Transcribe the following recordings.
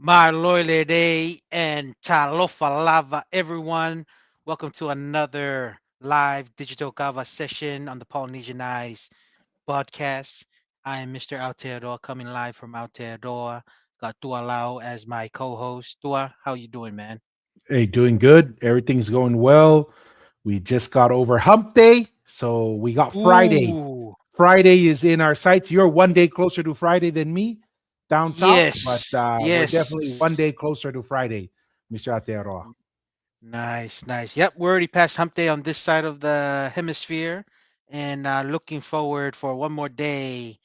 Marloile Day and Talofa Lava, everyone. Welcome to another live digital kava session on the Polynesian Eyes podcast. I am Mr. Aotearoa coming live from Aotearoa. Got Tua Lau as my co-host. Tua, how you doing, man? Hey, doing good. Everything's going well. We just got over hump day. So we got Friday. Ooh, Friday is in our sights. You're one day closer to Friday than me down south, but yes, we're yes. definitely one day closer to Friday, Mr. Atearoa. Nice, nice. Yep, we're already past hump day on this side of the hemisphere, and looking forward for one more day,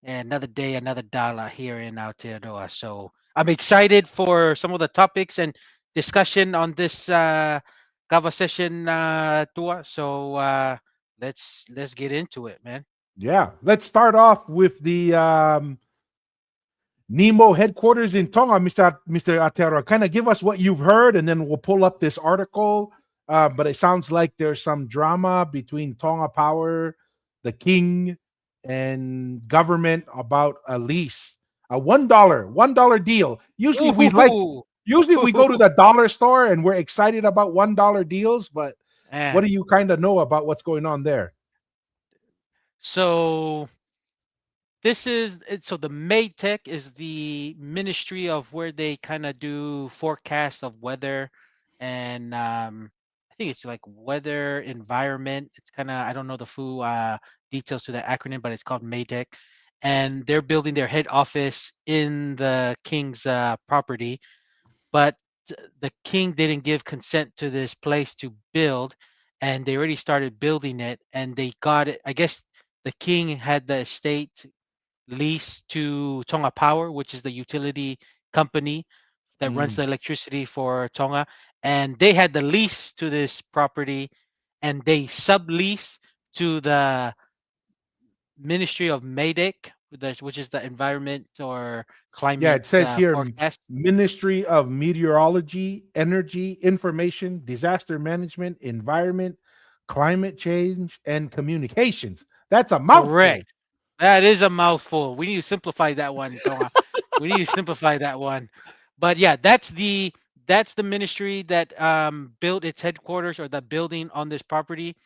another dollar here in Aotearoa. So I'm excited for some of the topics and discussion on this Kava session, Tua. So let's get into it, man. Yeah. Let's start off with the Nemo headquarters in Tonga, Mr. Atearoa. Kind of give us what you've heard, and then we'll pull up this article. But it sounds like there's some drama between Tonga Power, the King, and government about a lease, a $1 deal. Ooh, Usually we go to the dollar store and we're excited about $1 deals. But what man. do you kind of know about what's going on there? So so the Maytech is the ministry of where they kind of do forecasts of weather and I think it's like weather environment. It's kind of I don't know the full details to the acronym, but it's called Maytech, and they're building their head office in the king's property. But the king didn't give consent to this place to build, and they already started building it, and they got it. I guess the king had the estate lease to Tonga Power, which is the utility company that runs Mm. the electricity for Tonga. And they had the lease to this property and they sublease to the Ministry of MEDIC, which is the environment or Yeah, climate it says here forecast. Ministry of Meteorology, Energy, Information, Disaster Management, Environment, Climate Change, and Communications. That's a mouthful. Correct. That is a mouthful. We need to simplify that one, Tonga. We need to simplify that one. But yeah, that's the ministry that built its headquarters or the building on this property.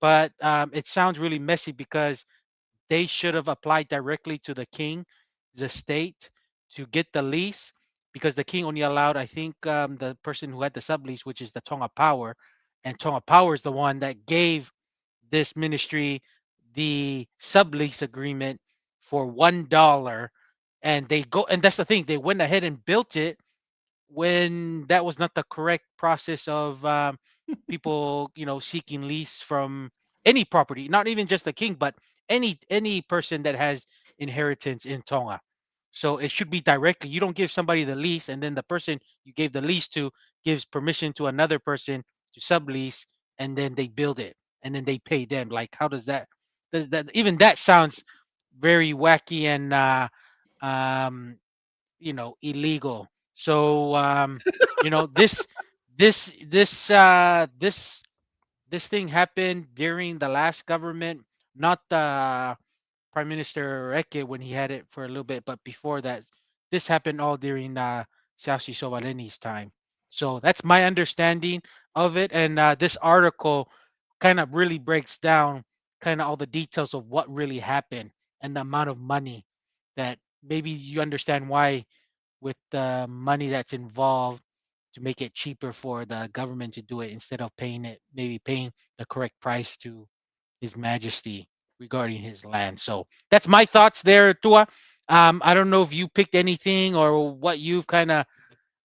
But it sounds really messy because they should have applied directly to the king, the state, to get the lease because the king only allowed, I think, the person who had the sublease, which is the Tonga Power, and Tonga Power is the one that gave this ministry the sublease agreement for $1, and that's the thing, they went ahead and built it when that was not the correct process of people, seeking lease from any property, not even just the king, but any person that has inheritance in Tonga. So it should be directly. You don't give somebody the lease, and then the person you gave the lease to gives permission to another person to sublease, and then they build it, and then they pay them. Like, how does that? Does that even that sounds very wacky and um, illegal. So this this thing happened during the last government, not Prime Minister Reke when he had it for a little bit, but before that, this happened all during Xiaoxi Sovaleni's time. So that's my understanding of it, and this article kind of really breaks down kind of all the details of what really happened and the amount of money that maybe you understand why with the money that's involved to make it cheaper for the government to do it instead of maybe paying the correct price to His Majesty regarding his land. So that's my thoughts there, Tua. I don't know if you picked anything or what you've kind of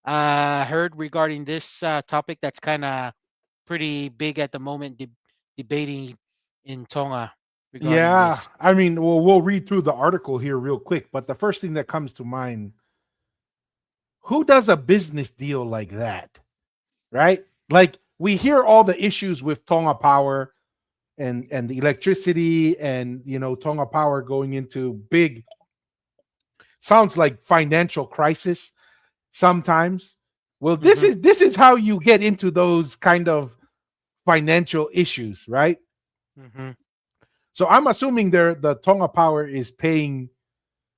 heard regarding this topic that's kind of pretty big at the moment, debating in Tonga regarding Yeah, this. I mean, well, we'll read through the article here real quick, but the first thing that comes to mind, who does a business deal like that? Right? Like we hear all the issues with Tonga Power and the electricity and Tonga Power going into big, sounds like financial crisis sometimes. Well, this Hmm. is this is how you get into those kind of financial issues, right? Hmm. So I'm assuming the Tonga Power is paying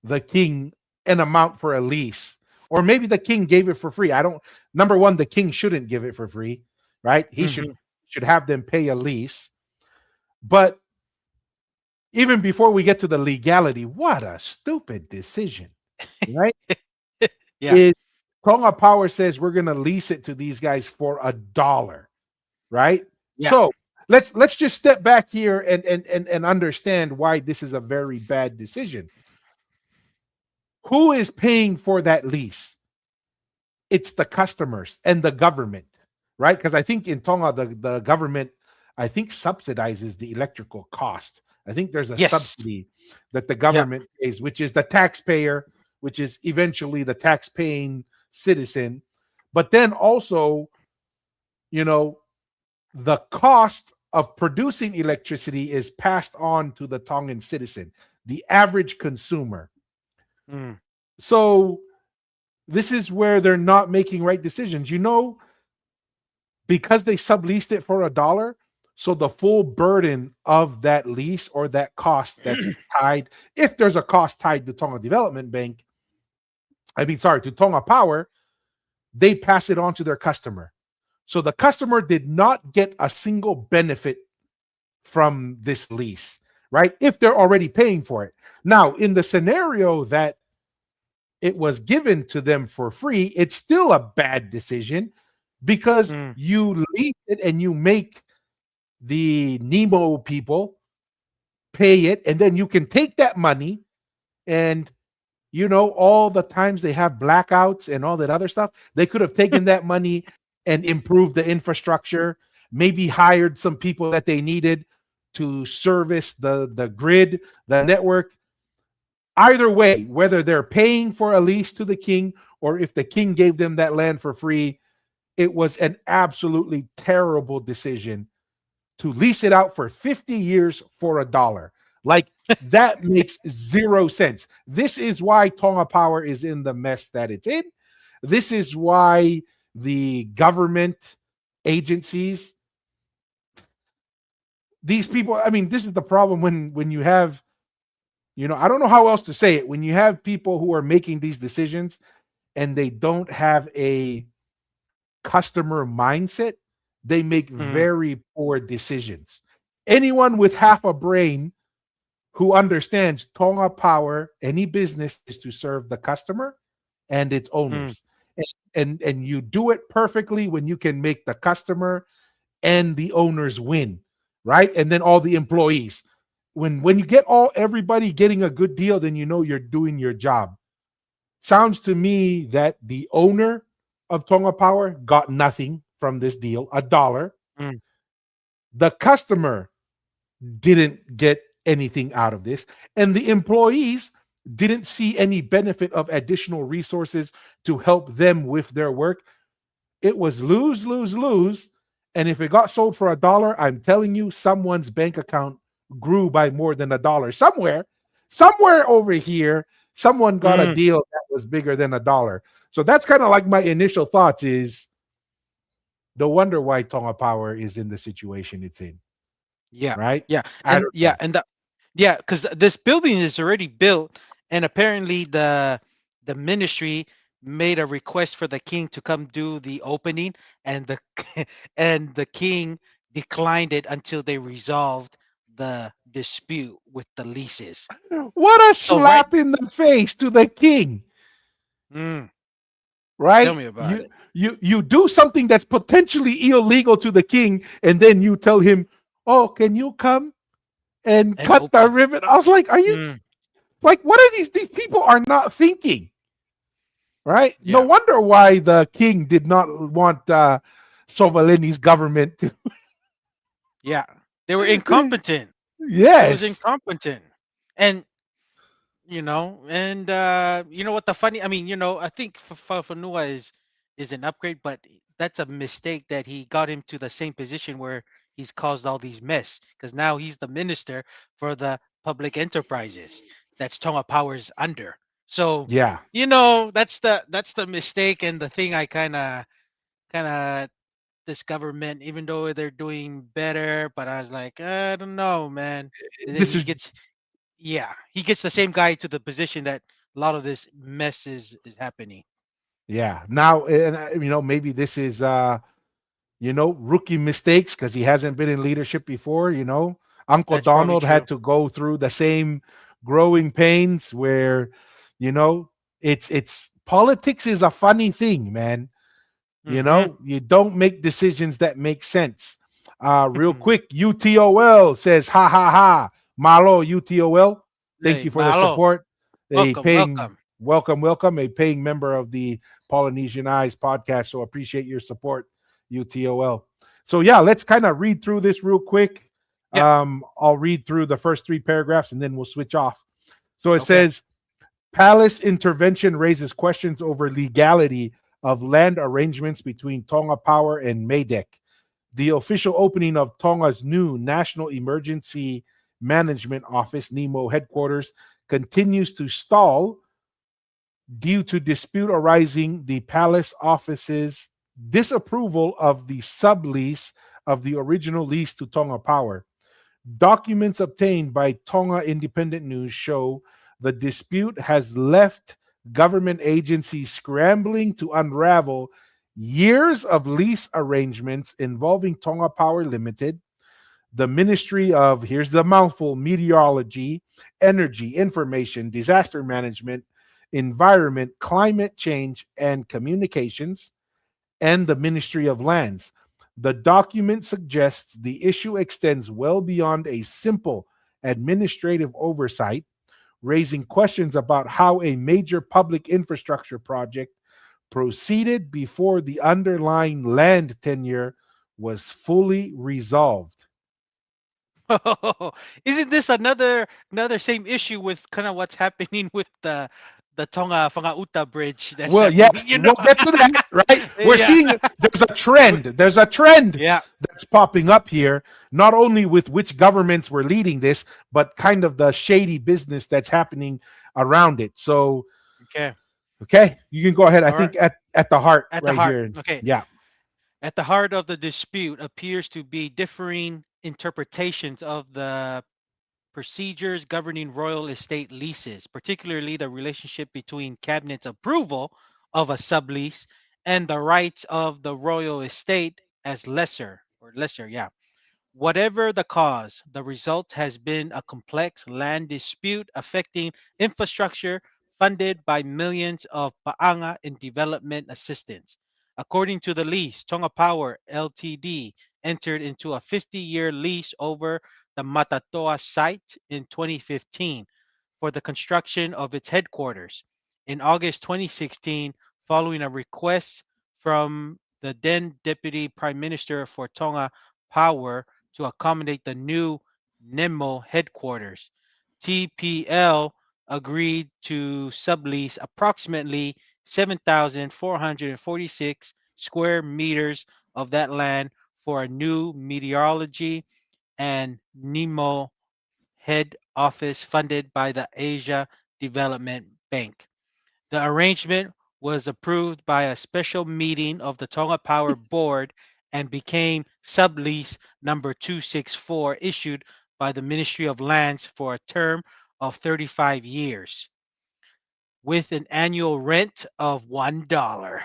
the king an amount for a lease. or maybe the king gave it for free. I don't. Number one, the king shouldn't give it for free, right? He Hmm. should have them pay a lease. But even before we get to the legality, what a stupid decision, right? Yeah. Is Tonga Power says we're going to lease it to these guys for $1, right? Yeah. So let's just step back here and understand why this is a very bad decision. Who is paying for that lease? It's the customers and the government, right? Because I think in Tonga, the government, I think, subsidizes the electrical cost. I think there's a Yes. subsidy that the Yeah. government pays, which is the taxpayer, which is eventually the tax paying citizen. But then also, you know, the cost of producing electricity is passed on to the Tongan citizen, the average consumer. Mm. So this is where they're not making right decisions. Because they subleased it for $1, so the full burden of that lease or that cost that's tied, if there's a cost tied to Tonga Development Bank, to Tonga Power, they pass it on to their customer. So the customer did not get a single benefit from this lease, right? If they're already paying for it. Now, in the scenario that it was given to them for free, it's still a bad decision because Mm. you lease it and you make the Nemo people pay it, and then you can take that money and all the times they have blackouts and all that other stuff, they could have taken that money and improved the infrastructure, maybe hired some people that they needed to service the grid, the network. Either way, whether they're paying for a lease to the king or if the king gave them that land for free, it was an absolutely terrible decision to lease it out for 50 years for $1. Like, that makes zero sense. This is why Tonga Power is in the mess that it's in. This is why the government agencies, these people, I mean, this is the problem when you have, I don't know how else to say it, when you have people who are making these decisions and they don't have a customer mindset, they make Mm. very poor decisions. Anyone with half a brain who understands Tonga Power, any business is to serve the customer and its Mm. owners. And you do it perfectly when you can make the customer and the owners win, right? And then all the employees. When you get everybody getting a good deal, then you're doing your job. Sounds to me that the owner of Tonga Power got nothing from this deal, $1. Mm. The customer didn't get anything out of this, and the employees didn't see any benefit of additional resources to help them with their work. It was lose, lose, lose. And if it got sold for $1, I'm telling you, someone's bank account grew by more than $1. Somewhere over here, someone got a Mm. deal that was bigger than $1. So that's kind of like my initial thoughts is no wonder why Tonga Power is in the situation it's in, Yeah. right? Yeah. I And don't yeah, know. and yeah, because this building is already built, and apparently the ministry made a request for the king to come do the opening, and the and the king declined it until they resolved the dispute with the leases. What a So right, slap in the face to the king, mm, tell right? me about You it. you do something that's potentially illegal to the king, and then you tell him, "Oh, can you come and And cut the open. ribbon?" I was like, "Are you Mm, like what are these people are not thinking, right?" No yeah, wonder why the king did not want Sovalini's government to. yeah. They were incompetent. It was Yes, incompetent. And you know what the funny, I mean, I think Fafanua is an upgrade, but that's a mistake that he got him to the same position where he's caused all these mess, because now he's the minister for the public enterprises that's Tonga Power's under. So yeah. that's the mistake, and the thing I kind of this government, even though they're doing better, but I was like, I don't know, man. And then This he is gets, yeah, he gets the same guy to the position that a lot of this mess is happening. Yeah. Now, and maybe this is rookie mistakes because he hasn't been in leadership before. Uncle That's probably Donald true. had to go through the same growing pains where, you know, it's politics is a funny thing, man. Mm-hmm. You don't make decisions that make sense. Real quick, UTOL says, ha ha ha. Malo, UTOL, thank Hey, you for the malo. support. A Welcome, paying, welcome. welcome, a paying member of the Polynesian Eyes podcast. So appreciate your support, UTOL. So, yeah, let's kind of read through this real quick. Yeah. I'll read through the first three paragraphs and then we'll switch off. So it Okay. says, Palace intervention raises questions over legality of land arrangements between Tonga Power and Maydek. The official opening of Tonga's new National Emergency Management Office, NEMO headquarters, continues to stall due to dispute arising the palace office's disapproval of the sublease of the original lease to Tonga Power. Documents obtained by Tonga Independent News show the dispute has left government agencies scrambling to unravel years of lease arrangements involving Tonga Power Limited, the Ministry of, here's the mouthful, Meteorology, Energy, Information, Disaster Management, Environment, Climate Change, and Communications, and the Ministry of Lands. The document suggests the issue extends well beyond a simple administrative oversight, raising questions about how a major public infrastructure project proceeded before the underlying land tenure was fully resolved. Isn't this another same issue with kind of what's happening with the Tonga Fangauta Bridge that's Well, happening? yes, we'll get to that, right? We're Yeah. seeing there's a trend. There's a trend Yeah. that's popping up here, not only with which governments were leading this, but kind of the shady business that's happening around it. So, Okay. okay, you can go ahead. I All right. think at the heart At the right heart. here. Okay. Yeah. At the heart of the dispute appears to be differing interpretations of the procedures governing royal estate leases, particularly the relationship between cabinet's approval of a sublease and the rights of the royal estate as lesser, yeah. Whatever the cause, the result has been a complex land dispute affecting infrastructure funded by millions of paanga in development assistance. According to the lease, Tonga Power Ltd entered into a 50-year lease over the Matatoa site in 2015 for the construction of its headquarters. In August 2016, following a request from the then Deputy Prime Minister for Tonga Power to accommodate the new NEMO headquarters, TPL agreed to sublease approximately 7,446 square meters of that land for a new meteorology and NEMO head office funded by the Asia Development Bank. The arrangement was approved by a special meeting of the Tonga Power Board and became sublease number 264 issued by the Ministry of Lands for a term of 35 years with an annual rent of $1.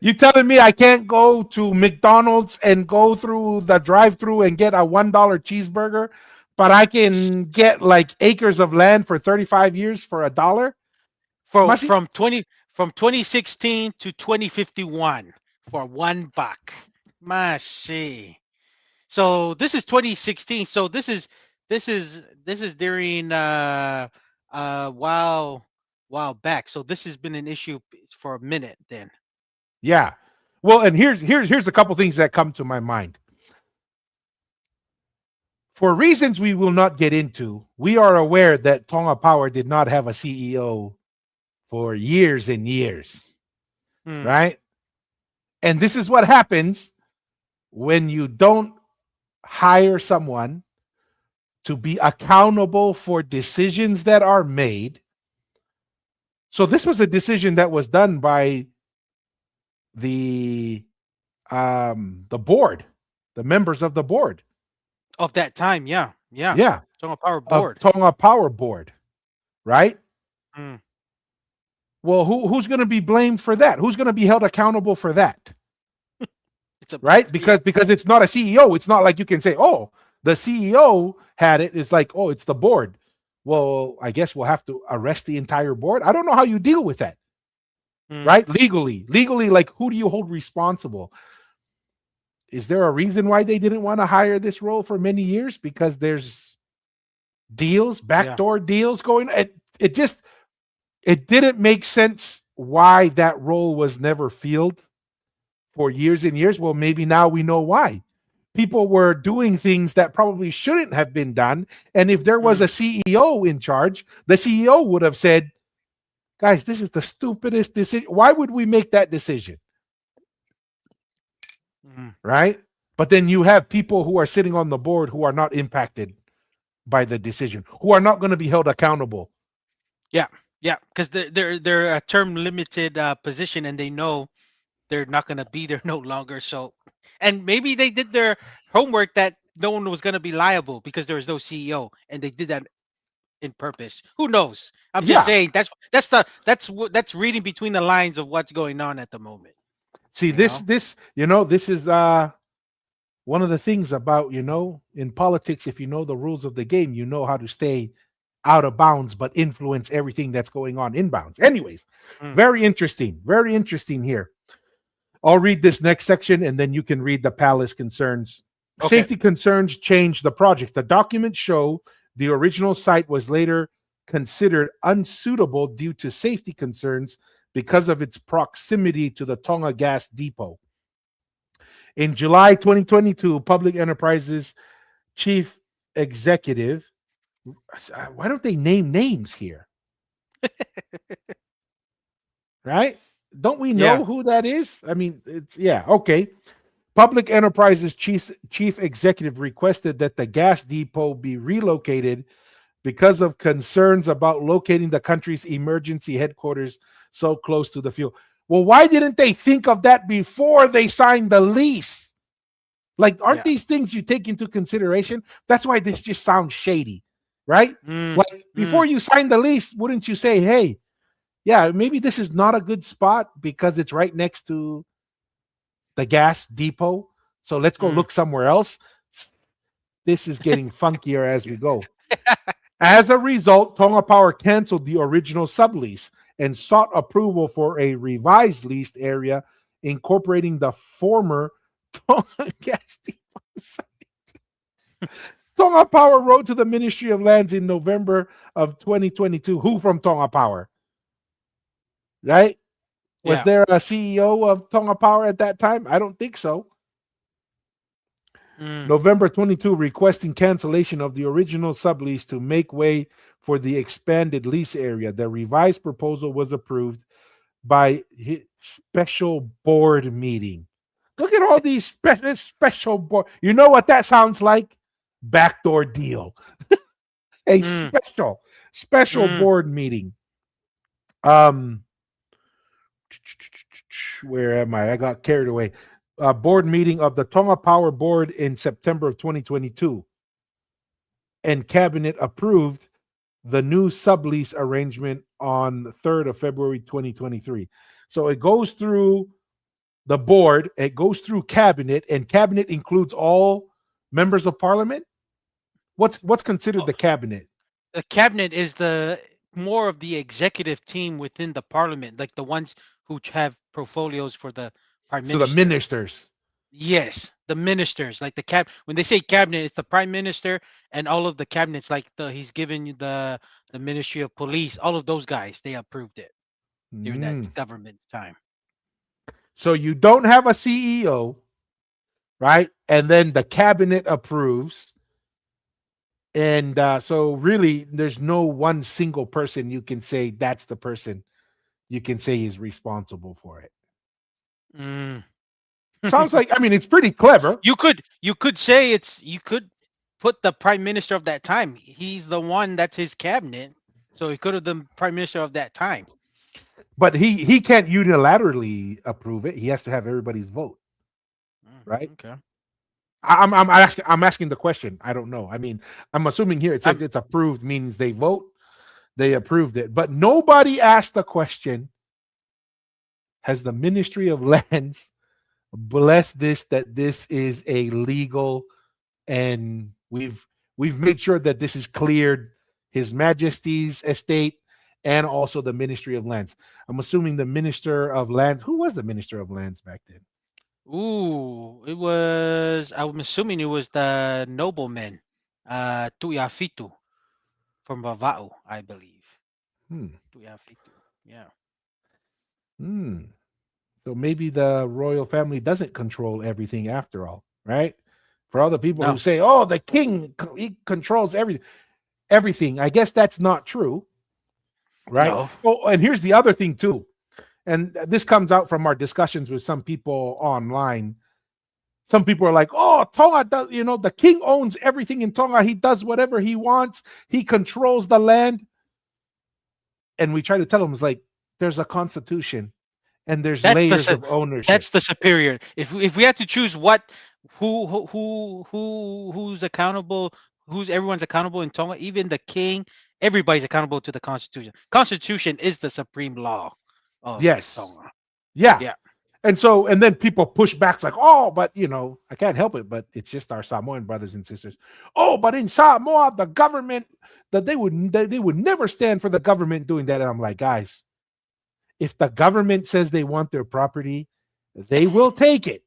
You telling me I can't go to McDonald's and go through the drive-through and get a $1 cheeseburger, but I can get like acres of land for 35 years for $1? For Masi? from 2016 to 2051 for $1. Masi. So this is 2016. So this is during while back. So this has been an issue for a minute then. Yeah. Well, and here's a couple things that come to my mind. For reasons we will not get into, we are aware that Tonga Power did not have a CEO for years and years, Hmm. right? And this is what happens when you don't hire someone to be accountable for decisions that are made. So this was a decision that was done by the the board, the members of the board. Of that time, yeah, yeah. Yeah, Tonga Power of Board. Tonga Power Board, right? Hmm. Well, who's going to be blamed for that? Who's going to be held accountable for that? It's a Right? yeah. Because it's not a CEO. It's not like you can say, "Oh, the CEO had it." It's like, "Oh, it's the board." Well, I guess we'll have to arrest the entire board. I don't know how you deal with that, Mm, right? Legally, like who do you hold responsible? Is there a reason why they didn't want to hire this role for many years? Because there's deals, yeah. backdoor deals going. It just it didn't make sense why that role was never filled for years and years. Well, maybe now we know why. People were doing things that probably shouldn't have been done. And if there was Mm, a CEO in charge, the CEO would have said, guys, this is the stupidest decision. Why would we make that decision? mm. Right? But then you have people who are sitting on the board who are not impacted by the decision, who are not going to be held accountable. Yeah. Yeah. Because they're a term limited position, and they know they're not gonna be there no longer. So, and maybe they did their homework that no one was gonna be liable because there was no CEO, and they did that in purpose. Who knows? I'm just Yeah. saying that's reading between the lines of what's going on at the moment. See, You know. this is one of the things about, in politics, if you know the rules of the game, you know how to stay out of bounds, but influence everything that's going on in bounds. Anyways, Mm, very interesting. Very interesting here. I'll read this next section and then you can read the palace concerns. okay. Safety concerns changed the project. The documents show the original site was later considered unsuitable due to safety concerns because of its proximity to the Tonga gas depot. In July 2022, Public Enterprises chief executive, why don't they name names here? Right? Don't we Yeah. know who that is? I mean, it's yeah, okay. Public Enterprises chief executive requested that the gas depot be relocated because of concerns about locating the country's emergency headquarters so close to the fuel. Well, why didn't they think of that before they signed the lease? Like, aren't Yeah. these things you take into consideration? That's why this just sounds shady, right? Mm, Like, before mm, you sign the lease, wouldn't you say, hey, yeah, maybe this is not a good spot because it's right next to the gas depot. So let's go mm. look somewhere else. This is getting funkier as we go. As a result, Tonga Power canceled the original sublease and sought approval for a revised leased area incorporating the former Tonga gas depot site. Tonga Power wrote to the Ministry of Lands in November of 2022. Who from Tonga Power? Right? Was Yeah. there a CEO of Tonga Power at that time? I don't think so. Mm, November 22, requesting cancellation of the original sublease to make way for the expanded lease area. The revised proposal was approved by special board meeting. Look at all these special board. You know what that sounds like? Backdoor deal. A mm, special mm. board meeting. Um, where am I? I got carried away. Board meeting of the Tonga Power Board in September of 2022, and cabinet approved the new sublease arrangement on the 3rd of February 2023. So it goes through the board, it goes through cabinet, and cabinet includes all members of parliament. What's considered Oh, the cabinet? the cabinet is the more of the executive team within the parliament, like the ones who have portfolios for the prime So the minister. ministers. Yes, the ministers, like the cap. When they say cabinet, it's the prime minister and all of the cabinets. Like he's given you the Ministry of Police. All of those guys, they approved it during that Mm. government time. So you don't have a CEO, right? And then the cabinet approves. And so, really, there's no one single person you can say that's the person you can say is responsible for it. Mm. Sounds like, I mean, it's pretty clever, You could say you could put the prime minister of that time. He's the one that's his cabinet, so he could have the prime minister of that time. but he can't unilaterally approve it. He has to have everybody's vote, right? Okay. I'm asking the question. I don't know. I mean, I'm assuming here it says I'm it's approved means they vote, they approved it, but nobody asked the question. has the Ministry of Lands blessed this that this is a legal, and we've made sure that this is cleared His Majesty's estate and also the Ministry of Lands. I'm assuming the Minister of Lands. Who was the Minister of Lands back then? Ooh, it was. I'm assuming it was the nobleman, Tuyafitu from Vava'u, I believe. Hmm. Tuyafitu. Yeah. Hmm. So maybe the royal family doesn't control everything after all, right? For all the people who No. say, "Oh, the king he controls everything," I guess that's not true, right? No. Oh, and here's the other thing too, and this comes out from our discussions with some people online. Some people are like, "Oh, Tonga does, the king owns everything in Tonga. He does whatever he wants. He controls the land." And we try to tell them, it's like there's a constitution and there's That's the layers su- of ownership. that's the superior. If we had to choose what who's accountable, who's everyone's accountable in Tonga, even the king, everybody's accountable to the Constitution. Constitution is the supreme law of Yes. Tonga. Yeah. Yeah. And then people push back, like, "Oh, but I can't help it, but it's just our Samoan brothers and sisters. Oh, but in Samoa, the government that they would never stand for the government doing that." And I'm like, guys, if the government says they want their property, they will take it,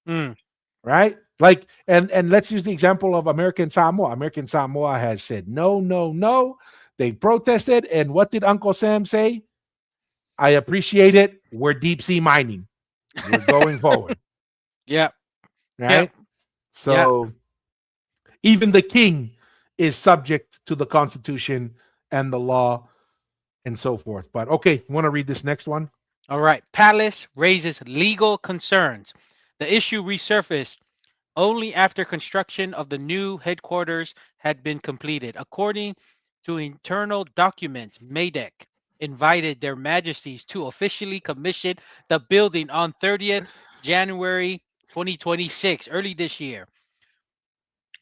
Mm. right? Like, and let's use the example of American Samoa. American Samoa has said no, no, no. They protested, and what did Uncle Sam say? I appreciate it. We're deep sea mining. We're going forward, Yeah. Yeah. right? Yeah. So even the king is subject to the Constitution and the law and so forth. But okay, you want to read this next one? All right. Palace raises legal concerns. The issue resurfaced only after construction of the new headquarters had been completed. According to internal documents, MADEC invited their majesties to officially commission the building on 30th January 2026, early this year.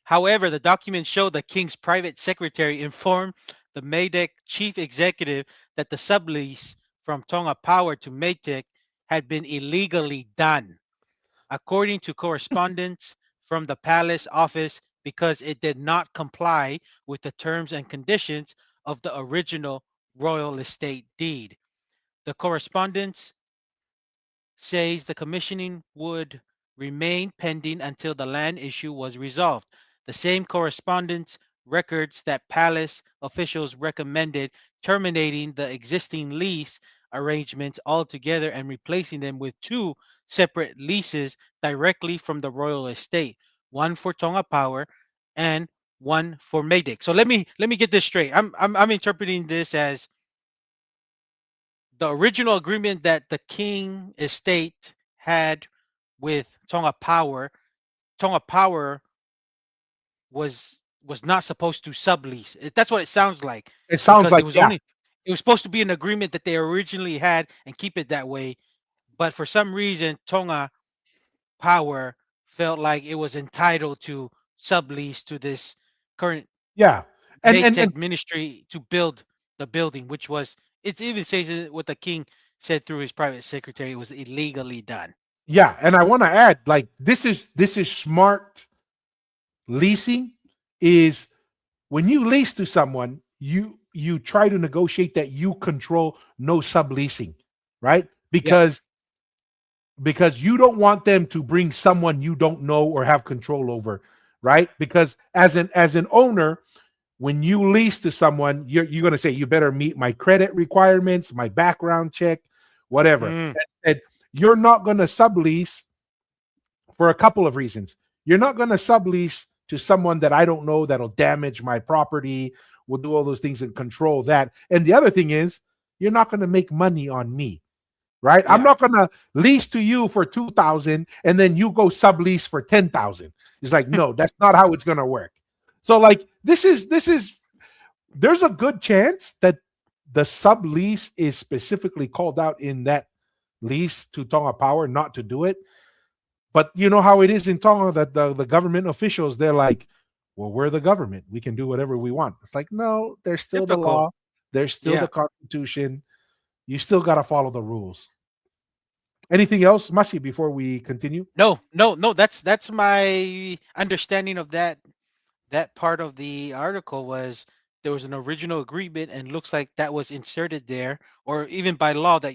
However, the documents show the king's private secretary informed the MADEC chief executive that the sublease from Tonga Power to MADEC had been illegally done according to correspondence from the palace office because it did not comply with the terms and conditions of the original royal estate deed. The correspondence says the commissioning would remain pending until the land issue was resolved. The same correspondence records that palace officials recommended terminating the existing lease arrangements altogether and replacing them with two separate leases directly from the royal estate, one for Tonga Power and one for Maydick. So let me get this straight. I'm interpreting this as the original agreement that the King estate had with Tonga Power was not supposed to sublease. That's what it sounds like It sounds because like, yeah, it was supposed to be an agreement that they originally had and keep it that way. But for some reason, Tonga Power felt like it was entitled to sublease to this current yeah, and Maytag ministry to build the building, which was it even says it what the king said through his private secretary it was illegally done. yeah, and I want to add, like, this is smart leasing. Is when you lease to someone, you try to negotiate that you control no subleasing, right? Yep. Because you don't want them to bring someone you don't know or have control over, right? Because as an owner, when you lease to someone, you're going to say, you better meet my credit requirements, my background check, whatever. Mm, And you're not going to sublease for a couple of reasons. You're not going to sublease to someone that I don't know that'll damage my property, will do all those things and control that. And the other thing is, you're not going to make money on me, right? I'm yeah. not going to lease to you for 2,000 and then you go sublease for 10,000. It's like, no, that's not how it's going to work. So like this is there's a good chance that the sublease is specifically called out in that lease to Tonga Power not to do it. But you know how it is in Tonga that the government officials, they're like, well, we're the government. We can do whatever we want. It's like, no, there's still the Typical. law. There's still Yeah. the constitution. You still got to follow the rules. Anything else, Masi, before we continue? No, no, no. That's my understanding of that part of the article was there was an original agreement and looks like that was inserted there, or even by law that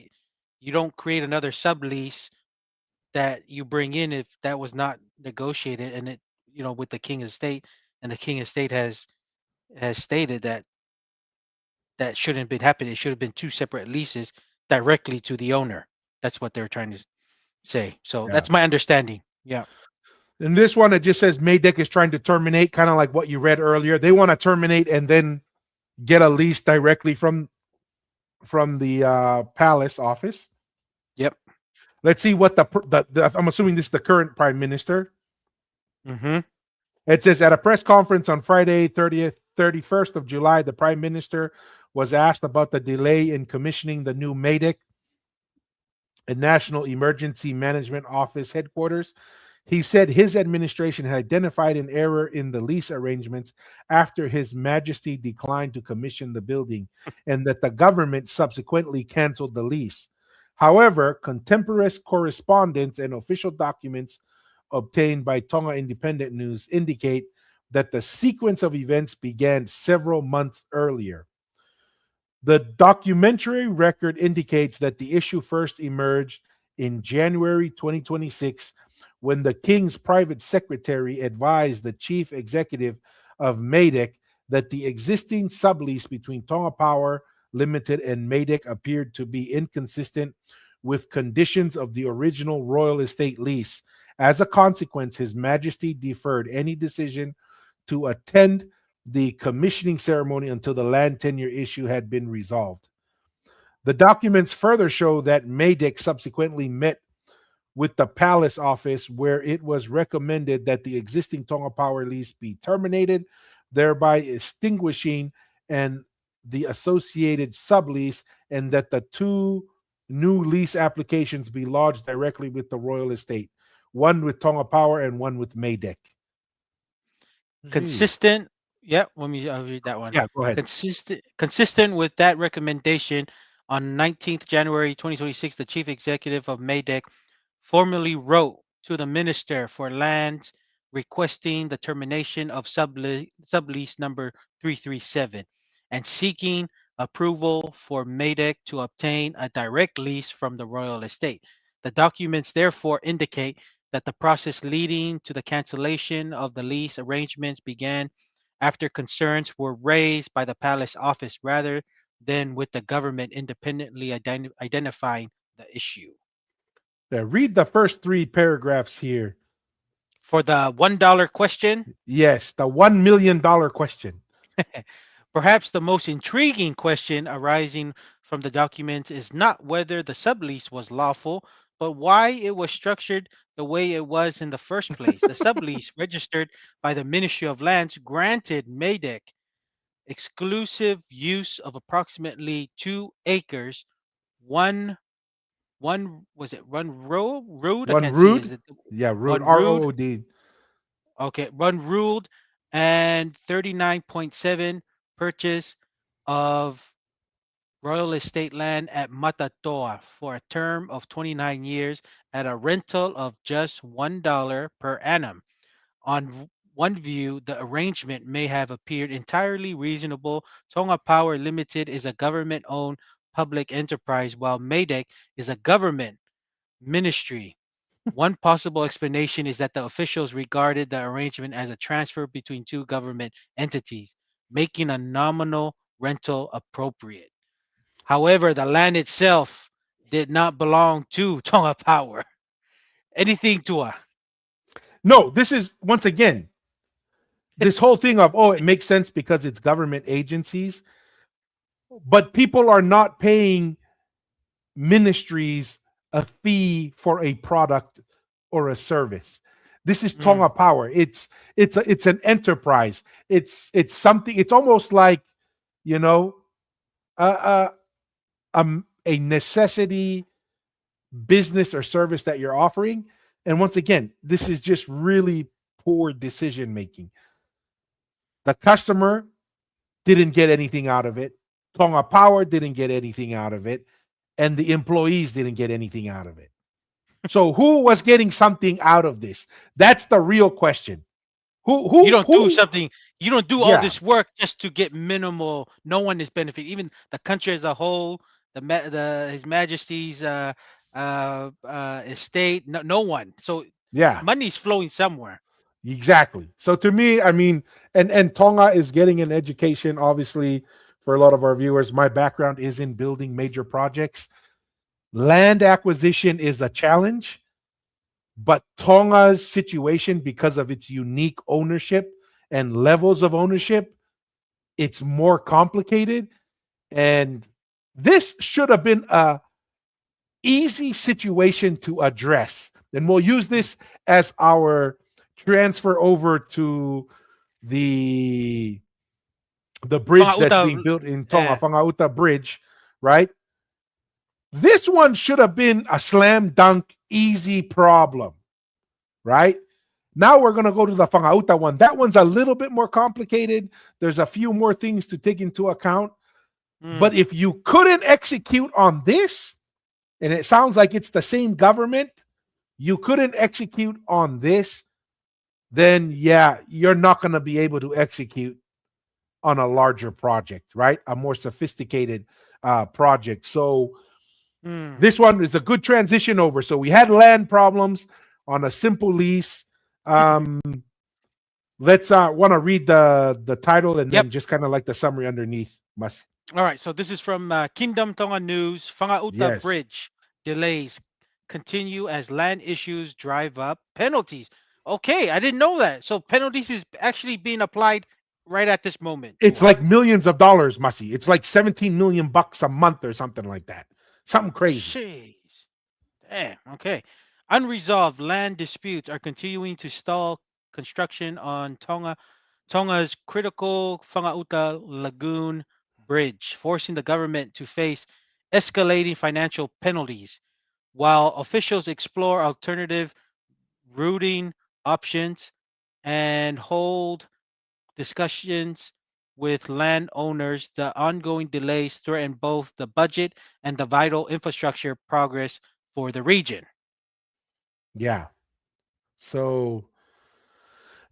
you don't create another sublease that you bring in if that was not negotiated and it with the king of state, and the king of state has stated that that shouldn't have been happening. It should have been two separate leases directly to the owner. That's what they're trying to say. So Yeah. that's my understanding. Yeah. In this one, it just says Maydek is trying to terminate, kind of like what you read earlier. They want to terminate and then get a lease directly from the palace office. Yep. Let's see what the I'm assuming this is the current prime minister. Mm-hmm. It says at a press conference on Friday, 31st of July, the prime minister was asked about the delay in commissioning the new Maydek and National Emergency Management Office headquarters. He said his administration had identified an error in the lease arrangements after His Majesty declined to commission the building and that the government subsequently canceled the lease. However, contemporaneous correspondence and official documents obtained by Tonga Independent News indicate that the sequence of events began several months earlier. The documentary record indicates that the issue first emerged in January 2026 when the King's private secretary advised the chief executive of Maydek that the existing sublease between Tonga Power Limited and Maydek appeared to be inconsistent with conditions of the original royal estate lease. As a consequence, His Majesty deferred any decision to attend the commissioning ceremony until the land tenure issue had been resolved. The documents further show that Maydek subsequently met with the palace office where it was recommended that the existing Tonga Power lease be terminated, thereby extinguishing and the associated sublease, and that the two new lease applications be lodged directly with the royal estate, one with Tonga Power and one with Maydek. Gee. Consistent. Yeah, I'll read that one. Yeah, go ahead. Consistent with that recommendation, on 19th January 2026, the chief executive of Maydek formally wrote to the Minister for Lands requesting the termination of sublease number 337 and seeking approval for Maydek to obtain a direct lease from the royal estate. The documents therefore indicate that the process leading to the cancellation of the lease arrangements began after concerns were raised by the palace office rather than with the government independently identifying the issue. Yeah, read the first three paragraphs here. For the $1 question, Yes, the $1 million question. perhaps the most intriguing question arising from the documents is not whether the sublease was lawful, but why it was structured the way it was in the first place. The sublease, registered by the Ministry of Lands, granted Maydek exclusive use of approximately 2 acres, one was it road? I One can't see. Is rude. it Yeah, rude. one R O road? O D. Okay, one ruled, and 39.7 purchase of royal estate land at Matatoa for a term of 29 years at a rental of just $1 per annum. On one view, the arrangement may have appeared entirely reasonable. Tonga Power Limited is a government owned public enterprise, while Maydek is a government ministry. One possible explanation is that the officials regarded the arrangement as a transfer between two government entities, making a nominal rental appropriate. However, the land itself did not belong to Tonga Power. Anything to a No, this is once again this whole thing of, oh, it makes sense because it's government agencies, but people are not paying ministries a fee for a product or a service. This is mm, Tonga Power. It's an enterprise. It's something. It's almost like, you know, a a necessity business or service that you're offering. And once again, this is just really poor decision making. The customer didn't get anything out of it. Tonga Power didn't get anything out of it. And the employees didn't get anything out of it. So who was getting something out of this? That's the real question. Who You who don't do who something. You don't do all yeah, this work just to get minimal. No one is benefiting. Even the country as a whole, the His Majesty's estate. No, no one. So yeah. money's flowing somewhere. Exactly. So to me, I mean, and Tonga is getting an education. Obviously, for a lot of our viewers, my background is in building major projects. Land acquisition is a challenge, but Tonga's situation, because of its unique ownership and levels of ownership, it's more complicated. And this should have been a easy situation to address. And we'll use Mm. this as our transfer over to the the bridge that's Pangauta, being built in Tonga, eh, Fangauta Bridge, right? This one should have been a slam dunk, easy problem, right? Now we're going to go to the Fangauta one. That one's a little bit more complicated. There's a few more things to take into account. mm, But if you couldn't execute on this, and it sounds like it's the same government, you couldn't execute on this, then yeah, you're not going to be able to execute on a larger project, right? A more sophisticated project. So mm. this one is a good transition over. So we had land problems on a simple lease. Um, let's want to read the title and Yep. then just kind of like the summary underneath. Must All right. So this is from Kingdom Tonga News. Fangauta yes, Bridge delays continue as land issues drive up penalties. Okay, I didn't know that. So penalties is actually being applied right at this moment to it's us. like millions of dollars, Mussy. It's like 17 million bucks a month or something like that. Something crazy. Jeez. Damn. Okay. Unresolved land disputes are continuing to stall construction on Tonga's critical Fangauta Lagoon Bridge, forcing the government to face escalating financial penalties while officials explore alternative routing options and hold discussions with landowners. The ongoing delays threaten both the budget and the vital infrastructure progress for the region. Yeah. So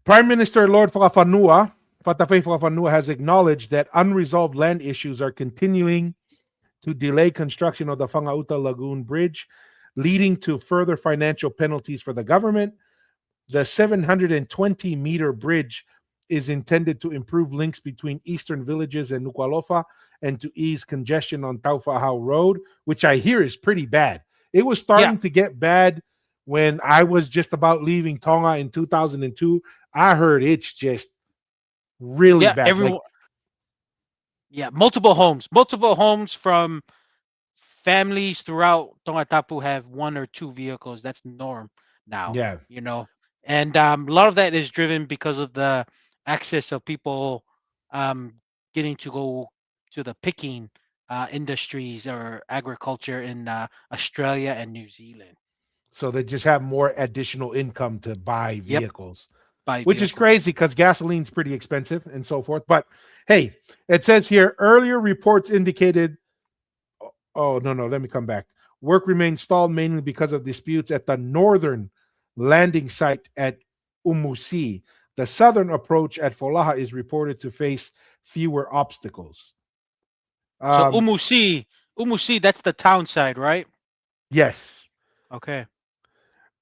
Prime Minister Lord Whakapanua, Patapei Whakapanua has acknowledged that unresolved land issues are continuing to delay construction of the Fangauta Lagoon Bridge, leading to further financial penalties for the government. The 720-meter bridge is intended to improve links between eastern villages and Nuku'alofa and to ease congestion on Taufa'ahau Road, which I hear is pretty bad. It was Yeah, starting to get bad when I was just about leaving Tonga in 2002. I heard it's just really yeah, bad. Like, everyone, yeah, multiple homes from families throughout Tongatapu have one or two vehicles. That's the norm now, yeah. you know. And a lot of that is driven because of the access of people um, getting to go to the picking industries or agriculture in Australia and New Zealand. So they just have more additional income to buy Yep, vehicles, buy which is vehicles. crazy because gasoline's pretty expensive and so forth. But hey, it says here earlier reports indicated. Oh, no, no, let me come back. Work remains stalled mainly because of disputes at the northern landing site at Umusi. The southern approach at Folaha is reported to face fewer obstacles. So Um, Umusi, that's the town side, right? yes. Okay.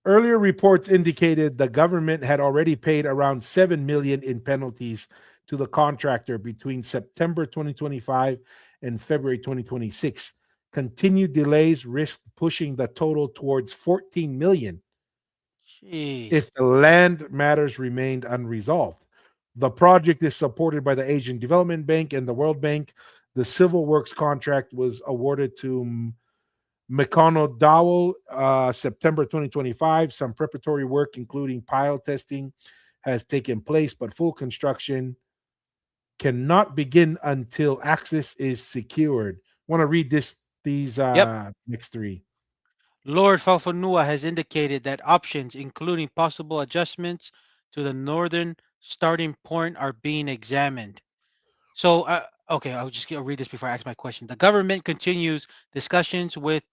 Earlier reports indicated the government had already paid around 7 million in penalties to the contractor between September 2025 and February 2026. Continued delays risk pushing the total towards 14 million if Jeez. the land matters remained unresolved. The project is supported by the Asian Development Bank and the World Bank. The civil works contract was awarded to Mekono Dowell, September 2025. Some preparatory work, including pile testing, has taken place, but full construction cannot begin until access is secured. Want to read these Yep. next three? Lord Falfanua has indicated that options, including possible adjustments to the northern starting point, are being examined. So, okay, I'll read this before I ask my question. The government continues discussions with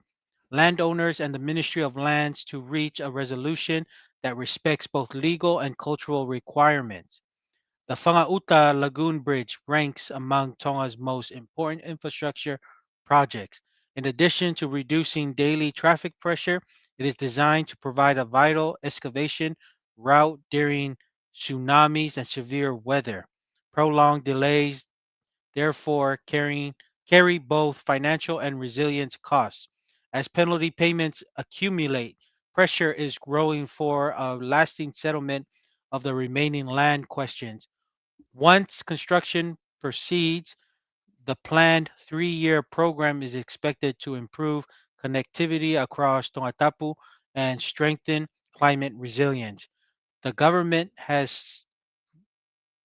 landowners and the Ministry of Lands to reach a resolution that respects both legal and cultural requirements. The Fangauta Lagoon Bridge ranks among Tonga's most important infrastructure projects. In addition to reducing daily traffic pressure, it is designed to provide a vital excavation route during tsunamis and severe weather. Prolonged delays therefore carry both financial and resilience costs. As penalty payments accumulate, pressure is growing for a lasting settlement of the remaining land questions. Once construction proceeds, the planned 3-year program is expected to improve connectivity across Tongatapu and strengthen climate resilience. The government has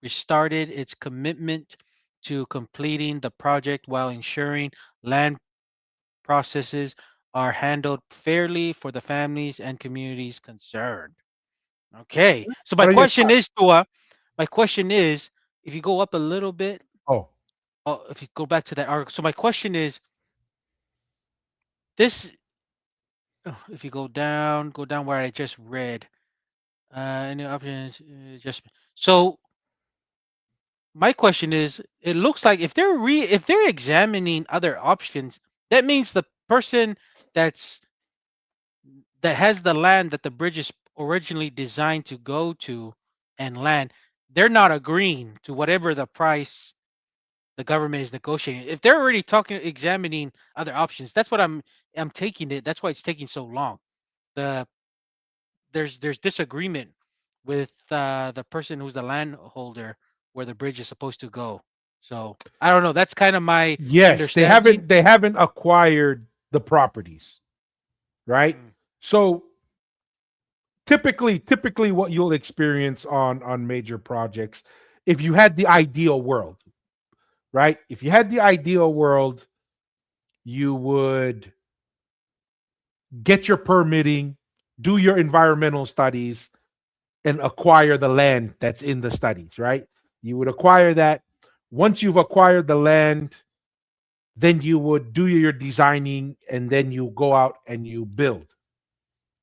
restarted its commitment to completing the project while ensuring land processes are handled fairly for the families and communities concerned. Okay. So my What are your question thoughts? is, Tua, my question is, if you go up a little bit, Oh, if you go back to that article. So my question is, this, if you go down where I just read, any options, just so my question is, it looks like if they're examining other options, that means the person that's that has the land that the bridge is originally designed to go to and land, they're not agreeing to whatever the price the government is negotiating. If they're already talking examining other options, that's what I'm taking it. That's why it's taking so long. The there's disagreement with the person who's the landholder where the bridge is supposed to go. So I don't know. That's kind of my yes, they understanding. haven't acquired the properties, right? Mm, So typically what you'll experience on major projects, if you had the ideal world, right? If you had the ideal world, you would get your permitting, do your environmental studies, and acquire the land that's in the studies, right? You would acquire that. Once you've acquired the land, then you would do your designing and then you go out and you build.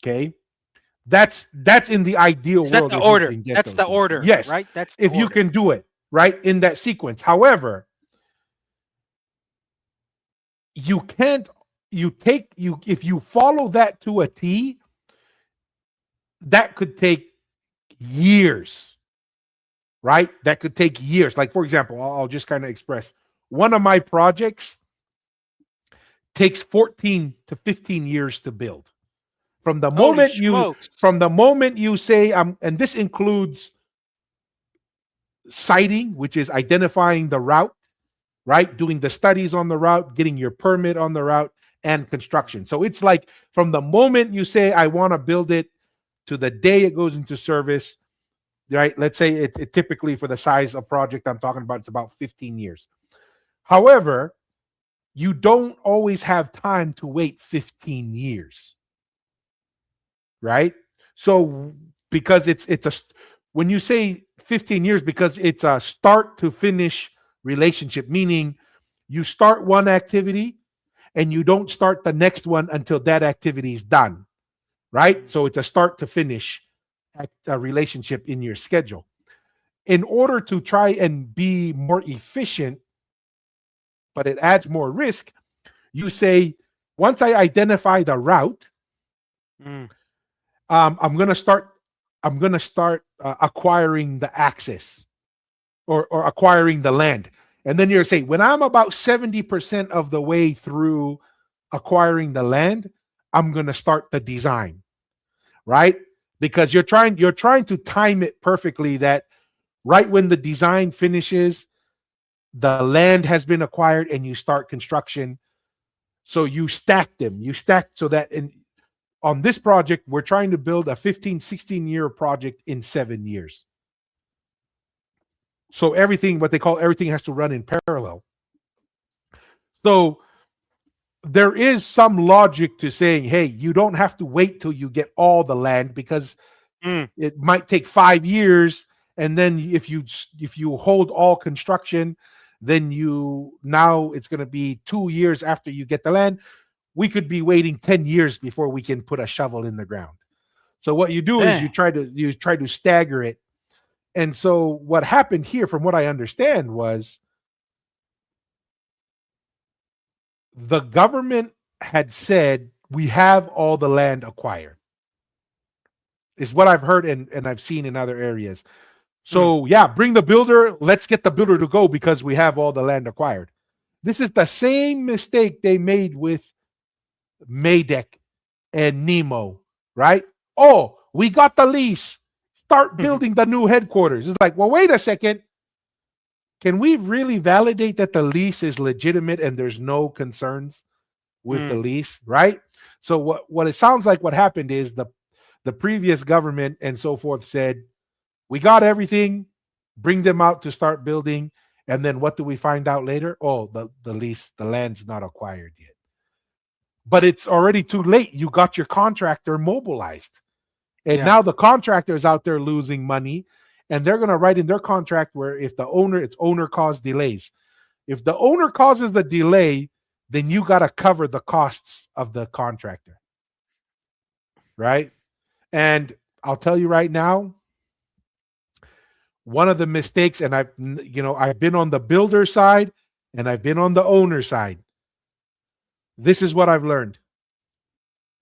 Okay. That's in the ideal is that world the if you order? can get That's those the things. order, Yes, right? That's the if you order. can do it right in that sequence. However, you can't you take you if you follow that to a T, that could take years, right? That could take years. Like for example, I'll just kind of express one of my projects takes 14 to 15 years to build. From the Holy moment you smokes! from the moment you say and this includes siting, which is identifying the route, right? Doing the studies on the route, getting your permit on the route, and construction. So it's like from the moment you say, I want to build it to the day it goes into service, right? Let's say it typically for the size of project I'm talking about, it's about 15 years. However, you don't always have time to wait 15 years, right? So because when you say 15 years, because it's a start to finish relationship, meaning you start one activity and you don't start the next one until that activity is done, right? Mm, So it's a start to finish a relationship in your schedule. In order to try and be more efficient, but it adds more risk, you say, once I identify the route, mm, I'm gonna start. I'm gonna start acquiring the access or acquiring the land, and then you're saying when I'm about 70% of the way through acquiring the land, I'm gonna start the design, right? Because you're trying to time it perfectly that right when the design finishes, the land has been acquired and you start construction. So you stack them. You stack so that on this project, we're trying to build a 15, 16-year project in 7 years. So everything, what they call everything has to run in parallel. So there is some logic to saying, hey, you don't have to wait till you get all the land because mm. it might take 5 years. And then if you hold all construction, then you now it's going to be 2 years after you get the land. we could be waiting 10 years before we can put a shovel in the ground. So what you do is Damn. you try to stagger it. And so what happened here, from what I understand, was the government had said we have all the land acquired. Is what I've heard and I've seen in other areas. Mm, So yeah, bring the builder. Let's get the builder to go because we have all the land acquired. This is the same mistake they made with Maydek and Nemo, right? Oh, we got the lease. Start building the new headquarters. It's like, well, wait a second. Can we really validate that the lease is legitimate and there's no concerns with the mm, lease, right? So what it sounds like what happened is the previous government and so forth said, we got everything, bring them out to start building. And then what do we find out later? Oh, the lease, the land's not acquired yet. But it's already too late. You got your contractor mobilized. And yeah. now the contractor is out there losing money. And they're going to write in their contract where if it's owner caused delays. If the owner causes the delay, then you got to cover the costs of the contractor. Right. And I'll tell you right now, one of the mistakes, and I've been on the builder side and I've been on the owner side. This is what I've learned.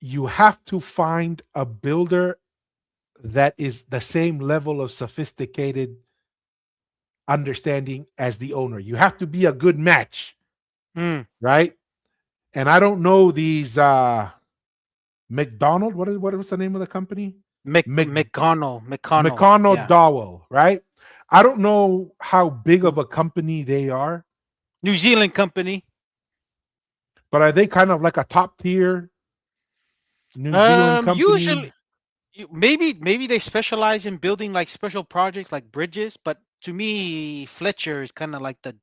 You have to find a builder that is the same level of sophisticated understanding as the owner. You have to be a good match, Mm. right? And I don't know these McDonald. What was the name of the company? Mc, McConnell. McConnell Yeah. Dowell, right? I don't know how big of a company they are, New Zealand company. but are they kind of like a top tier New Zealand company? Usually, maybe they specialize in building like special projects like bridges, but to me, Fletcher is kind of like the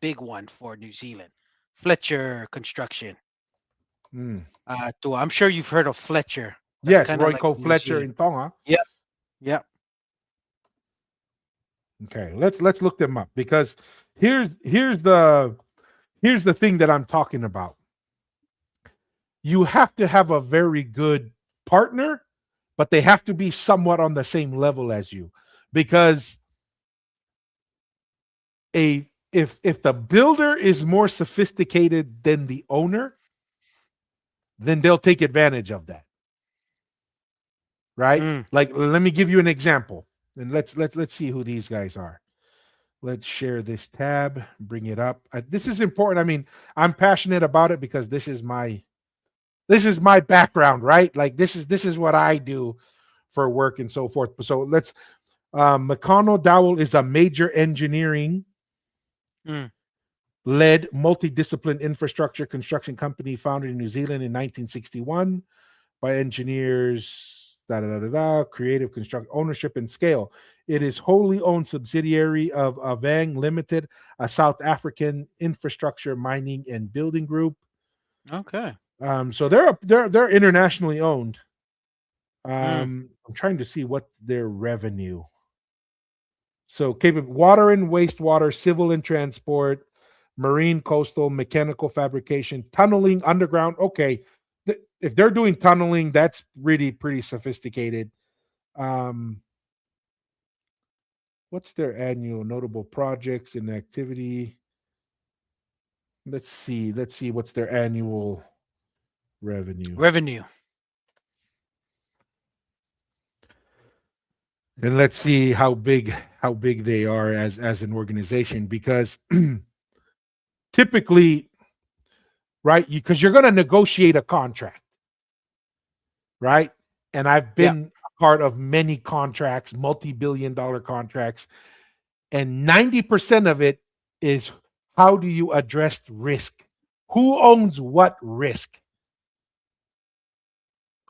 big one for New Zealand. Fletcher Construction. Hmm. I'm sure you've heard of Fletcher. That's Yes, kind of like Royco New Fletcher Zealand. in Tonga. Yeah, yeah. Okay, let's look them up because here's the thing that I'm talking about. You have to have a very good partner, but they have to be somewhat on the same level as you. Because if the builder is more sophisticated than the owner, then they'll take advantage of that. Right? Mm, Like let me give you an example. And let's see who these guys are. Let's share this tab, bring it up. This is important. I mean, I'm passionate about it because this is my background, right? Like this is what I do for work and so forth. So let's McConnell Dowell is a major engineering mm. led multidiscipline infrastructure construction company founded in New Zealand in 1961 by engineers, creative construction ownership and scale. It is wholly owned subsidiary of Avang Limited, a South African infrastructure mining and building group. Okay. So they're internationally owned. Mm, I'm trying to see what their revenue. So capable water and wastewater, civil and transport, marine, coastal, mechanical fabrication, tunneling, underground. Okay, if they're doing tunneling, that's really pretty sophisticated. Um, what's their annual notable projects and activity? Let's see. Let's see what's their annual revenue. revenue. And let's see how big they are as an organization because typically, right, because you're going to negotiate a contract, right? And I've Yeah. been a part of many contracts, multi-billion dollar contracts, and 90% of it is how do you address risk? Who owns what risk?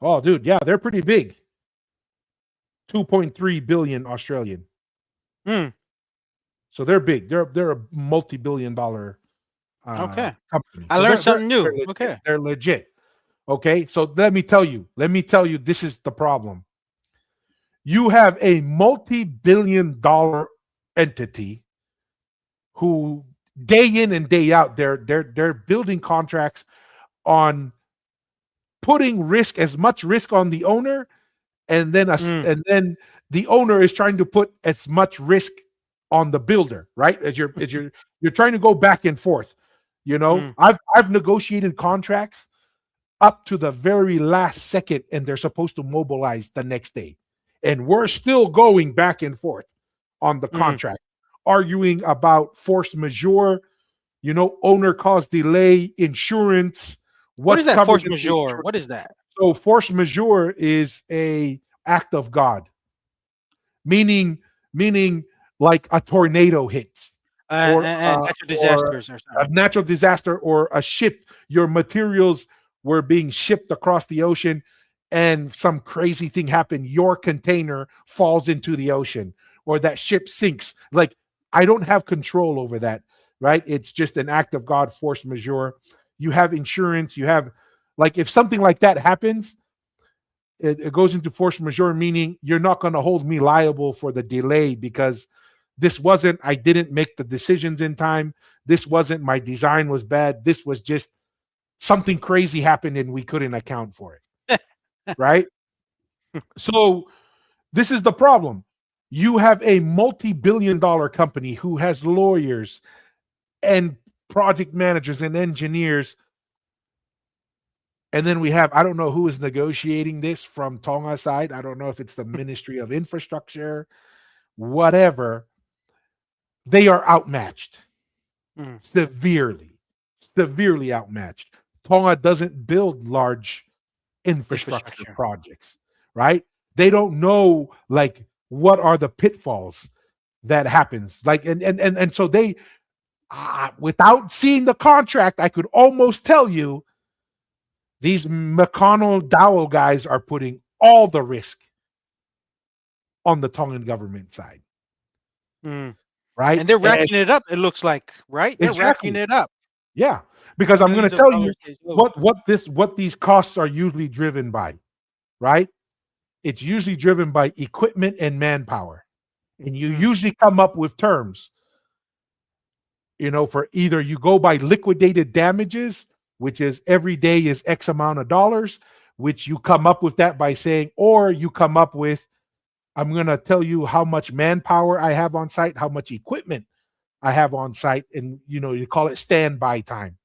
Oh, dude, yeah, they're pretty big. 2.3 billion Australian. Mm, So they're big. They're a multi-billion dollar okay. company. I So learned they're they're something they're new. legit. Okay. They're legit. Okay. So let me tell you, this is the problem. You have a multi-billion dollar entity who day in and day out they're building contracts on putting risk, as much risk on the owner, and then Mm, and then the owner is trying to put as much risk on the builder, right? You're trying to go back and forth. mm, I've negotiated contracts up to the very last second, and they're supposed to mobilize the next day, and we're still going back and forth on the mm. contract, arguing about force majeure, owner cause delay, insurance, What what's is that covered force in the majeure? insurance. What is that? So force majeure is a act of God, meaning meaning like a tornado hits, or And natural disasters or a something. natural disaster, or a ship. Your materials were being shipped across the ocean, and some crazy thing happened. Your container falls into the ocean, or that ship sinks. Like, I don't have control over that, right? It's just an act of God, force majeure. You have insurance. You have, like, if something like that happens, it goes into force majeure, meaning you're not going to hold me liable for the delay, because I didn't make the decisions in time. This wasn't, my design was bad. This was just something crazy happened and we couldn't account for it. Right. So this is the problem. You have a multi-billion-dollar company who has lawyers and project managers and engineers. And then we have, I don't know who is negotiating this from Tonga side. I don't know if it's the Ministry of Infrastructure, whatever. They are outmatched Mm, severely, severely outmatched. Tonga doesn't build large infrastructure infrastructure. projects, right? They don't know, like, what are the pitfalls that happens. Like, and so they, without seeing the contract, I could almost tell you these McConnell Dowell guys are putting all the risk on the Tongan government side, Mm. right? And they're And racking it up. It looks like, right? They're racking exactly, it up. yeah. Because I'm going to Millions of tell you dollars they owe. what these costs are usually driven by, right? It's usually driven by equipment and manpower, and you Mm, usually come up with terms, for either you go by liquidated damages, which is every day is X amount of dollars, which you come up with that by saying, or you come up with, I'm going to tell you how much manpower I have on site, how much equipment I have on site, and you call it standby time.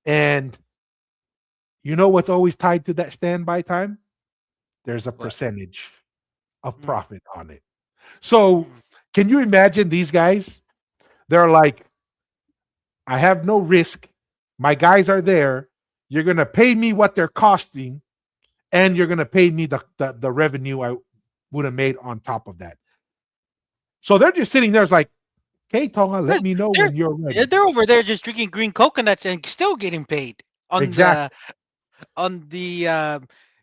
And what's always tied to that standby time? There's a what? percentage of Mm, profit on it. So, mm. can you imagine these guys? They're like, I have no risk. My guys are there. You're going to pay me what they're costing, and you're going to pay me the revenue I would have made on top of that. So they're just sitting there. It's like, okay, Tonga, let They're me know they're when you're ready. they're over there just drinking green coconuts and still getting paid on the Exactly. on the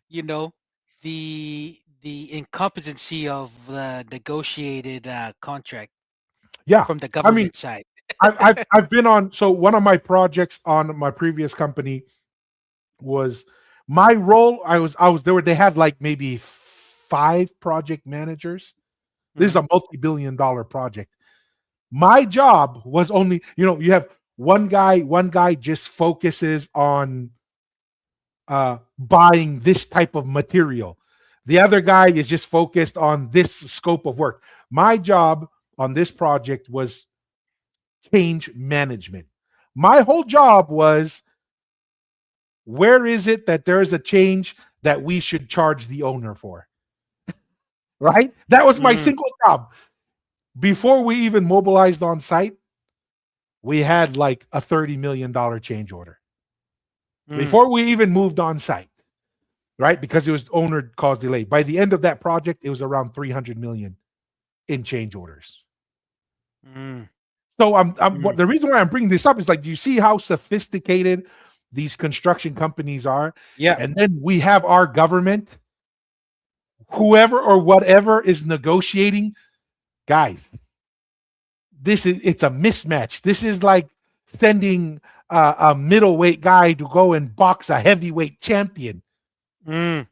you know the incompetency of the negotiated contract Yeah. from the I mean, government side. I've been on. So one of my projects on my previous company was my role. I was there. They had like maybe 5 project managers. This is Mm, a multi-billion-dollar project. My job was only, you have one guy just focuses on buying this type of material. The other guy is just focused on this scope of work. My job on this project was change management. My whole job was, where is it that there is a change that we should charge the owner for? Right? That was my mm, single job. Before we even mobilized on site, we had like a $30 million change order. mm, Before we even moved on site, right? Because it was owner caused delay. By the end of that project, it was around 300 million in change orders. mm, So what mm. the reason why I'm bringing this up is, like, do you see how sophisticated these construction companies are? Yeah. And then we have our government, whoever or whatever is negotiating, guys. It's a mismatch. This is like sending a middleweight guy to go and box a heavyweight champion. Mm,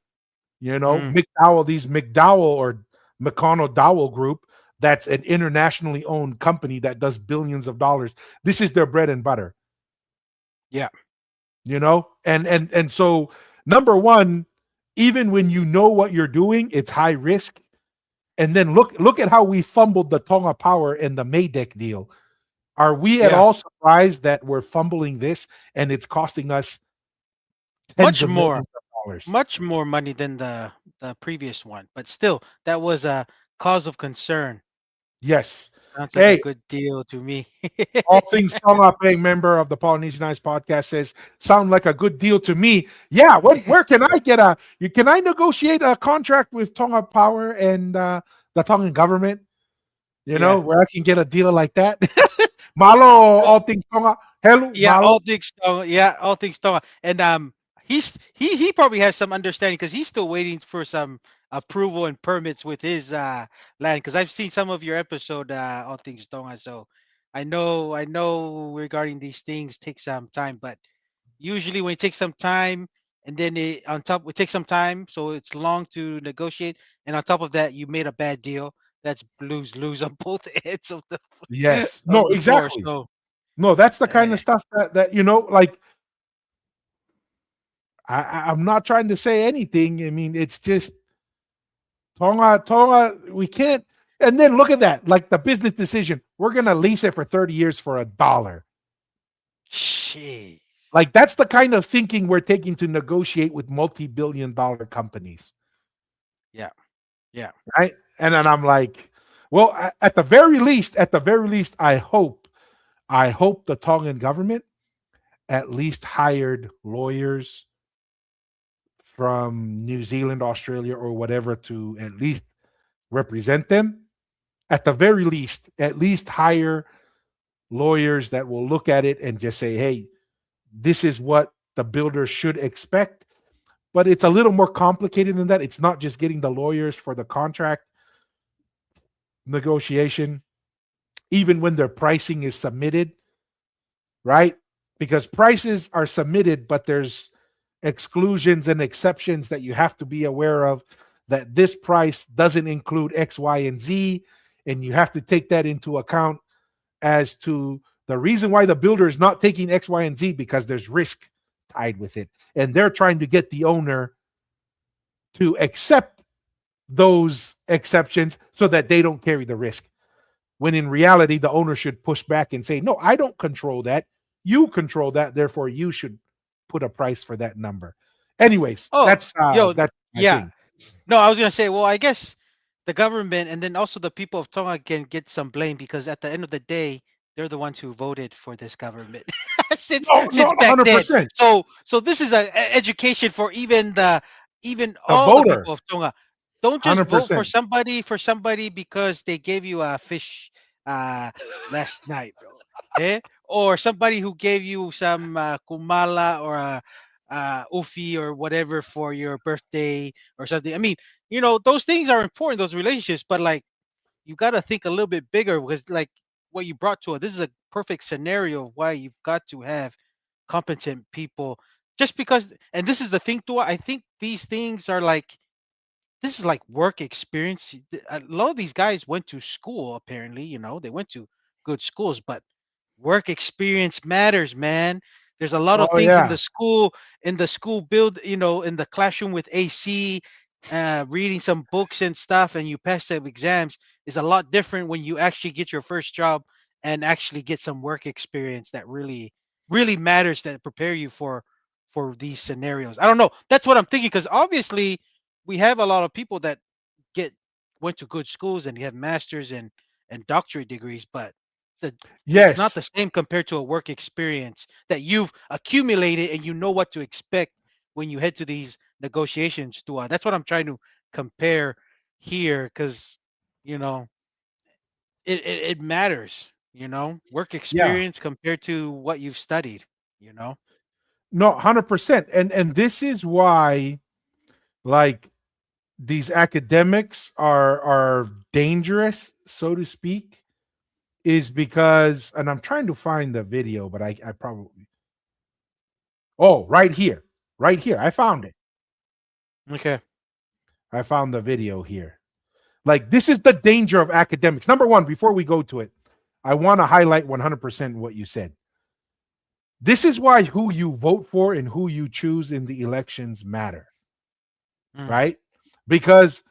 mm. McDowell, these McDowell or McConnell Dowell Group, that's an internationally owned company that does billions of dollars. This is their bread and butter, Yeah. and so Number one, even when you know what you're doing, it's high risk. And then look at how we fumbled the Tonga Power and the Maydeck deal. Are we at Yeah, all surprised that we're fumbling this and it's costing us tens much of more, millions of dollars? much more money than the previous one, but still, that was a cause of concern. Yes. Sounds like a Hey, good deal to me. all things Tonga, paying member of the Polynesianized podcast says, sound like a good deal to me. Yeah, where can I get can I negotiate a contract with Tonga Power and the Tongan government? You know, Yeah. where I can get a deal like that. Malo, all things Tonga. Hello, Yeah, Malo. all things Tonga. Yeah, all things Tonga. And he probably has some understanding because he's still waiting for some approval and permits with his land. Because I've seen some of your episode, all things Tonga. So I know regarding these things take some time, but usually when it takes some time and then it takes some time, so it's long to negotiate. And on top of that, you made a bad deal. That's lose lose on both ends of the Yes. of No, the board. exactly. So No, that's the kind eh, of stuff that like I'm not trying to say anything. I mean, it's just Tonga, we can't. And then look at that, like the business decision. We're gonna lease it for 30 years for $1. jeez. Like that's the kind of thinking we're taking to negotiate with multi-billion-dollar companies, Yeah, yeah. right? And then I'm like, well, at the very least, I hope the Tongan government at least hired lawyers from New Zealand, Australia, or whatever to at least represent them. At the very least, at least hire lawyers that will look at it and just say, hey, this is what the builder should expect. But it's a little more complicated than that. It's not just getting the lawyers for the contract negotiation, even when their pricing is submitted, right? Because prices are submitted, but there's exclusions and exceptions that you have to be aware of, that this price doesn't include X, Y, and Z. And you have to take that into account as to the reason why the builder is not taking X, Y, and Z, because there's risk tied with it. And they're trying to get the owner to accept those exceptions so that they don't carry the risk. When in reality, the owner should push back and say, no, I don't control that. You control that. Therefore, you should put a price for that number. Anyways, Oh, yo, that's my yeah. thing. No, I was gonna say, well, I guess the government and then also the people of Tonga can get some blame because at the end of the day, they're the ones who voted for this government since No, since not back then. 100%. So this is a education for even The all the voter, people of Tonga. Don't just vote 100%. for somebody because they gave you a fish uh last night, bro. Eh? Or somebody who gave you some kumala or a ufi or whatever for your birthday or something. I mean, those things are important, those relationships, but like you got to think a little bit bigger because like what you brought to it, this is a perfect scenario of why you've got to have competent people. Just because, and this is the thing too, I think these things are like, this is like work experience. A lot of these guys went to school, apparently, they went to good schools, but work experience matters, man. There's a lot of Oh, things yeah. in the school build, in the classroom with AC, reading some books and stuff, and you pass the exams is a lot different when you actually get your first job and actually get some work experience that really, really matters that prepare you for these scenarios. I don't know. That's what I'm thinking because obviously we have a lot of people that get went to good schools and have masters and doctorate degrees, but the it's not Yes. the same compared to a work experience that you've accumulated and you know what to expect when you head to these negotiations. To that's what I'm trying to compare here, because you know it matters. Work Yeah. experience compared to what you've studied. You know. No, 100%. And this is why, like, these academics are dangerous, so to speak, is because, and I'm trying to find the video, but I probably, oh, right here. Right here. I found it. Okay. I found the video here. Like, this is the danger of academics. Number one, before we go to it, I want to highlight 100% what you said. This is why who you vote for and who you choose in the elections matter, Mm. right? Because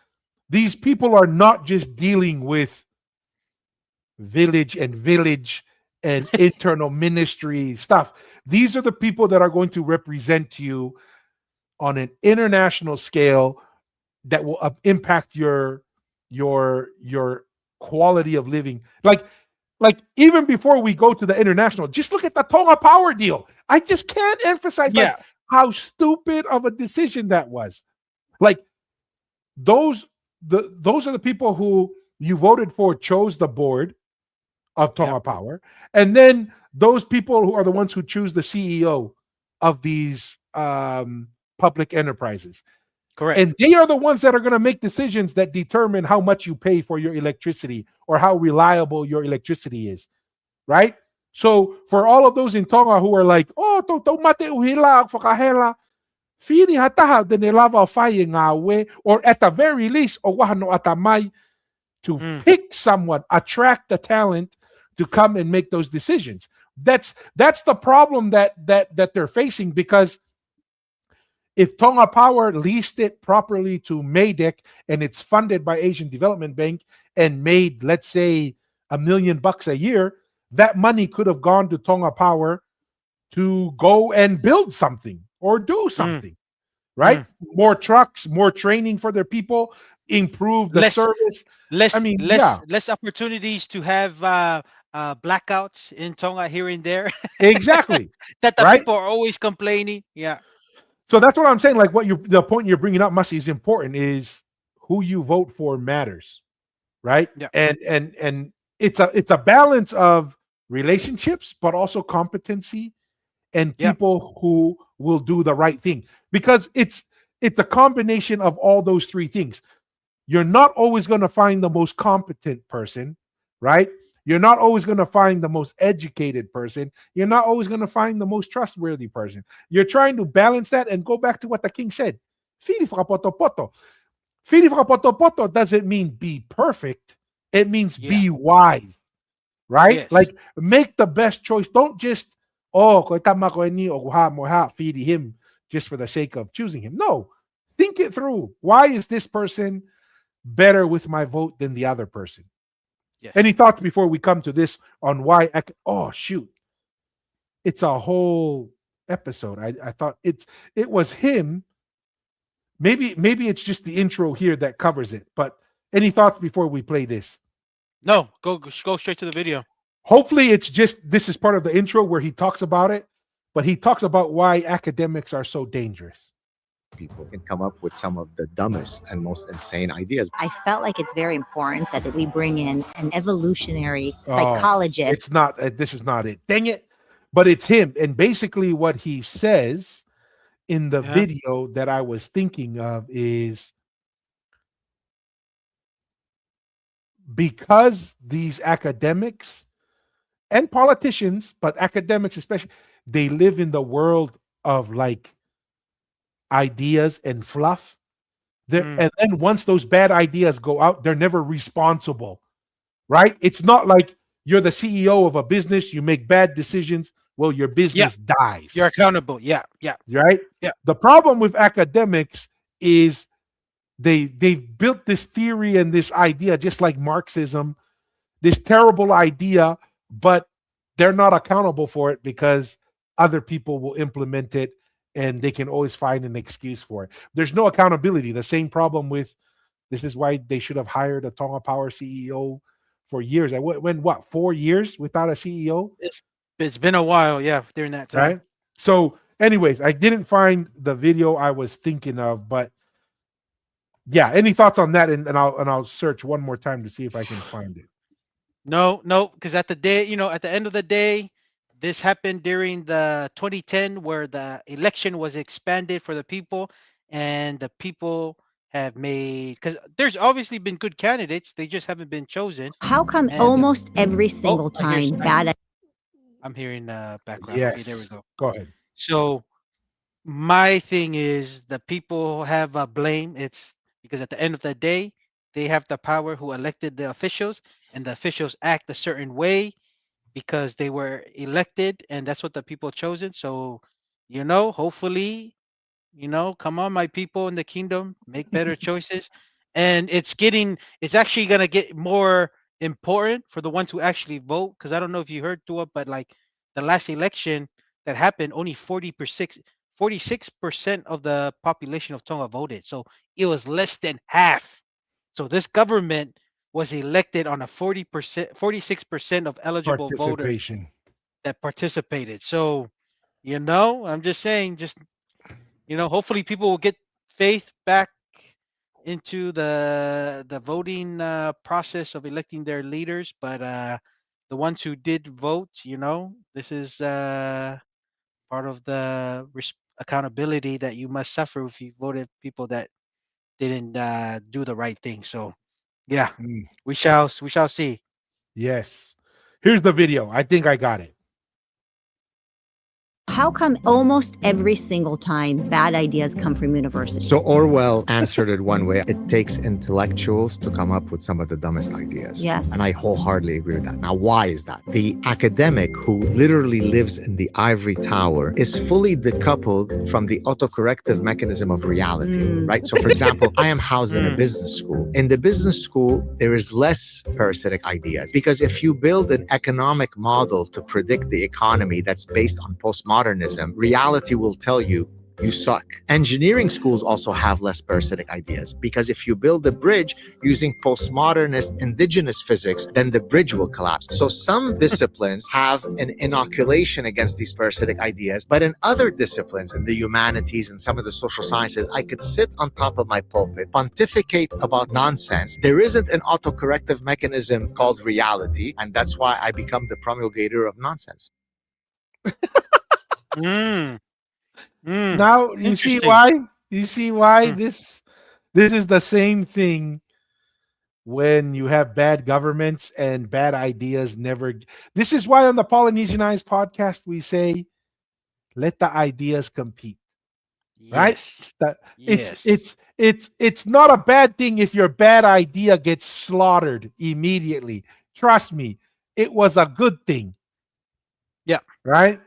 these people are not just dealing with village and internal ministry stuff. These are the people that are going to represent you on an international scale that will impact your quality of living. Like even before we go to the international, just look at the Tonga Power deal. I just can't emphasize like Yeah. how stupid of a decision that was. Like those those are the people who you voted for chose the board of Yep. Tonga Power, and then those people who are the ones who choose the CEO of these public enterprises, Correct. and they are the ones that are going to make decisions that determine how much you pay for your electricity or how reliable your electricity is, right? So for all of those in Tonga who are like, oh, to mate uhila fakahela, fini hataha de ne lava fai nga we, or at the very least, o wahano atamai, to Mm. pick someone, attract the talent to come and make those decisions. That's the problem that they're facing, because if Tonga Power leased it properly to Maydick and it's funded by Asian Development Bank and made, let's say, $1 million a year, that money could have gone to Tonga Power to go and build something or do Mm. something, right? Mm. More trucks, more training for their people, improve the Less service. I less mean, less yeah, less opportunities to have blackouts in Tonga here and there exactly, that the right? people are always complaining. Yeah. So that's what I'm saying. Like what you, the point you're bringing up, Mussy, is important. Is who you vote for matters, right? Yeah. And it's a balance of relationships, but also competency and Yep. people who will do the right thing, because it's a combination of all those three things. You're not always going to find the most competent person, right? You're not always going to find the most educated person. You're not always going to find the most trustworthy person. You're trying to balance that and go back to what the king said. Fili whakapoto-poto. Fili whakapoto-poto doesn't mean be perfect. It means Yeah. be wise, right? Yes. Like make the best choice. Don't just, oh, koe tama koe ni, o kuha mo ha, feed him just for the sake of choosing him. No, think it through. Why is this person better with my vote than the other person? Yes. Any thoughts before we come to this on why? Oh shoot, it's a whole episode. I thought it was him. Maybe it's just the intro here that covers it. But any thoughts before we play this? No, go straight to the video. Hopefully, it's just this is part of the intro where he talks about it, but he talks about why academics are so dangerous. People can come up with some of the dumbest and most insane ideas. I felt like it's very important that we bring in an evolutionary Oh, psychologist. it's not. This is not it. Dang it! But it's him, and basically what he says in the Yeah. video that I was thinking of is because these academics and politicians, but academics especially, they live in the world of like ideas and fluff. Mm. And then once those bad ideas go out, they're never responsible, right? It's not like you're the CEO of a business, you make bad decisions, well, your Yeah. business dies, You're accountable. Yeah. Yeah. right? Yeah. The problem with academics is they've built this theory and this idea, just like Marxism, this terrible idea, but they're not accountable for it because other people will implement it and they can always find an excuse for it. There's no accountability. The same problem with this is why they should have hired a Tonga Power CEO for years. I went what 4 years without a CEO, It's it's been a while. Yeah. During that time. right? So, anyways, I didn't find the video I was thinking of, but yeah, any thoughts on that? And I'll search one more time to see if I can find it. No, no, because at the day, at the end of the day, this happened during the 2010 where the election was expanded for the people, and the people have made because there's obviously been good candidates, they just haven't been chosen. How come And almost every oh, single time bad I'm hearing background. Okay, there we Yes, go. go ahead. So my thing is the people have a blame. It's because at the end of the day, they have the power who elected the officials, and the officials act a certain way, because they were elected and that's what the people chosen. So, hopefully, come on, my people in the kingdom, make better choices. And it's actually gonna get more important for the ones who actually vote. Because I don't know if you heard to it, but like the last election that happened, only 46% of the population of Tonga voted. So it was less than half. So this government was elected on a 40%, 46% of eligible voters Participation. that participated. So, I'm just saying, just hopefully people will get faith back into the voting process of electing their leaders. But the ones who did vote, this is part of the accountability that you must suffer if you voted people that didn't do the right thing. So yeah, Mm, we shall see. yes. Here's the video. I think I got it. How come almost every single time bad ideas come from universities? So Orwell answered it one way. It takes intellectuals to come up with some of the dumbest ideas. Yes. And I wholeheartedly agree with that. Now, why is that? The academic who literally lives in the ivory tower is fully decoupled from the autocorrective mechanism of reality, right? So, for example, I am housed in a business school. In the business school, there is less parasitic ideas because if you build an economic model to predict the economy that's based on postmodernism, reality will tell you you suck. Engineering schools also have less parasitic ideas because if you build a bridge using postmodernist indigenous physics, then the bridge will collapse. So some disciplines have an inoculation against these parasitic ideas, but in other disciplines, in the humanities and some of the social sciences, I could sit on top of my pulpit, pontificate about nonsense. There isn't an autocorrective mechanism called reality, and that's why I become the promulgator of nonsense. Mm, Now you see interesting. why? You see why Mm, this is the same thing when you have bad governments and bad ideas never. This is why on the Polynesian Eyes podcast we say let the ideas compete, right? yes. That it's Yes. it's it's not a bad thing if your bad idea gets slaughtered immediately. Trust me, it was a good thing, Yeah. right?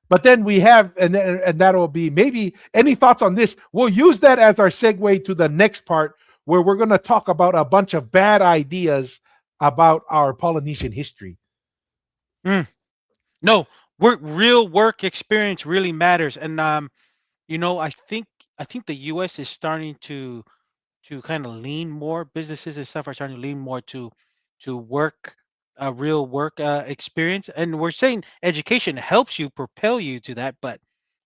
But then we have, and that'll be maybe any thoughts on this. We'll use that as our segue to the next part where we're going to talk about a bunch of bad ideas about our Polynesian history. Mm. No, real work experience really matters. And I think the US is starting to kind of lean more. Businesses and stuff are starting to lean more to work a real work experience. And we're saying education helps you propel you to that, but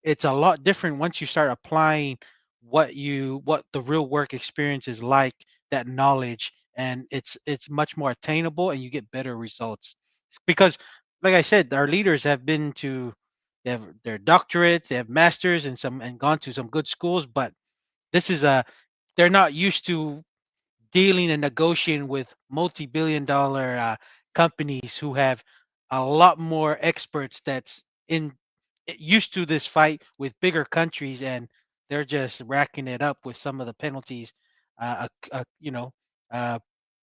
it's a lot different once you start applying what the real work experience is like, that knowledge, and it's much more attainable and you get better results. Because like I said, our leaders have been to they have their doctorates, they have masters and gone to some good schools, but this is a they're not used to dealing and negotiating with multi-billion-dollar companies who have a lot more experts that's in used to this fight with bigger countries, and they're just racking it up with some of the penalties, uh, uh, uh, you know, uh,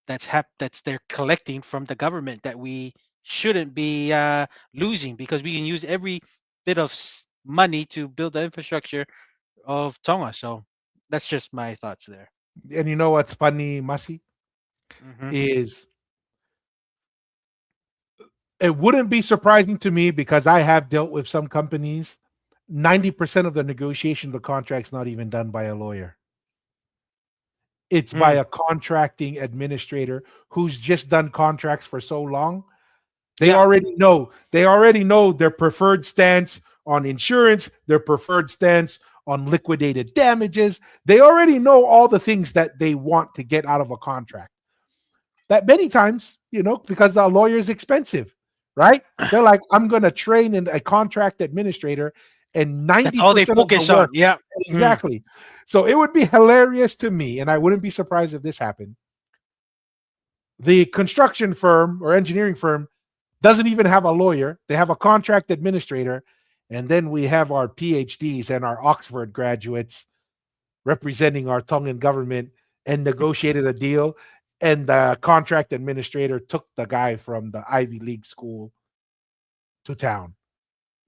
that's they're collecting from the government that we shouldn't be losing, because we can use every bit of money to build the infrastructure of Tonga. So that's just my thoughts there. And you know what's funny, Masi, Hmm. is it wouldn't be surprising to me because I have dealt with some companies. 90% of the negotiation of the contract's not even done by a lawyer. It's by Mm. a contracting administrator who's just done contracts for so long. They Yeah. already know. They already know their preferred stance on insurance, their preferred stance on liquidated damages. They already know all the things that they want to get out of a contract. That many times, because a lawyer is expensive, right? They're like, I'm going to train in a contract administrator, and That's all they 90% of the focus on. work, Yeah. Mm. exactly. So it would be hilarious to me, and I wouldn't be surprised if this happened. The construction firm or engineering firm doesn't even have a lawyer. They have a contract administrator. And then we have our PhDs and our Oxford graduates representing our Tongan government and negotiated a deal. And the contract administrator took the guy from the Ivy League school to town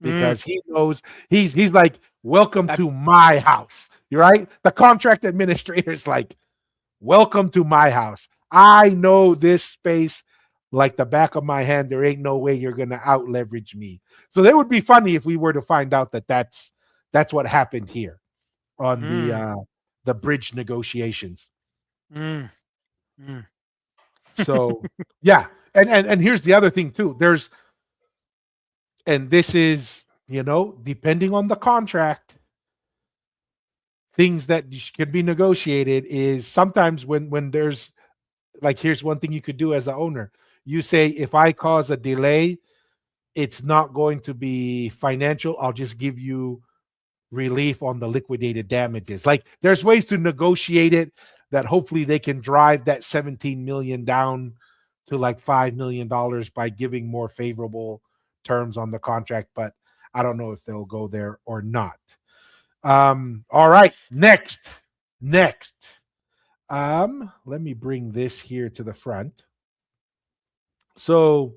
Mm. because he knows he's like, welcome to my house. You're right. The contract administrator is like, welcome to my house. I know this space like the back of my hand. There ain't no way you're gonna out leverage me. So it would be funny if we were to find out that that's what happened here on the bridge negotiations. Mm. Mm. So yeah, and here's the other thing too. And this is, depending on the contract, things that could be negotiated is sometimes when there's like, here's one thing you could do as the owner. You say, if I cause a delay, it's not going to be financial. I'll just give you relief on the liquidated damages. Like, there's ways to negotiate it that hopefully they can drive that 17 million down to like $5 million by giving more favorable terms on the contract, but I don't know if they'll go there or not. All right, next. Let me bring this here to the front. So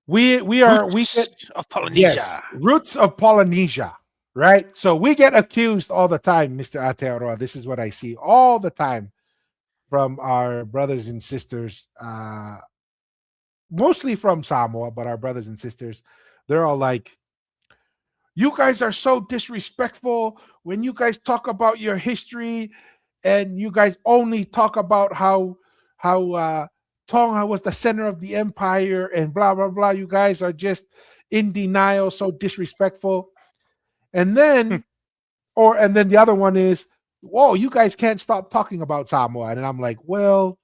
we get of Polynesia. Yes, roots of Polynesia, right? So we get accused all the time, Mr. Aotearoa. This is what I see all the time from our brothers and sisters, mostly from Samoa, but our brothers and sisters, they're all like, you guys are so disrespectful when you guys talk about your history, and you guys only talk about how Tonga was the center of the empire and blah blah blah. You guys are just in denial, so disrespectful. And then the other one is, whoa, you guys can't stop talking about Samoa. And I'm like, well,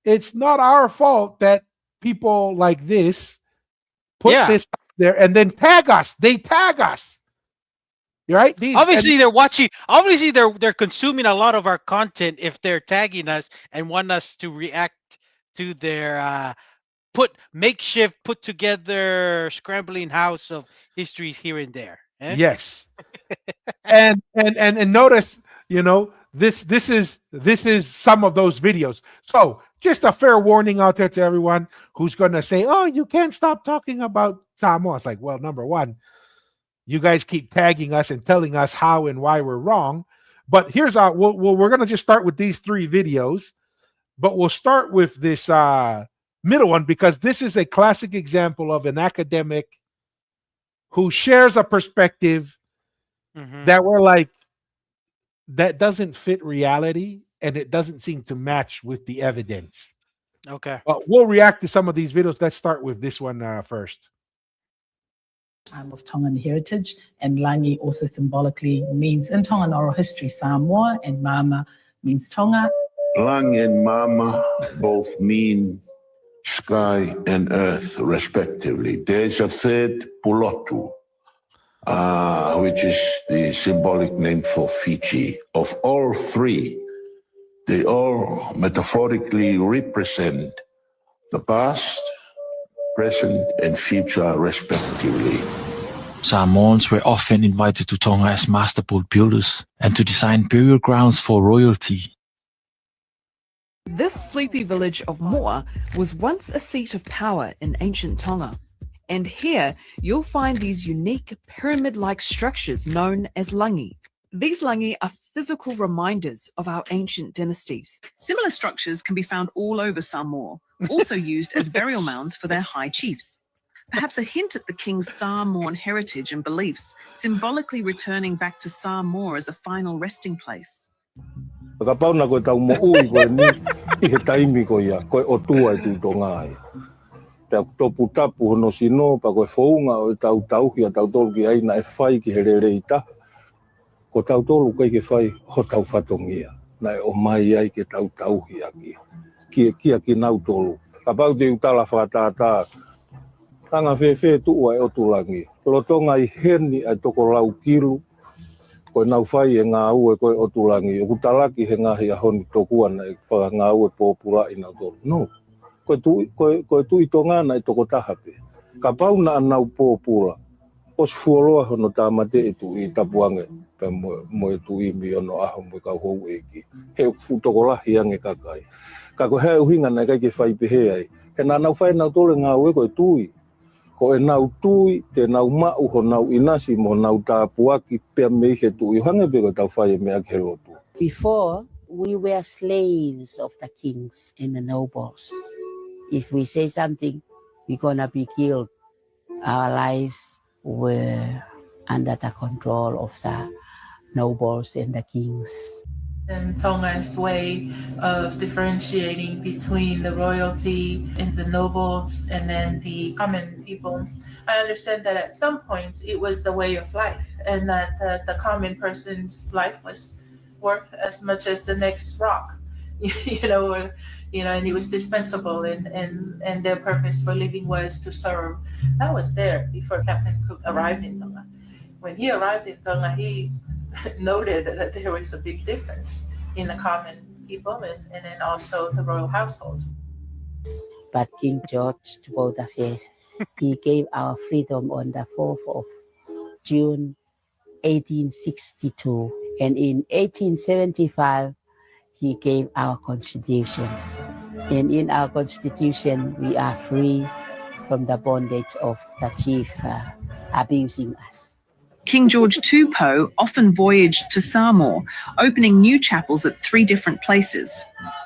it's not our fault that people like this put this up there and then tag us. They tag us. Right? Obviously, they're watching. Obviously, they're consuming a lot of our content if they're tagging us and want us to react to their makeshift, put together, scrambling house of histories here and there. Eh? Yes. and notice, this is some of those videos. So just a fair warning out there to everyone who's going to say, oh, you can't stop talking about Samoa. It's like, well, number one, you guys keep tagging us and telling us how and why we're wrong. But here's we're going to just start with these 3 videos, but we'll start with this middle one because this is a classic example of an academic who shares a perspective that we're like, that doesn't fit reality and it doesn't seem to match with the evidence. Okay. We'll react to some of these videos. Let's start with this one first. Of Tongan heritage, and Langi also symbolically means in Tongan oral history Samoa, and Mama means Tonga. Lang and Mama both mean sky and earth, respectively. There's a third Pulotu, which is the symbolic name for Fiji. Of all 3, they all metaphorically represent the past, present, and future, respectively. Samoans were often invited to Tonga as master boat builders and to design burial grounds for royalty. This sleepy village of Moa was once a seat of power in ancient Tonga. And here you'll find these unique pyramid-like structures known as langi. These langi are physical reminders of our ancient dynasties. Similar structures can be found all over Samoa, also used as burial mounds for their high chiefs. Perhaps a hint at the king's Samoan heritage and beliefs, symbolically returning back to Samoa as a final resting place. Kapauna koe tau mo ui koe ni I he taimi koe ia, koe o tua I tu tonga ai. Te topu tapu hono sino, pa koe founga o tau tauhi a tau tolu ki aina e whai ki he rere I ta. Ko tau tolu kai ke whai ho tau whatongia, na e o mai ai ke tau tauhi aki. Kia ki nau tolu. Kapau te utala whakatata, tanga whewhe tua e o tulangi. Lotonga I heni ai toko lau kilu, koe nau whai e ngā ue koe o tulangi. O kutalaki he ngahi a honi tokuana e whaka ngā ue pōpura I nau tolu. No, koe tui tongana I toko tahape. Ka pauna anau pōpura. Os fuoloa hono tāmate e tu I tapuange. Pe mo e tu I mi ono aho mo kau hou eki. He toko lahi ange kakai. Ka koe hea uhinga nei kai ke whai pehe ai. He nā nau whai nau tole ngā ue koe tui. Ko e nau tui, te nau mau ho nau inasi mo nau tāpuaki pia me he tui hanga bego tau whai me ake lotu. Before, we were slaves of the kings and the nobles. If we say something, we're gonna be killed. Our lives were under the control of the nobles and the kings. And Tonga's way of differentiating between the royalty and the nobles and then the common people. I understand that at some points it was the way of life, and that the common person's life was worth as much as the next rock, and it was dispensable, and their purpose for living was to serve. That was there before Captain Cook arrived in Tonga. When he arrived in Tonga, he noted that there was a big difference in the common people and then also the royal household. But King George II, he gave our freedom on the 4th of June 1862, and in 1875 he gave our constitution, and in our constitution we are free from the bondage of the chief abusing us. King George II often voyaged to Samoa, opening new chapels at 3 different places.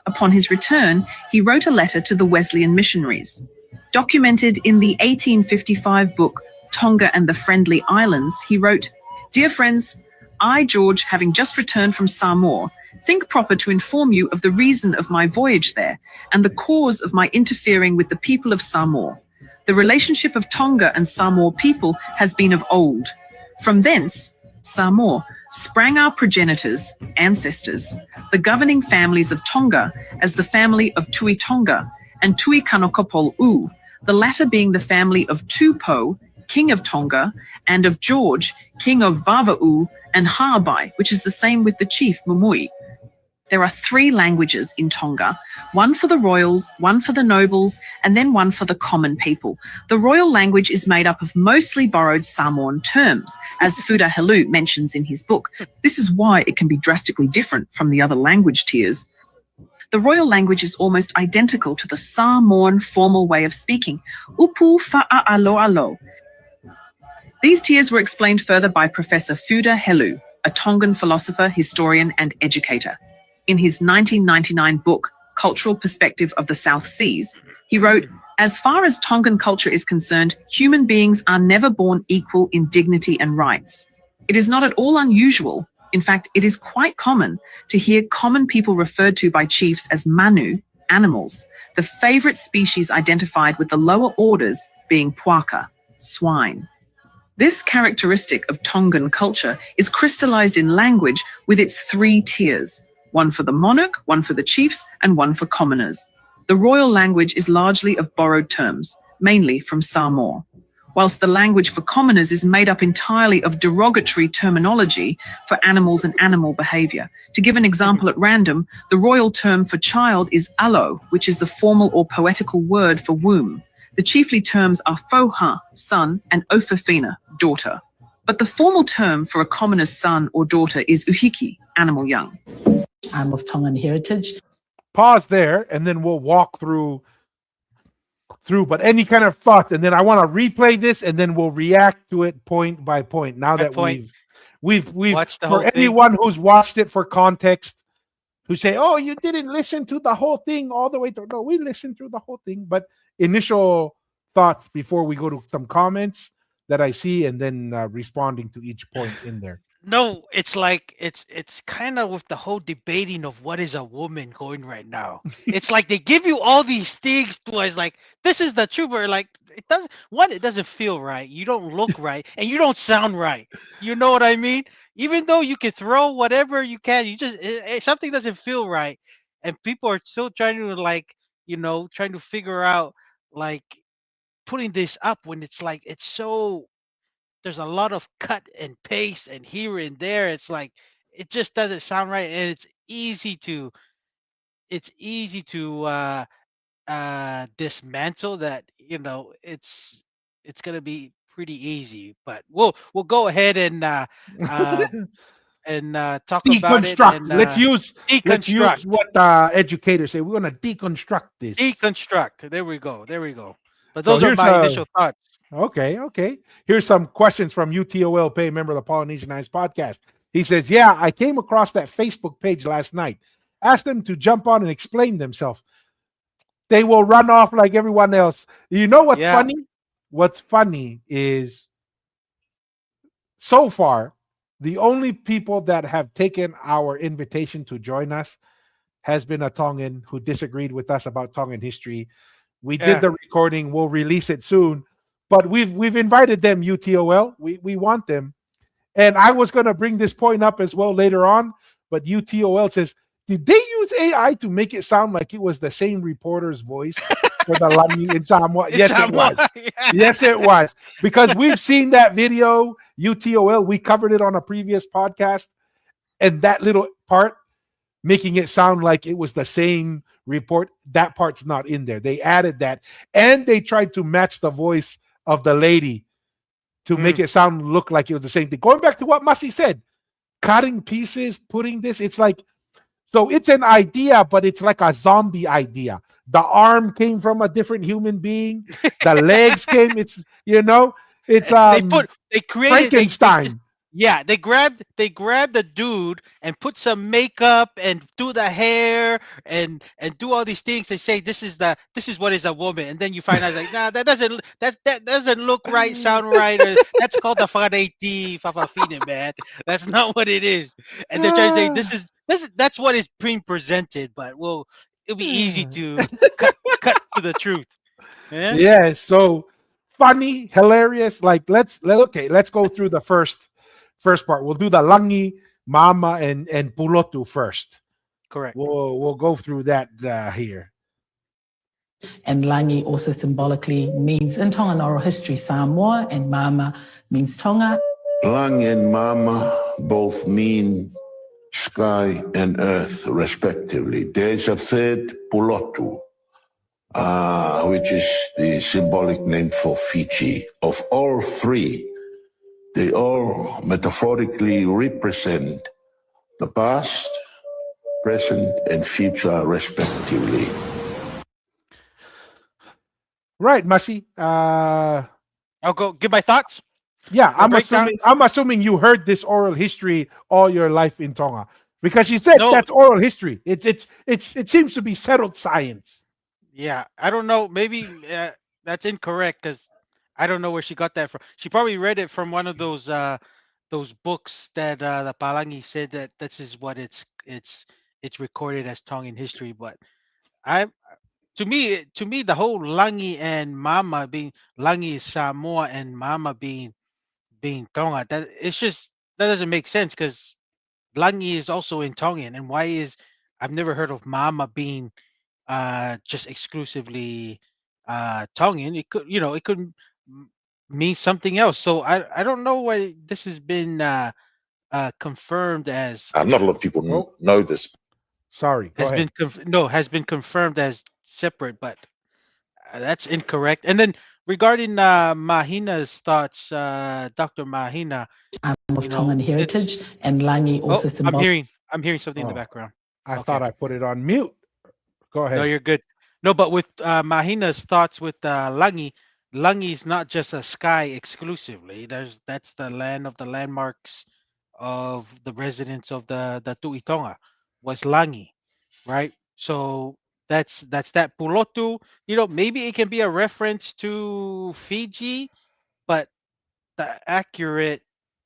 Upon his return, he wrote a letter to the Wesleyan missionaries. Documented in the 1855 book Tonga and the Friendly Islands, he wrote, "Dear friends, I, George, having just returned from Samoa, think proper to inform you of the reason of my voyage there and the cause of my interfering with the people of Samoa. The relationship of Tonga and Samoa people has been of old. From thence, Samoa, sprang our progenitors, ancestors, the governing families of Tonga as the family of Tui Tonga and Tui Kanokopol-U, the latter being the family of Tupou, king of Tonga, and of George, king of Vava'u and Ha'abai, which is the same with the chief Mumui. There are 3 languages in Tonga, one for the royals, one for the nobles, and then one for the common people. The royal language is made up of mostly borrowed Samoan terms, as Fuda Helu mentions in his book. This is why it can be drastically different from the other language tiers. The royal language is almost identical to the Samoan formal way of speaking, upu fa'a'aloalo. These tiers were explained further by Professor Fuda Helu, a Tongan philosopher, historian, and educator. In his 1999 book, Cultural Perspective of the South Seas, he wrote, "As far as Tongan culture is concerned, human beings are never born equal in dignity and rights. It is not at all unusual, in fact, it is quite common, to hear common people referred to by chiefs as manu, animals, the favorite species identified with the lower orders being puaka, swine. This characteristic of Tongan culture is crystallized in language with its 3 tiers, one for the monarch, one for the chiefs, and one for commoners. The royal language is largely of borrowed terms, mainly from Samoa, whilst the language for commoners is made up entirely of derogatory terminology for animals and animal behavior. To give an example at random, the royal term for child is alo, which is the formal or poetical word for womb. The chiefly terms are foha, son, and ofafina, daughter. But the formal term for a commoner's son or daughter is uhiki, animal young. I'm of Tongan heritage. Pause there, and then we'll walk through. But any kind of thoughts, and then I want to replay this, and then we'll react to it point by point. Now that we've watched the whole for anyone who's watched it for context, who say, "Oh, you didn't listen to the whole thing all the way through." No, we listened through the whole thing. But initial thoughts before we go to some comments that I see, and then responding to each point in there. No, it's like it's kind of with the whole debating of what is a woman going right now. It's like they give you all these things to us, like this is the truth, but like it doesn't feel right. You don't look right, and you don't sound right. You know what I mean? Even though you can throw whatever you can, you just something doesn't feel right, and people are still trying to trying to figure out like putting this up when it's like it's so. There's a lot of cut and paste and here and there. It's like it just doesn't sound right, and it's easy to dismantle that. It's gonna be pretty easy, but we'll go ahead and talk about it. Deconstruct. And Let's use deconstruct. what educators say. We're gonna deconstruct this. Deconstruct. There we go. But So those are here's my initial thoughts. Okay. Here's some questions from UTOL Pay, member of the Polynesian Eyes podcast. He says, "Yeah, I came across that Facebook page last night. Asked them to jump on and explain themselves. They will run off like everyone else. You know what's Yeah. funny? What's funny is so far, the only people that have taken our invitation to join us has been a Tongan who disagreed with us about Tongan history. We did Yeah. the recording. We'll release it soon, but we've invited them. UTOL. We want them, and I was going to bring this point up as well later on, but UTOL says, did they use AI to make it sound like it was the same reporter's voice for the Langi in Samoa? In Yes, it Samoa, was. yeah. Yes, it was. Because we've seen that video, UTOL. We covered it on a previous podcast, and that little part making it sound like it was the same report, that part's not in there. They added that, and they tried to match the voice of the lady to make it look like it was the same thing. Going back to what Masi said, cutting pieces, putting this, it's like, so it's an idea, but it's like a zombie idea. The arm came from a different human being. The legs came. It's it's they created Frankenstein. they grabbed the dude and put some makeup and do the hair and do all these things. They say this is what is a woman, and then you find out like, nah, that doesn't look right, sound right. Or, that's called the fareti fafafine, man. That's not what it is. And they're trying to say that's what is being presented, but it'll be easy to cut to the truth. Yeah. Yes. So funny, hilarious. Like let's go through the first part. We'll do the Langi, Mama, and Pulotu first. Correct. We'll go through that here. And Langi also symbolically means, in Tongan oral history, Samoa, and Mama means Tonga. Lang and Mama both mean sky and earth, respectively. There's a third, Pulotu, which is the symbolic name for Fiji. Of all three, they all metaphorically represent the past, present, and future, respectively. Right, Masi. I'll go give my thoughts. Yeah, breakdown? I'm assuming you heard this oral history all your life in Tonga, because she said No. that's oral history. It seems to be settled science. Yeah, I don't know. Maybe that's incorrect because I don't know where she got that from. She probably read it from one of those books that the Palangi said that this is what it's recorded as Tongan history. But I to me the whole Langi and Mama being Langi is Samoa and Mama being Tonga, that it's just that doesn't make sense because Langi is also in Tongan, and why is I've never heard of Mama being just exclusively Tongan. It could it could mean something else. So I don't know why this has been confirmed as Not a lot of people know this. Sorry, go ahead. has been confirmed as separate, but that's incorrect. And then regarding Mahina's thoughts, Dr. Mahina, I'm of Tongan heritage, and Langi also symbolic. I'm hearing something in the background. I thought I put it on mute. Go ahead. No, you're good. No, but with Mahina's thoughts with Langi is not just a sky exclusively. That's the land of the landmarks of the residents of the Tuitonga was Langi, right? So that's that Pulotu. Maybe it can be a reference to Fiji, but the accurate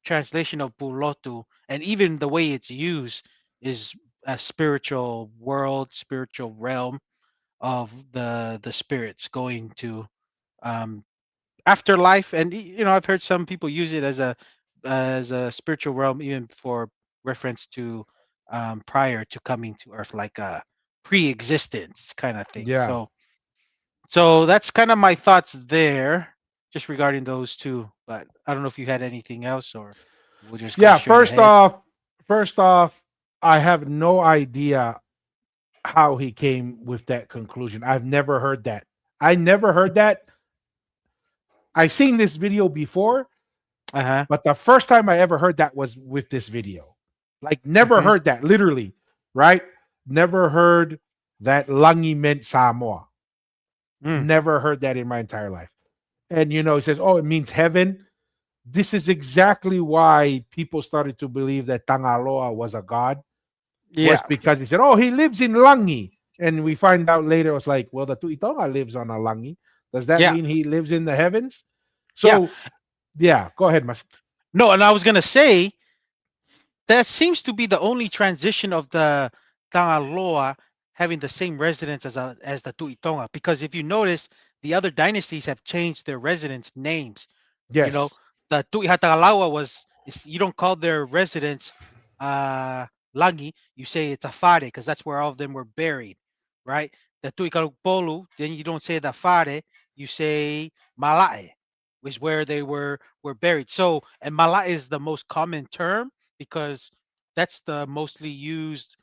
translation of Pulotu and even the way it's used is a spiritual world, spiritual realm of the spirits going to afterlife. And I've heard some people use it as a spiritual realm even for reference to prior to coming to earth, like a pre-existence kind of thing. Yeah. So that's kind of my thoughts there just regarding those two, but I don't know if you had anything else or we'll just go straight first off, I have no idea how he came with that conclusion. I've never heard that. I never heard that. I've seen this video before, but the first time I ever heard that was with this video. Like, never heard that, literally, right? Never heard that Langi meant Samoa. Never heard that in my entire life. and he says, "Oh, it means heaven." This is exactly why people started to believe that Tangaloa was a god, was Yeah. because he said, "Oh, he lives in Langi," and we find out later it was like, "Well, the Tuitonga lives on a Langi. Does that Yeah. mean he lives in the heavens?" Yeah. So, yeah, go ahead, Mas. No, and I was gonna say that seems to be the only transition of the Tangaloa having the same residence as the Tuitonga. Because if you notice, the other dynasties have changed their residence names. You know, Yes, the Tuihatagalawa you don't call their residence Langi, you say it's Afare because that's where all of them were buried, right? The Tuikalupolu, then you don't say the Afare, you say Malae, which is where they were buried. So, and Malae is the most common term because that's the mostly used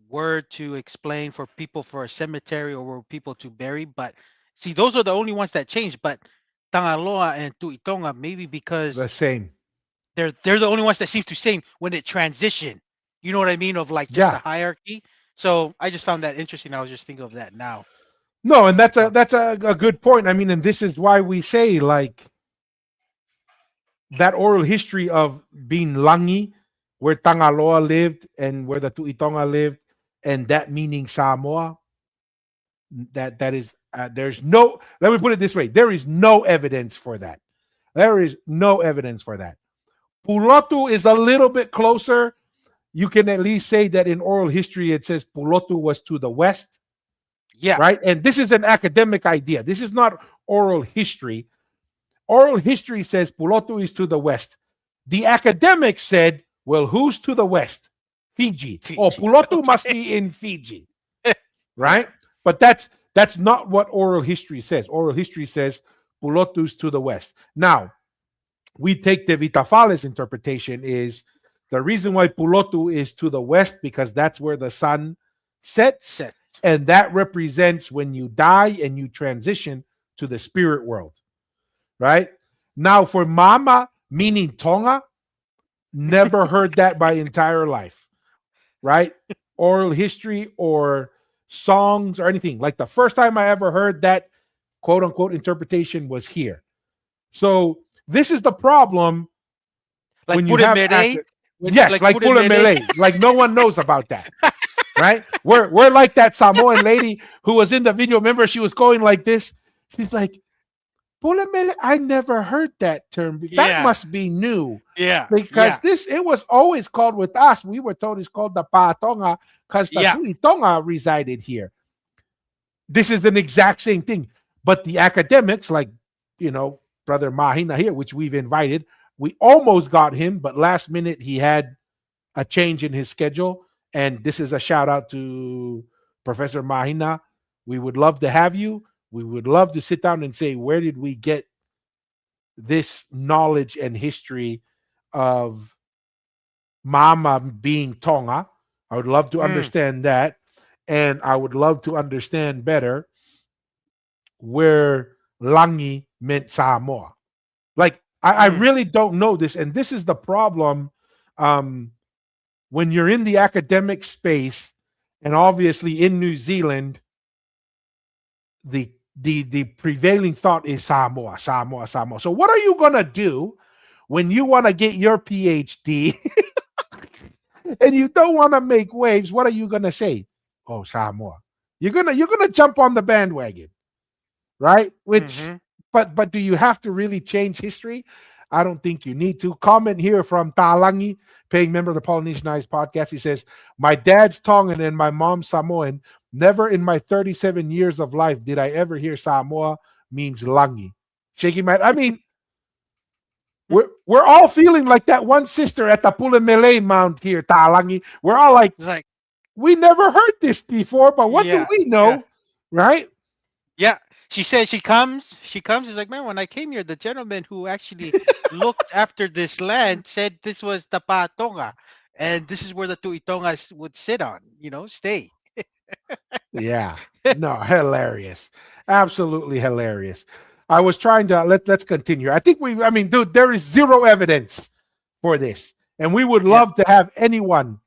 word to explain for people for a cemetery or for people to bury. But see, those are the only ones that changed. But Tangaloa and Tuitonga, maybe because the same. they're the only ones that seem to same when it transition. You know what I mean? Of like just the Yeah, hierarchy. So I just found that interesting. I was just thinking of that now no, and when we're that's a talking. that's a good point. I mean, and this is why we say like that oral history of being Langi, where Tangaloa lived and where the Tuitonga lived, and that meaning Samoa. That is there's no. Let me put it this way: there is no evidence for that. There is no evidence for that. Pulotu is a little bit closer. You can at least say that in oral history it says Pulotu was to the west, Yeah. right? And this is an academic idea. This is not oral history. Oral history says Pulotu is to the west. The academics said, well, who's to the west? Fiji. Oh, Fiji. Pulotu must Okay. be in Fiji, Yeah. right? But that's not what oral history says. Oral history says Pulotu's to the west. Now, we take the Vitafales interpretation is the reason why Pulotu is to the west because that's where the sun sets, Set. and that represents when you die and you transition to the spirit world, right? Now, for Mama, meaning Tonga, never heard that my entire life, right? Oral history or songs or anything. Like the first time I ever heard that quote unquote interpretation was here. So this is the problem Like when you have Puremere. When yes, like like Pule Puremere. Malay, like no one knows about that, right? We're like that Samoan lady who was in the video. Remember, she was going like this. She's like, Pule Malay, I never heard that term. That Yeah. must be new. Yeah. Because Yeah. this it was always called with us. We were told it's called the Patonga because the Yeah. Tuitonga resided here. This is an exact same thing. But the academics, like Brother Mahina here, which we've invited, we almost got him, but last minute he had a change in his schedule. And this is a shout out to Professor Mahina. We would love to have you. We would love to sit down and say, where did we get this knowledge and history of Mama being Tonga? I would love to Mm. understand that. And I would love to understand better where Langi meant Samoa. Like, I Mm. really don't know this. And this is the problem when you're in the academic space, and obviously in New Zealand, the prevailing thought is Samoa, Samoa, Samoa. So what are you gonna do when you want to get your PhD and you don't want to make waves? What are you gonna say? Oh, Samoa. You're gonna jump on the bandwagon, right? Which, Mm-hmm. but do you have to really change history? I don't think you need to. Comment here from Talangi, paying member of the Polynesian Eyes podcast. He says, my dad's Tongan and my mom's Samoan. Never in my 37 years of life did I ever hear Samoa means Langi. Shaking my head. I mean, we're all feeling like that one sister at the Pulimele Mount here, Talangi. We're all like, It's like, we never heard this before, but what do yeah, we yeah, know? Right? yeah. She said she comes. She's like, man, when I came here, the gentleman who actually looked after this land said this was the Patonga, and this is where the Tuitongas would sit on, stay. Yeah. No, hilarious. Absolutely hilarious. I was trying to let's continue. I mean, dude, there is zero evidence for this. And we would Yeah. love to have anyone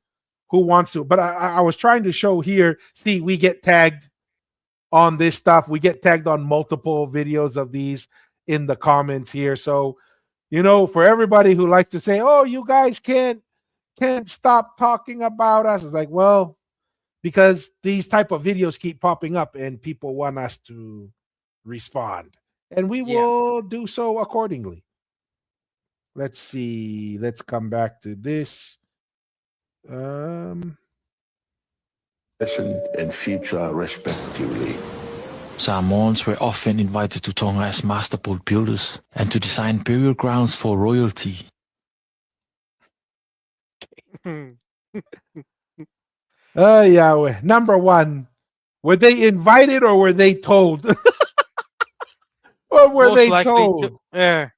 who wants to. But I was trying to show here, see, we get tagged on this stuff. We get tagged on multiple videos of these in the comments here. So, for everybody who likes to say, "Oh, you guys can't stop talking about us," it's like, well, because these type of videos keep popping up and people want us to respond, and we Yeah. will do so accordingly. Let's see. Let's come back to this. Um, present and future respectively. Samoans were often invited to Tonga as master boat builders and to design burial grounds for royalty. Yahweh. Number one, were they invited or were they told? Or were Most they likely to. told? Yeah.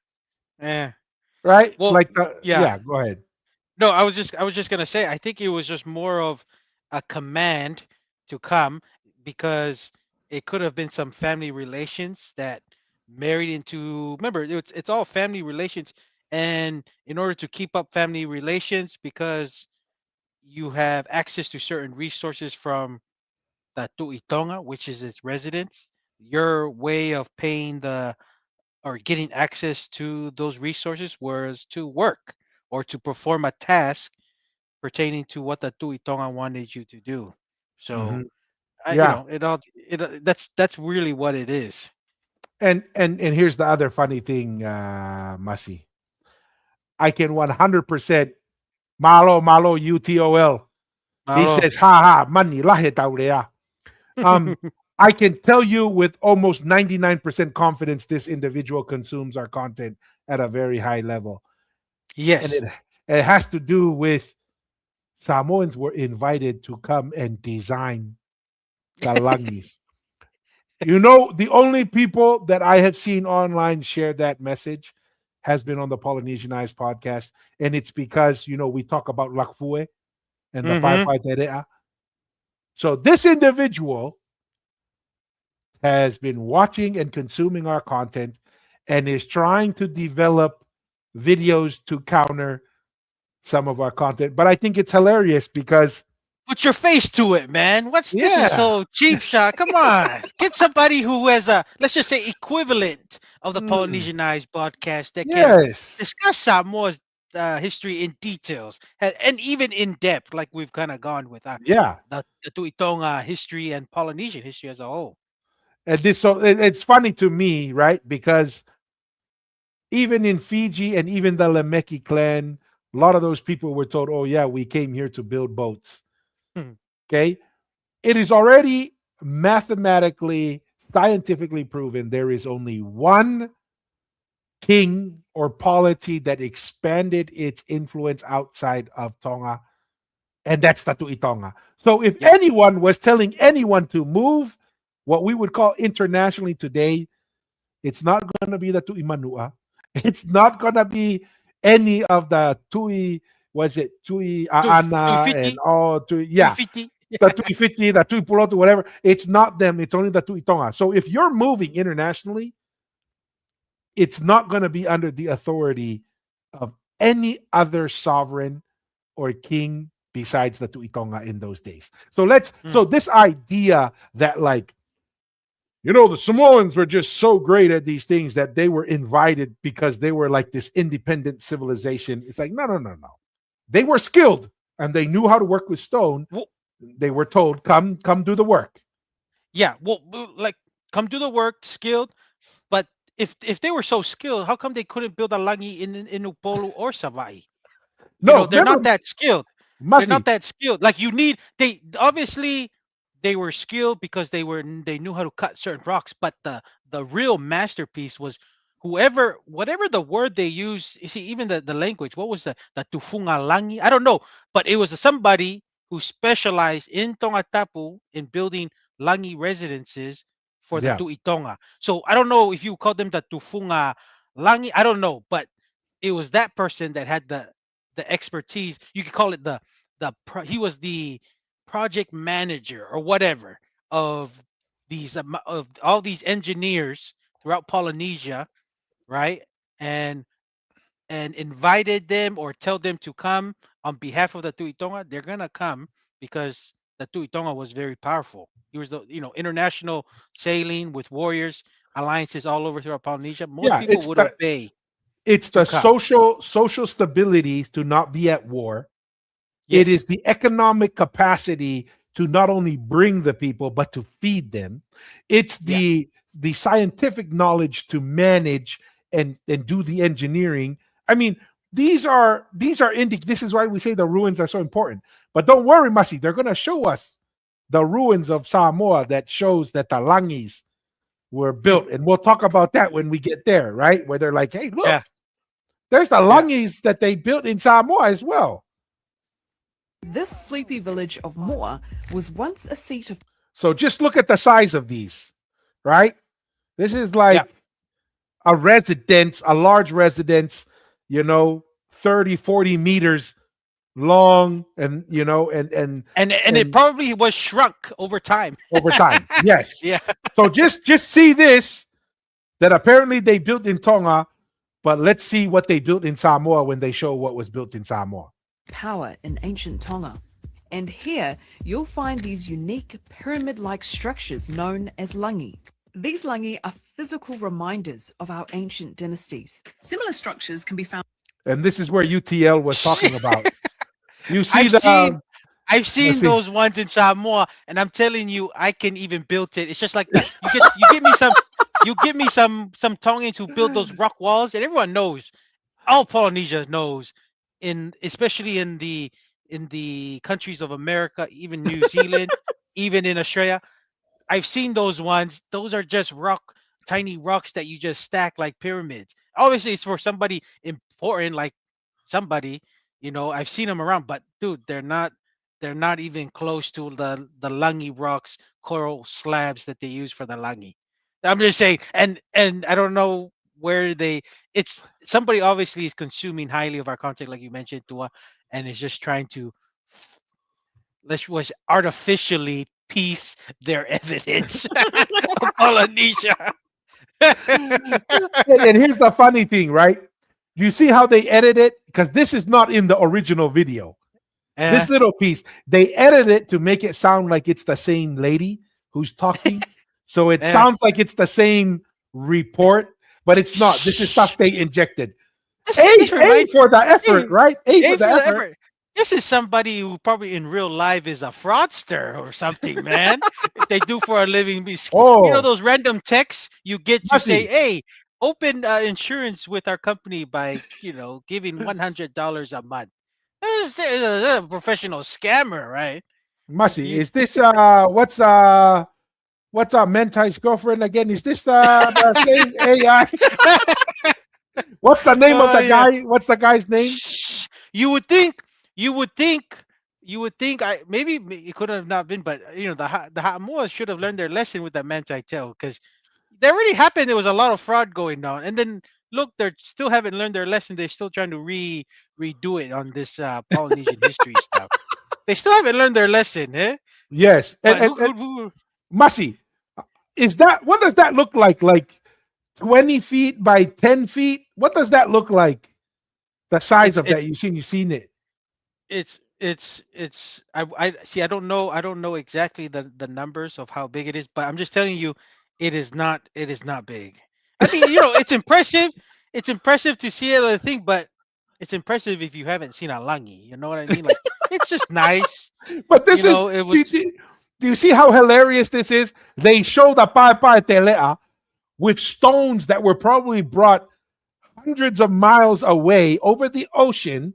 Right? Well, Like yeah. yeah, go ahead. No, I was just gonna say I think it was just more of a command to come because it could have been some family relations that married into. Remember, it's all family relations, and in order to keep up family relations, because you have access to certain resources from the Tuitonga, which is its residents, your way of paying the or getting access to those resources was to work or to perform a task pertaining to what the Tuitonga wanted you to do. So, Mhm. Yeah. that's really what it is. And here's the other funny thing, Masi. I can 100% malo malo UTOL. He Malo. says, ha ha, money lahe taurea. Um, I can tell you with almost 99% confidence this individual consumes our content at a very high level. And Yes. it has to do with Samoans were invited to come and design the langis. The only people that I have seen online share that message has been on the Polynesianized podcast. And it's because, we talk about Lakfue and the Pai Mm-hmm. Pai Terea. So this individual has been watching and consuming our content and is trying to develop videos to counter some of our content. But I think it's hilarious because, Put your face to it, man. What's this is yeah, so cheap shot? Come on. Get somebody who has a, let's just say, equivalent of the mm, Polynesianized podcast that can yes, discuss Samoa's history in details and even in depth, like we've kind of gone with yeah. the Tuitonga history and Polynesian history as a whole. And it's funny to me, right? Because even in Fiji and even the Lemeki clan, a lot of those people were told, "Oh yeah, we came here to build boats." Hmm. Okay, it is already mathematically, scientifically proven there is only one king or polity that expanded its influence outside of Tonga, and that's Tatu'i Tonga. So if Yep. anyone was telling anyone to move, what we would call internationally today, it's not going to be the Tui Manua. It's not going to be any of the Tui, was it Tui Aana and Tuifiti. all Tui, yeah, Tuifiti. the Tui 50, the Tui Pulotu, whatever. It's not them. It's only the Tui Tonga. So if you're moving internationally, it's not going to be under the authority of any other sovereign or king besides the Tuitonga in those days. So Mm. this idea that like the Samoans were just so great at these things that they were invited because they were like this independent civilization. It's like, no, no, no, no. They were skilled and they knew how to work with stone. Well, They were told, come do the work. yeah. Well, like come do the work, skilled. But if they were so skilled, how come they couldn't build a langi in Upolu or Savai? No, They're not remember, that skilled. They're not Masi. that skilled. Like they obviously they were skilled because they knew how to cut certain rocks, but the real masterpiece was whatever the word they use. You see, even the language. What was the tufunga langi? I don't know, but it was somebody who specialized in Tongatapu in building langi residences for the Yeah, Tuitonga. So I don't know if you call them the tufunga langi. I don't know, but it was that person that had the expertise. You could call it he was the project manager or whatever of of all these engineers throughout Polynesia, right? And invited them or tell them to come on behalf of the Tuitonga. They're gonna come because that Tuitonga was very powerful. He was the international sailing with warriors alliances all over throughout Polynesia. Most Yeah, people would obey it's to the come. social stability to not be at war. It Yes, is the economic capacity to not only bring the people but to feed them. It's yeah, the scientific knowledge to manage and do the engineering. I mean, this is why we say the ruins are so important. But don't worry, Masi, they're going to show us the ruins of Samoa that shows that the Langis were mm, built, and we'll talk about that when we get there, right? Where they're like, "Hey, look, yeah, there's the yeah. Langis that they built in Samoa as well." This sleepy village of Moa was once a seat of So just look at the size of these, right? This is Yeah. like a residence, a large residence, 30, 40 meters long, and And it and probably was shrunk over time. over time. Yes. Yeah. So just see this, that apparently they built in Tonga, but let's see what they built in Samoa when they show what was built in Samoa. power in ancient Tonga. And here you'll find these unique pyramid-like structures known as langi. These langi are physical reminders of our ancient dynasties. Similar structures can be found. And this is where UTL was talking about. You see I've the seen I've let's seen see. those ones in Samoa, and I'm telling you, I can even build it. It's just like that. You give me some Tongans who build those rock walls, and everyone knows, all Polynesia knows, especially in the countries of America, even New Zealand, even in Australia. I've seen those ones. Those are just tiny rocks that you just stack like pyramids. Obviously, it's for somebody important, like somebody. I've seen them around, but dude, they're not even close to the Langi rocks, coral slabs that they use for the Langi. I'm just saying, and I don't know where they. It's somebody obviously is consuming highly of our content, like you mentioned, Tua, and is just trying to let's was artificially piece their evidence of Polynesia. And here's the funny thing, right? You see how they edit it? Because this is not in the original video. Eh, This little piece, they edit it to make it sound like it's the same lady who's talking. So it eh. sounds like it's the same report, but it's not. This is stuff they injected. This A reminds for the effort, hey, right? A for hey the for the effort. effort. This is somebody who probably in real life is a fraudster or something, man. If they do for a living, Oh, those random texts you get to say, Masi, "Hey, open insurance with our company by giving $100 a month." This is a professional scammer, right? Masi, You, is this what's Mentai's girlfriend again? Is this the same AI? What's the name of oh the yeah. guy? What's the guy's name? You would think, you would think, you would think. It could have not been, but the Hamoas should have learned their lesson with that Manti Teo, because that already happened. There was a lot of fraud going on, and then look, they still haven't learned their lesson. They're still trying to redo it on this Polynesian history stuff. They still haven't learned their lesson, eh? Yes, But and Masi, is that what does that look like? Like 20 feet by 10 feet? What does that look like? The size it's of that? it's You've seen it. it's I see. I don't know exactly the numbers of how big it is, but I'm just telling you, it is not big. I mean, it's impressive. It's impressive to see it on the thing, but it's impressive if you haven't seen a langi. You know what I mean? Like, it's just nice. But this is It do, was. do- do you see how hilarious this is? They show the Pai Telea with stones that were probably brought hundreds of miles away over the ocean,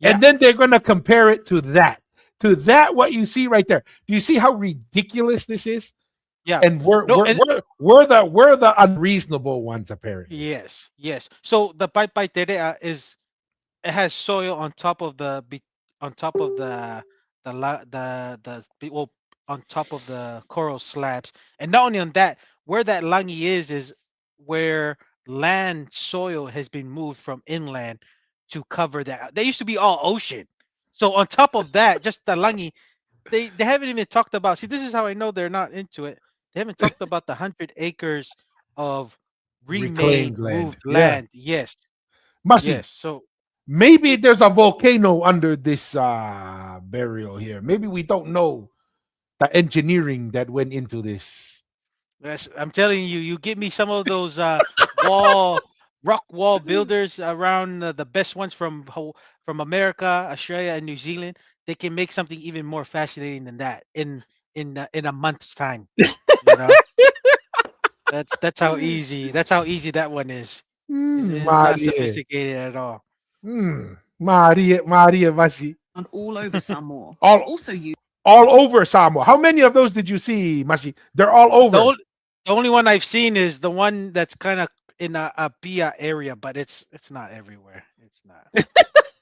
Yeah, and then they're going to compare it to that. To that, what you see right there. Do you see how ridiculous this is? yeah. And we're No, we're and we're, we're the unreasonable ones, apparently. yes, yes. So the Pai Pai Terea it has soil on top of well, on top of the coral slabs, and not only on that, where that langi is where land soil has been moved from inland to cover that. They used to be all ocean. So on top of that, just the langi, they haven't even talked about. See, this is how I know they're not into it. They haven't talked about the 100 acres of remade Reclaimed land. moved Yeah. land. Yes, Masi, yes. So. maybe there's a volcano under this burial here. Maybe we don't know the engineering that went into this. Yes, I'm telling you, you give me some of those wall rock wall builders around the best ones from America, Australia, and New Zealand. They can make something even more fascinating than that in a month's time. You know, that's how easy that one is. It's not Maria. sophisticated at all. Maria Vasi. And all over Samoa. All, Also used all over Samoa. How many of those did you see, Masi? They're all The, over. ol- the only one I've seen is the one that's kind of in a Pia area, but it's not everywhere. It's not.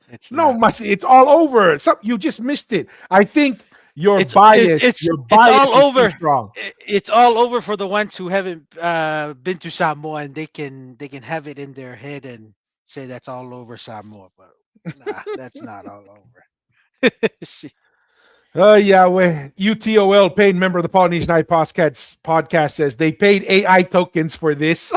It's No, not. Masi, it's all over. You just missed it. I think your It's bias, your it's bias all is too over. strong. It's all over for the ones who haven't been to Samoa, and they can have it in their head and say that's all over Samoa, but nah, that's not all over. See, Oh, Yahweh. UTOL, paid member of the Polynesian Eye podcast says they paid AI tokens for this.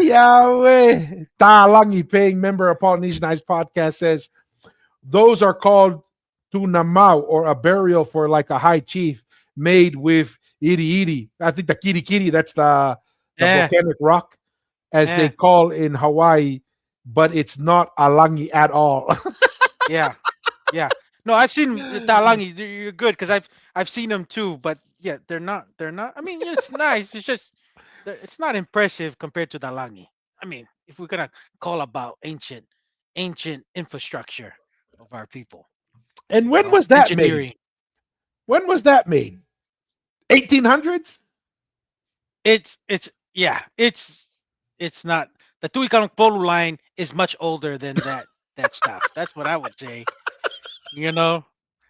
Yahweh. Talangi, paying member of Polynesian Eyes podcast says those are called tunamau, or a burial for like a high chief made with iri iri. I think the kiri kiri, that's the Yeah. volcanic rock, as they Yeah. call in Hawaii, but it's not alangi at all. Yeah, yeah. No, I've seen the Talangi. You're good because I've seen them too. But yeah, they're not. I mean, it's nice. It's just it's not impressive compared to the Talangi. I mean, if we're gonna call about ancient infrastructure of our people, And when was that made? engineering. When was that made? 1800s? It's yeah. It's not the Tuikanong Polu line is much older than that stuff. That's what I would say. You know,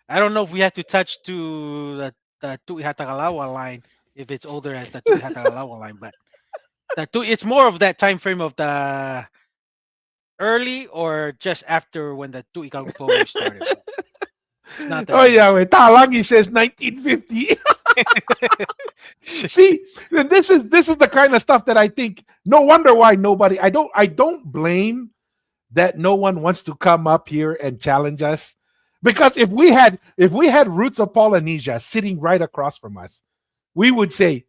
I don't know if we have to touch to the Tuihatagalawa line if it's older as the Tuihatagalawa line, but it's more of that time frame of the early or just after when the Tuikang Polo started. But it's not that Oh, old. yeah. Talangi says 1950. See, this is the kind of stuff that I think. No wonder why nobody. I don't blame that no one wants to come up here and challenge us, because if we had Roots of Polynesia sitting right across from us, we would say,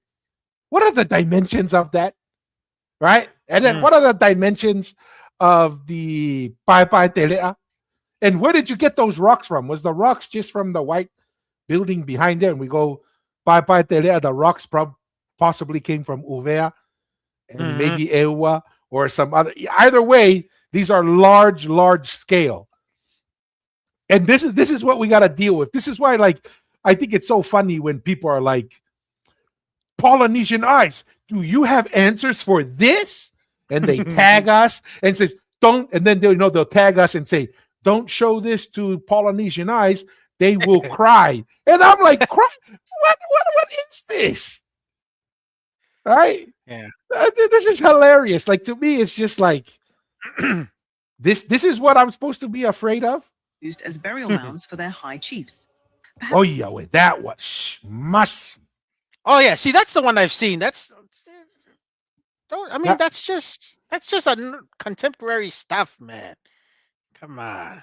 what are the dimensions of that, right? And then what are the dimensions of the Pai Pai Telea? And where did you get those rocks from? Was the rocks just from the white building behind there? And we go, Pai Pai Telea, the rocks possibly came from Uvea and maybe Ewa or some other. Either way, these are large scale. And this is what we got to deal with. This is why, like, I think it's so funny when people are like, Polynesian Eyes, do you have answers for this? And they tag us and says, don't, and then they'll tag us and say, don't show this to Polynesian Eyes. They will cry. And I'm like, cry? What is this? Right? Yeah. This is hilarious. Like, to me, it's just like, this is what I'm supposed to be afraid of? used as burial mounds for their high chiefs. Oh, yeah, wait, that was must. Oh yeah, see that's the one I've seen. I mean that's just contemporary stuff, man. Come on.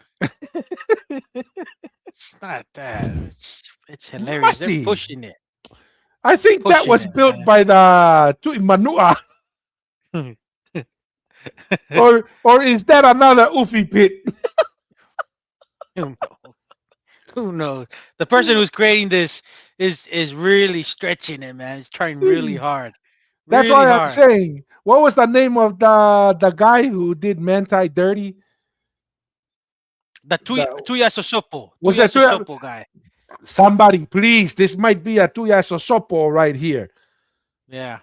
It's not that. It's hilarious. They're Must-see. pushing it. I think that was built by the Tuimanua. or is that another Ufi pit? Who knows? The person who's creating this is really stretching it, man. He's trying really hard. That's Really why I'm hard. saying. What was the name of the guy who did Manti Dirty? The Tuya Sosopo. Was Tuya that Tuya- Sosopo guy. Somebody, please. This might be a Tuya Sosopo right here. Yeah.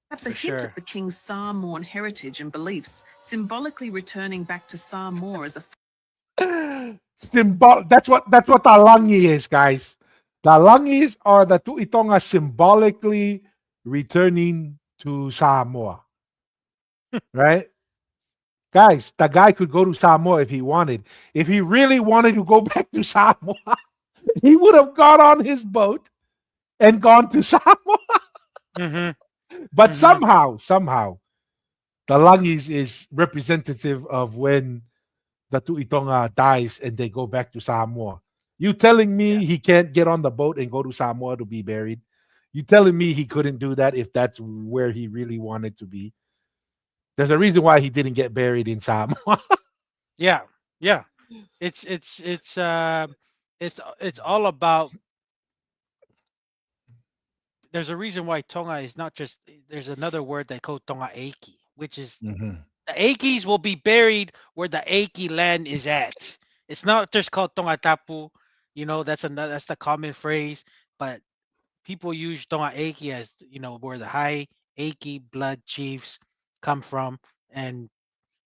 Perhaps a For hint sure. at the king's Samoan heritage and beliefs, symbolically returning back to Samoa as a That's what Talangi is, guys. Talangis are the Tuitonga symbolically returning to Samoa. Right? Guys, the guy could go to Samoa if he wanted. If he really wanted to go back to Samoa, he would have got on his boat and gone to Samoa. Mm-hmm. But somehow, The Langis is representative of when the Tuitonga dies and they go back to Samoa. You telling me he can't get on the boat and go to Samoa to be buried? You telling me he couldn't do that if that's where he really wanted to be? There's a reason why he didn't get buried in Samoa. Yeah, yeah. It's it's it's uh it's all about. There's a reason why Tonga is not just. There's another word they call Tonga Aiki, which is Mhm. the Aikis will be buried where the Aiki land is at. It's not just called Tonga Tapu. That's the common phrase, but people use Tonga Aiki as where the high Aiki blood chiefs come from, and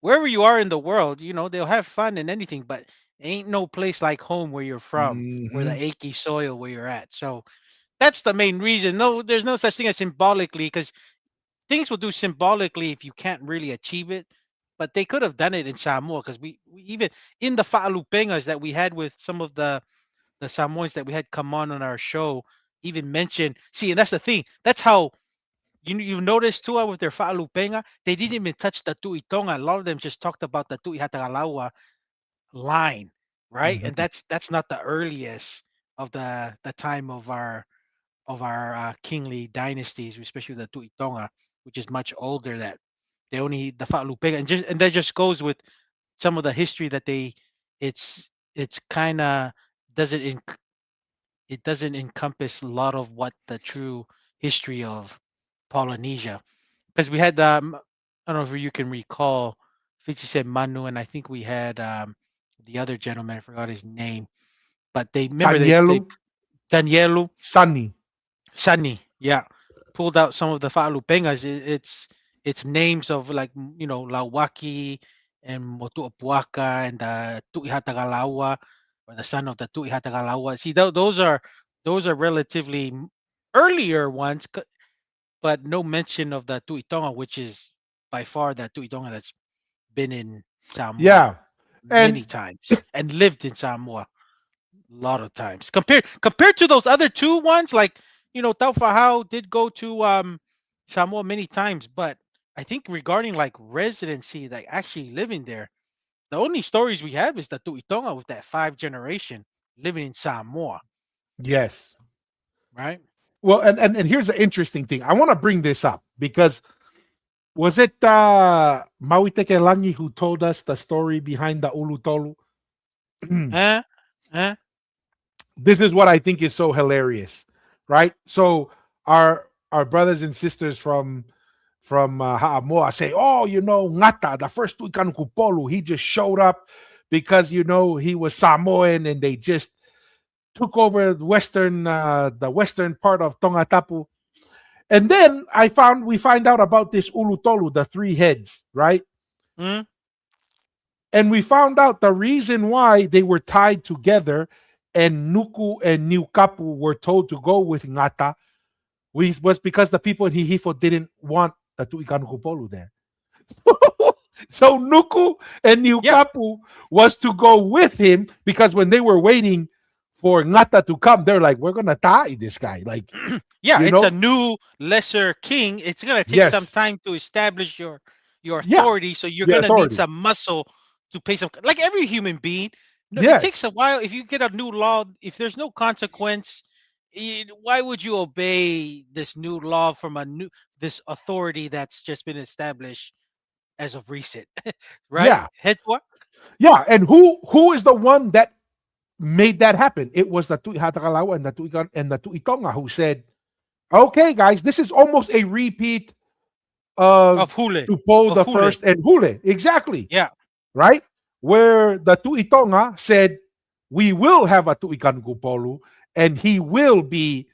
wherever you are in the world, they'll have fun and anything, but ain't no place like home where you're from, where the Mhm. Aiki soil where you're at. So that's the main reason. No, there's no such thing as symbolically, because things will do symbolically if you can't really achieve it. But they could have done it in Samoa, because we even in the Fa'alupengas that we had with some of the Samoans that we had come on our show, even mentioned. See, and that's the thing. That's how you noticed too with their Fa'alupenga, they didn't even touch the Tu'itonga. A lot of them just talked about the Tu'ihatagalawa line, right? And Mhm. that's not the earliest of the time of our kingly dynasties, especially the Tu'itonga, which is much older. That they only the Fa'alupenga, and that just goes with some of the history that it's kind of doesn't it doesn't encompass a lot of what the true history of Polynesia, because we had I don't know if you can recall, Fitzy said Manu, and I think we had the other gentleman, I forgot his name, but they remember they Tanyelu, Danielu Sunny. Sani, yeah, pulled out some of the Fa'alupengas. It's names of, like, Lawaki and Motuapuaka and the Tu'ihatagalawa, or the son of the Tu'ihatagalawa. See, those are relatively earlier ones, but no mention of the Tu'itonga, which is by far that Tu'itonga that's been in Samoa Yeah. many And times and lived in Samoa a lot of times. Compared to those other two ones, like, Tau Fahau did go to Samoa many times, but I think regarding like residency, like actually living there, the only stories we have is the Tu'itonga with that five generation living in Samoa, yes. right? Well, and here's the interesting thing. I want to bring this up because was it Mawiteke Langi who told us the story behind the Ulutolu? Huh? Huh? This is what I think is so hilarious, right? So our brothers and sisters from Ha'amoa say, "Oh, Ngata, the first Tuikan Kupolu, he just showed up because he was Samoan and they just took over the western part of Tongatapu." And then we find out about this Ulutolu, the three heads, right? Hmm? And we found out the reason why they were tied together and Nuku and Niukapu were told to go with Ngata was because the people in Hihifo didn't want the Tuikanukupolu there. So Nuku and Yeah. Niukapu was to go with him because when they were waiting for Ngata to come, they're like, we're going to tie this guy. Like, Yeah, you it's a know? new lesser king. It's gonna take some Yes. time to establish your Yeah. authority. So you're The gonna need authority. some muscle to pay some. Like every human being, no, it takes Yes. a while. If you get a new law, if there's no consequence, why would you obey this new law from this authority that's just been established as of recent, right? Yeah. Head what? Yeah. And who is the one that made that happen? It was the Tuihatakalawa and the Tuitonga who said, okay, guys, this is almost a repeat of Of Hule, Tupo of the Hule. first and Hule. Exactly. Yeah. Right? Where the Tuitonga said, we will have a Tuikan Kupolu and he will be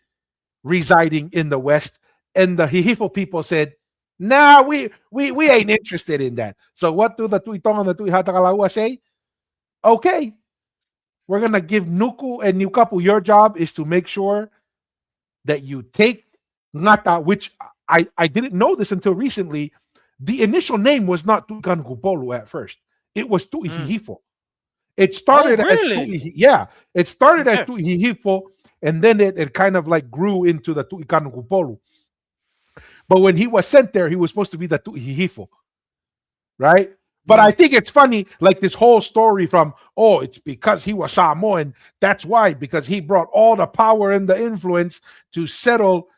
residing in the West. And the Hihifo people said, nah, we ain't interested in that. So what do the Tuitonga and the Tuihatakalawa say? Okay, we're going to give Nuku and Niukapu, your job is to make sure that you take Ngata, which I didn't know this until recently. The initial name was not Tuikan Kupolu at first. It was Mm. Tuihihifo. It Oh, started as really? it started as Okay. Tuihihifo, and then it kind of like grew into the Tuikan Kupolu. But when he was sent there, he was supposed to be the Tuihihifo. right? But I think it's funny, like this whole story from, oh, it's because he was Samoan. That's why, because he brought all the power and the influence to settle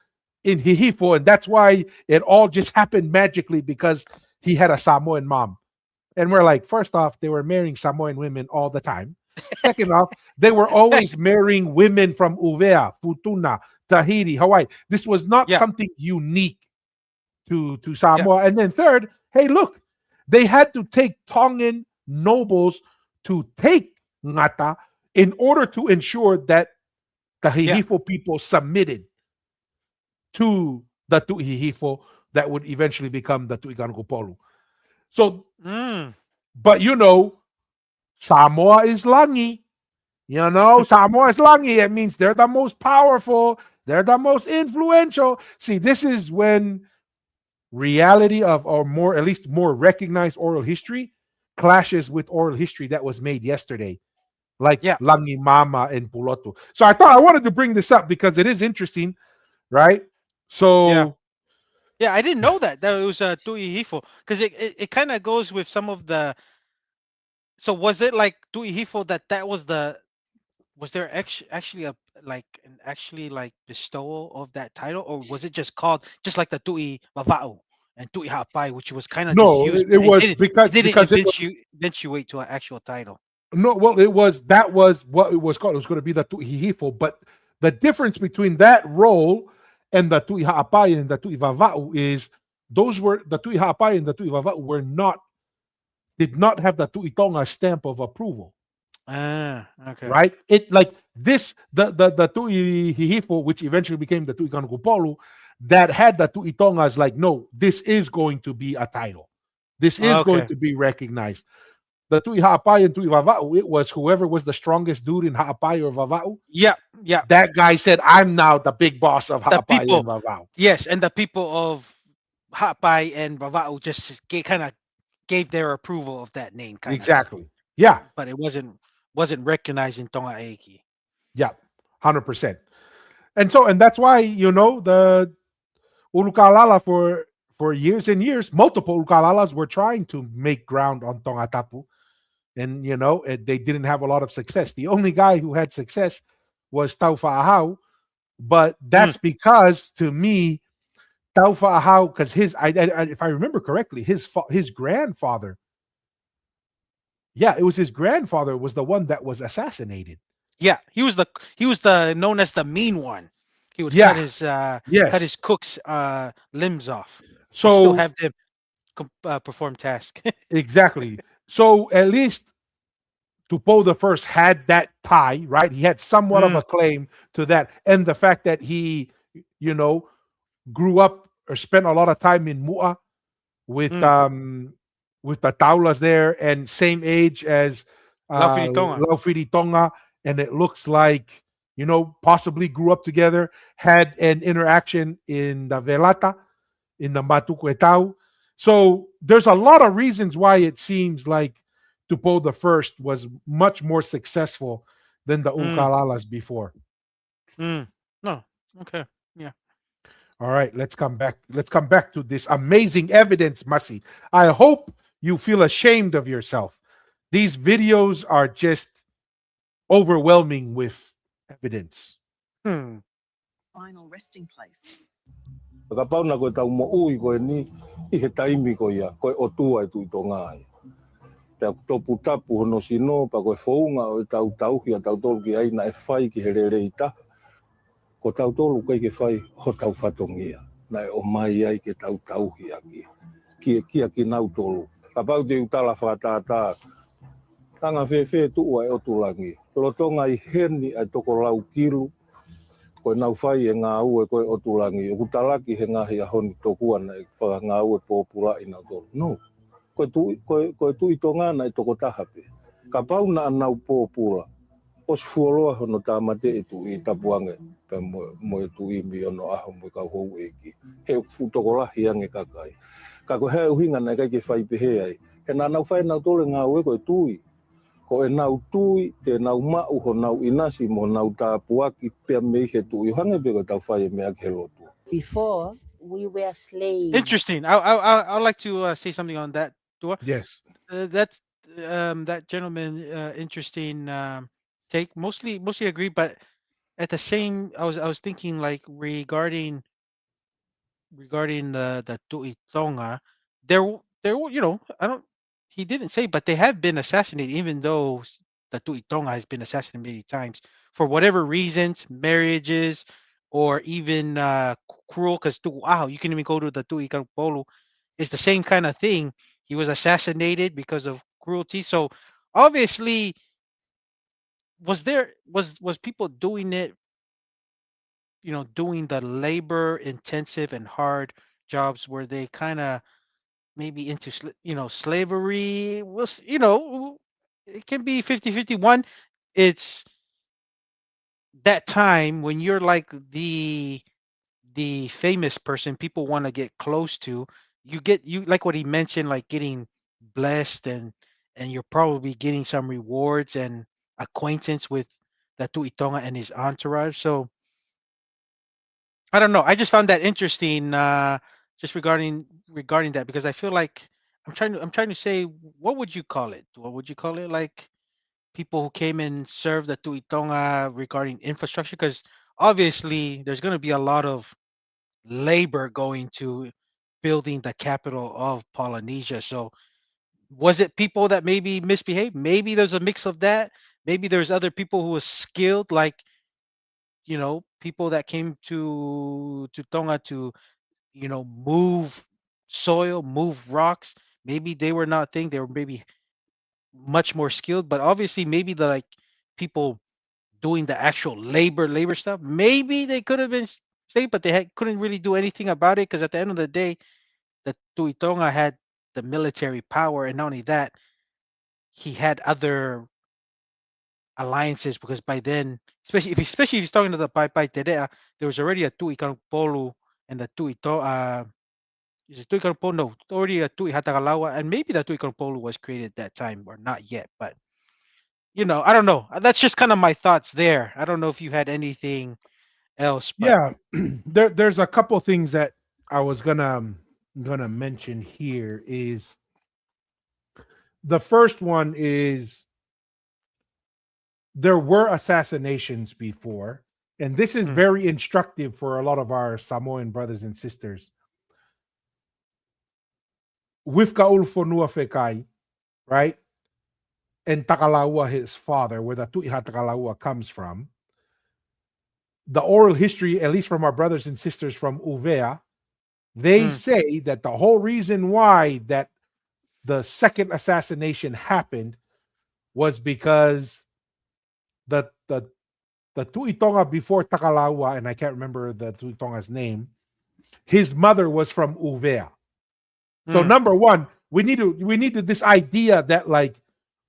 in Hihifo. And that's why it all just happened magically because he had a Samoan mom. And we're like, first off, they were marrying Samoan women all the time. Second off, they were always marrying women from Uvea, Futuna, Tahiti, Hawaii. This was not something unique to Samoa. And then third, hey, look, they had to take Tongan nobles to take Ngata in order to ensure that the Hihifo people submitted to the Tu'ihifo that would eventually become the Tu'ikanukupolu. So, but you know, Samoa is Langi. You know, Samoa is Langi. It means they're the most powerful, they're the most influential. See, this is when reality of, or more, at least more recognized oral history clashes with oral history that was made yesterday, like Langi Mama and Puloto. So I thought I wanted to bring this up because it is interesting, right? So I didn't know that it was Tu'ihifo, because it kind of goes with some of the. So was it like Tu'ihifo that was the. Was there actually a like bestowal of that title, or was it just called just like the Tui Vava'u and Tui Ha'apai, which was kind of just no, used, it but was it didn't because it was, eventuate to an actual title. no, well, that was what it was called. It was going to be the Tu'ihifo, but the difference between that role and the Tui Ha'apai and the Tui Vava'u is those were the Tui Ha'apai and the Tui Vava'u did not have the Tui Tonga stamp of approval. Okay. Right? It like this the Tui Hihifo, which eventually became the Tui Kanukupolu, that had the Tui Tongas like, no, this is going to be a title. This is going to be recognized. The Tui Ha'apai and Tui Vava'u, it was whoever was the strongest dude in Ha'apai or Vava'u. Yeah. That guy said, I'm now the big boss of The Ha'apai people, and Vava'u. yes, and the people of Ha'apai and Vava'u just kind of gave their approval of that name, kind of. Exactly. Yeah. But it wasn't recognized in Tonga Aiki. Yeah, 100%. And that's why, you know, the Ulukalala for years and years, multiple Ulukalalas were trying to make ground on Tongatapu. And, you know, they didn't have a lot of success. The only guy who had success was Taufa'ahau. But that's because, to me, Taufa'ahau, because if I remember correctly, his grandfather, it was his grandfather was the one that was assassinated. Yeah, he was the known as the mean one. He would cut his cook's limbs off. So and still have them perform tasks. Exactly. So at least Tupou the First had that tie, right? He had somewhat of a claim to that, and the fact that he, you know, grew up or spent a lot of time in Mu'a with the Taulas there, and same age as Laufiri Tonga, and it looks like, you know, possibly grew up together, had an interaction in the Velata, in the Matukuetau. So there's a lot of reasons why it seems like Tupou the First was much more successful than the Ukalalas before. No. Okay. Yeah. All right, let's come back. Let's come back to this amazing evidence, Masi. I hope you feel ashamed of yourself. These videos are just overwhelming with evidence. Final resting place. Ka pauna koe tau mo ui koe ni I he taimi koe ia, koe o tua e tui tonga ai. Te topu tapu hono sino pa koe founga o tau tauhi a tau tolu ki aina e whai ki he rere ita. Ko tau tolu kei ke whai ho tau whatongia. Na e o mai ai ke tau tauhi aki. Kia ki nau tolu. Ka pau te utala whakatata. Tanga whewhe tua e o tulangi. Lotonga I heni ai toko lau kilu. Koe nau whai e ngā ue koe o tulangi. O kutalaki he ngahi a honi tokua na e whaka ngā ue pōpura I nau tolu. No. Koe tui tonga na e toko tahape. Ka pau na anau pōpura. O si fuoloa hono tāmate e tu I tapuange. Pe mo e tu I mi ono aho mo I kau hou eki. He fu toko lahi ange kakai. Ka koe hea uhinga na kai ke whai pehe ai. He nā nau whai nau tole ngā ue koe tui. Ko e nau tui, te nau mau ho nau inasi mo nau tāpuaki pia me he tui. Hange pe koe tau whai e mea ke Before, we were slaves. Interesting. I'd like to say something on that, Yes. That's that gentleman interesting take. Mostly agree, but at the same, I was thinking like regarding the Tuitonga, I don't, he didn't say, but they have been assassinated, even though the Tuitonga has been assassinated many times for whatever reasons, marriages, or even cruel. Because wow, you can even go to the Tuikapolo. It's the same kind of thing. He was assassinated because of cruelty. So obviously, was people doing it, doing the labor intensive and hard jobs where they kind of maybe into slavery was, it can be 50-50. One, it's that time when you're like the famous person people want to get close to. You like what he mentioned, like getting blessed, and you're probably getting some rewards and acquaintance with the Tuitonga and his entourage. So I don't know. I just found that interesting, just regarding that, because I feel like I'm trying to say, what would you call it? What would you call it? Like people who came and served the Tuitonga regarding infrastructure, because obviously there's going to be a lot of labor going to building the capital of Polynesia. So was it people that maybe misbehaved? Maybe there's a mix of that. Maybe there's other people who was skilled, like people that came to Tonga to move soil, move rocks. Maybe they were not thing. They were maybe much more skilled, but obviously maybe the like people doing the actual labor stuff. Maybe they could have been saved, but they couldn't really do anything about it, because at the end of the day, the Tuitonga had the military power, and not only that, he had other alliances, because by then, especially if he's talking to the Pai Pai Terea, there was already a Tuikangpolu and the is it Tuikangpolu? No, already a Tui Hatagalawa, and maybe the Tuikangpolu was created at that time or not yet, but I don't know. That's just kind of my thoughts there. I don't know if you had anything else, but Yeah. There's a couple things that I was gonna mention here. Is the first one is there were assassinations before, and this is very instructive for a lot of our Samoan brothers and sisters. With Kaulfo Nuafekai, right? And Takalaua, his father, where the Tuiha Takalaua comes from. The oral history, at least from our brothers and sisters from Uvea, they say that the whole reason why that the second assassination happened was because the Tuitonga before Takalaua, and I can't remember the Tuitonga's name, his mother was from Uvea. So number one, we need this idea that like,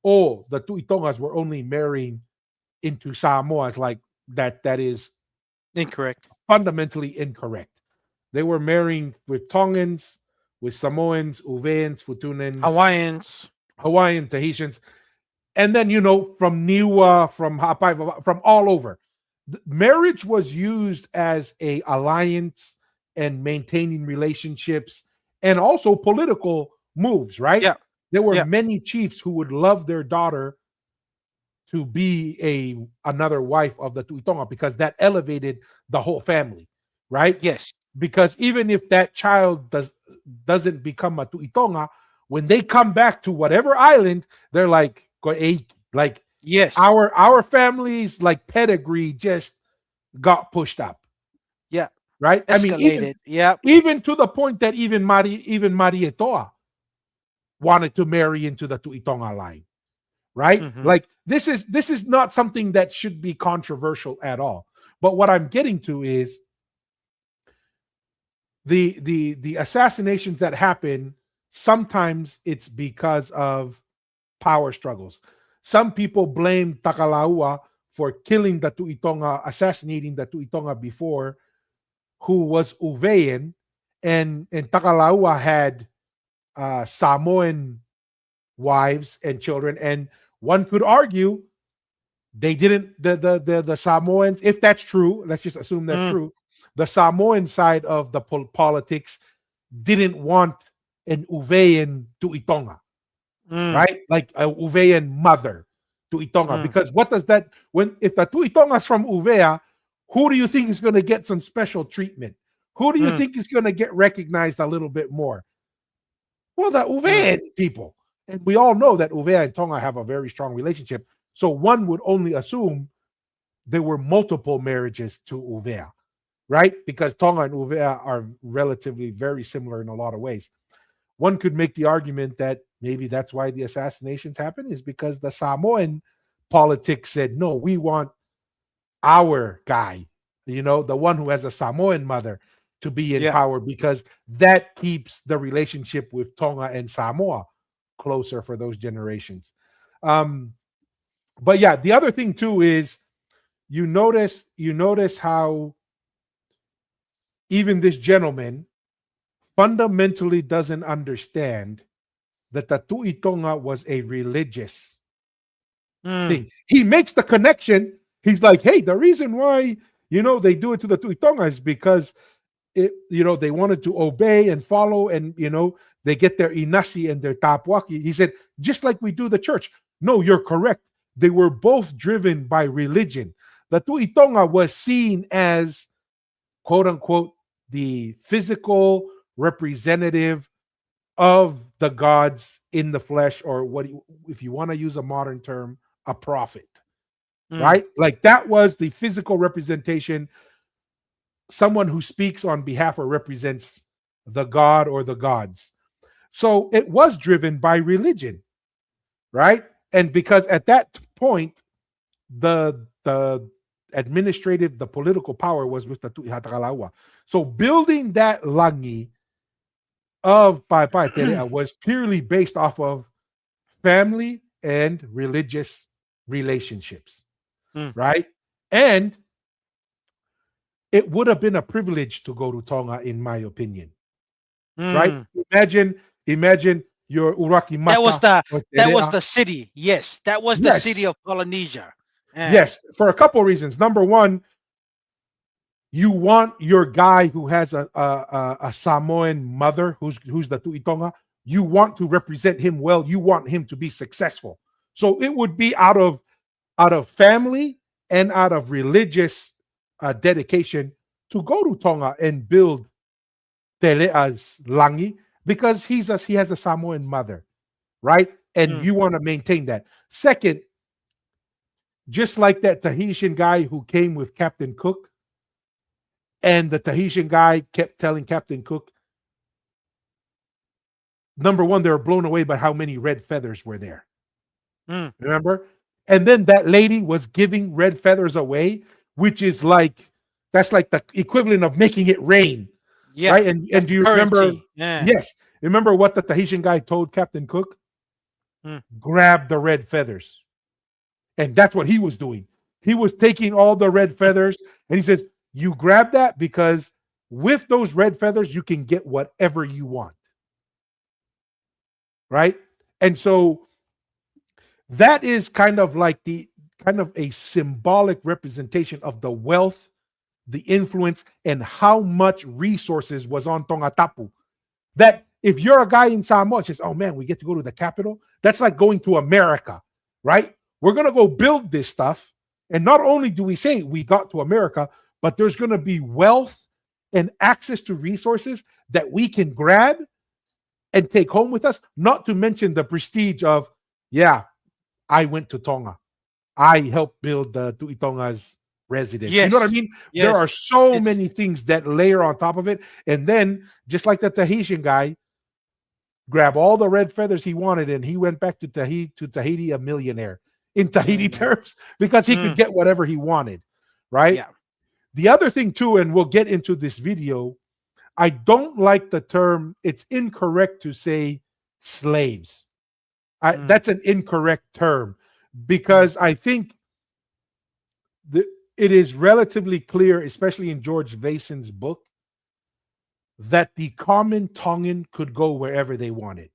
oh, the Tuitongas were only marrying into Samoas, like that is incorrect. Fundamentally incorrect. They were marrying with Tongans, with Samoans, Uveans, Futunans, Hawaiian, Tahitians, and then from Niua, from Hapai, from all over. Marriage was used as a alliance and maintaining relationships, and also political moves. Right? Yeah. There were many chiefs who would love their daughter to be another wife of the Tuitonga, because that elevated the whole family, right? Yes. Because even if that child doesn't become a Tuitonga, when they come back to whatever island, they're like yes, our family's like pedigree just got pushed up. Yeah. Right? Escalated. Even to the point that even Marietoa wanted to marry into the Tuitonga line. Right? Like this is not something that should be controversial at all. But what I'm getting to is the assassinations that happen. Sometimes it's because of power struggles. Some people blame Takalaua for killing the Tuitonga, assassinating the Tuitonga before, who was Uvean, and Takalaua had Samoan wives and children, and one could argue they didn't the Samoans, if that's true, let's just assume that's true, the Samoan side of the politics didn't want an Uvean Tuitonga, right? Like a Uvean mother to Itonga. Because what does that, if the two Itongas from Uvea, who do you think is going to get some special treatment? Who do you think is going to get recognized a little bit more? Well, the Uvean people. And we all know that Uvea and Tonga have a very strong relationship. So one would only assume there were multiple marriages to Uvea, right? Because Tonga and Uvea are relatively very similar in a lot of ways. One could make the argument that maybe that's why the assassinations happen, is because the Samoan politics said, no, we want our guy, the one who has a Samoan mother, to be in power, because that keeps the relationship with Tonga and Samoa closer for those generations. But yeah, the other thing too is you notice how even this gentleman fundamentally doesn't understand that the Tu'itonga was a religious thing. He makes the connection. He's like, hey, the reason why they do it to the Tu'itonga is because they wanted to obey and follow, and they get their inasi and their tapwaki. He said, just like we do the church. No, you're correct. They were both driven by religion. The Tu'itonga was seen as, quote unquote, the physical representative of the gods in the flesh, or what, if you want to use a modern term, a prophet, right? Like that was the physical representation, someone who speaks on behalf or represents the god or the gods. So it was driven by religion, right? And because at that point, the administrative, the political power was with the Tu'ihatagalawa. So building that langi of Paepaeterea was purely based off of family and religious relationships, right? And it would have been a privilege to go to Tonga, in my opinion, right? Imagine your Uraki Mata. That was the city. Yes, that was the city of Polynesia. Yes, for a couple of reasons. Number one, you want your guy who has a Samoan mother, who's the Tu'itonga. You want to represent him well. You want him to be successful. So it would be out of family and out of religious dedication to go to Tonga and build Telea's langi, because he has a Samoan mother, right? And you want to maintain that. Second, just like that Tahitian guy who came with Captain Cook, and the Tahitian guy kept telling Captain Cook, number one, they were blown away by how many red feathers were there. Remember? And then that lady was giving red feathers away, which is that's like the equivalent of making it rain. Yeah, right? And do you remember? Yes. Remember what the Tahitian guy told Captain Cook? Grab the red feathers. And that's what he was doing. He was taking all the red feathers, and he says, you grab that, because with those red feathers, you can get whatever you want. Right? And so that is kind of a symbolic representation of the wealth, the influence, and how much resources was on Tongatapu. That if you're a guy in Samoa and says, oh man, we get to go to the capital, that's like going to America, right? We're going to go build this stuff. And not only do we say we got to America, but there's going to be wealth and access to resources that we can grab and take home with us, not to mention the prestige of, yeah, I went to Tonga. I helped build the Tu'itonga's residence. You know what I mean? Yes. There are so many things that layer on top of it. And then, just like the Tahitian guy, grab all the red feathers he wanted, and he went back to Tahiti a millionaire in Tahiti terms, because he could get whatever he wanted, right? Yeah. The other thing too, and we'll get into this video, I don't like the term, it's incorrect to say slaves. That's an incorrect term, because I think it is relatively clear, especially in George Vason's book, that the common Tongan could go wherever they wanted,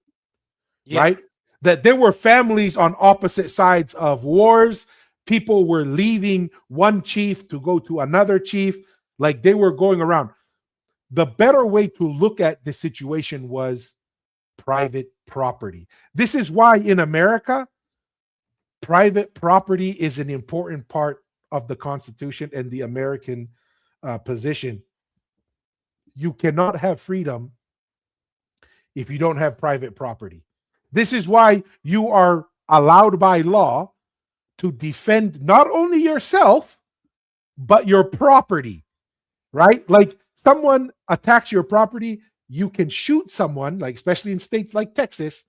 right? That there were families on opposite sides of wars. People were leaving one chief to go to another chief, like they were going around. The better way to look at the situation was private property. This is why in America, private property is an important part of the Constitution and the American position. You cannot have freedom if you don't have private property. This is why you are allowed by law to defend not only yourself, but your property, right? Like someone attacks your property, you can shoot someone, like especially in states like Texas,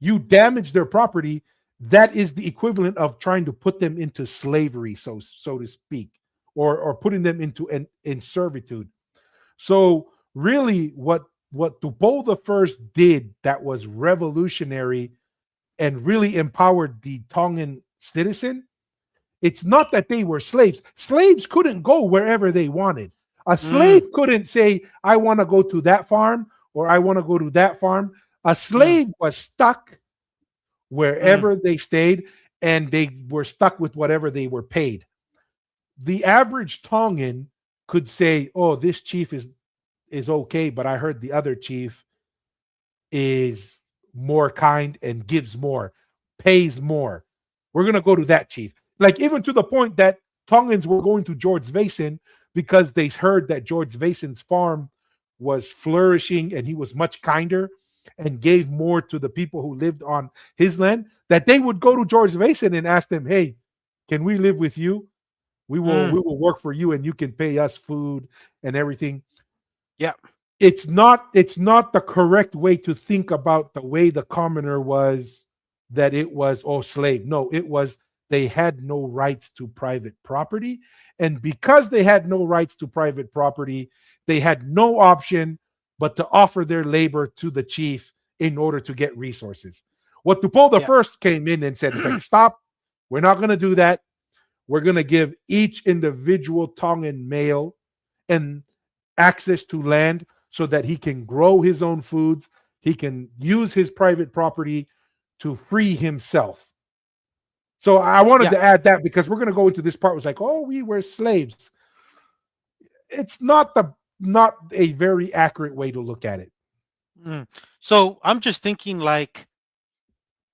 you damage their property. That is the equivalent of trying to put them into slavery, so to speak, or putting them into in servitude. So really, what Tupou the First did that was revolutionary and really empowered the Tongan citizen, it's not that they were slaves. Slaves couldn't go wherever they wanted. A slave couldn't say, I want to go to that farm or I want to go to that farm. A slave was stuck wherever they stayed, and they were stuck with whatever they were paid. The average Tongan could say, oh, this chief is okay, but I heard the other chief is more kind and gives more, pays more. We're going to go to that chief. Like even to the point that Tongans were going to George Vason because they heard that George Vason's farm was flourishing and he was much kinder and gave more to the people who lived on his land, that they would go to George Vason and ask them, hey, can we live with you? We will work for you and you can pay us food and everything. Yeah. It's not the correct way to think about the way the commoner was, that it was slave. No, it was they had no rights to private property. And because they had no rights to private property, they had no option but to offer their labor to the chief in order to get resources. What Tupou the First came in and said, it's like, stop, we're not going to do that. We're going to give each individual Tongan male and access to land so that he can grow his own foods. He can use his private property to free himself. So I wanted to add that because we're going to go into this part. It was like, oh, we were slaves. It's not a very accurate way to look at it. So I'm just thinking like,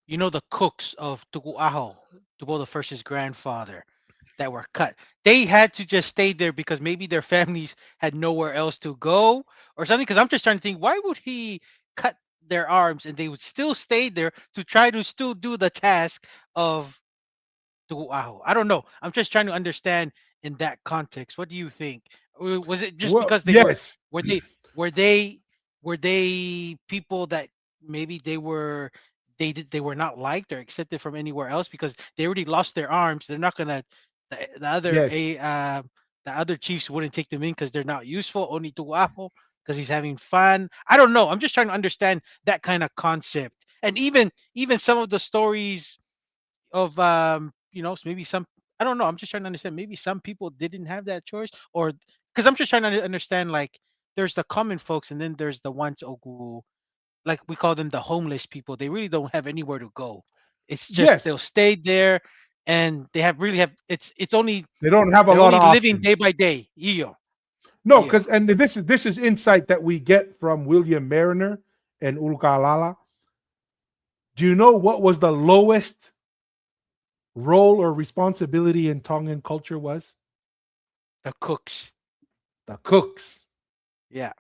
the cooks of Tuguaho, Tupou the First's grandfather, that were cut. They had to just stay there because maybe their families had nowhere else to go or something. Because I'm just trying to think, why would he cut their arms and they would still stay there to try to still do the task of Tuguaho? I don't know. I'm just trying to understand in that context. What do you think? Was it just because they were they were they were they people that maybe they were they were not liked or accepted from anywhere else because they already lost their arms? They're not gonna the other chiefs wouldn't take them in because they're not useful. Only Tuguaho because he's having fun. I don't know. I'm just trying to understand that kind of concept. And even some of the stories of maybe some, I don't know. I'm just trying to understand. Maybe some people didn't have that choice, or because I'm just trying to understand. Like, there's the common folks, and then there's the ones who, like we call them the homeless people. They really don't have anywhere to go. It's just they'll stay there, and they have it's only they don't have a they're lot only of living options. day by day. Iyo. No, because and this is insight that we get from William Mariner and Ulkalala. Do you know what was the lowest role or responsibility in Tongan culture was? The cooks. The cooks. Yeah.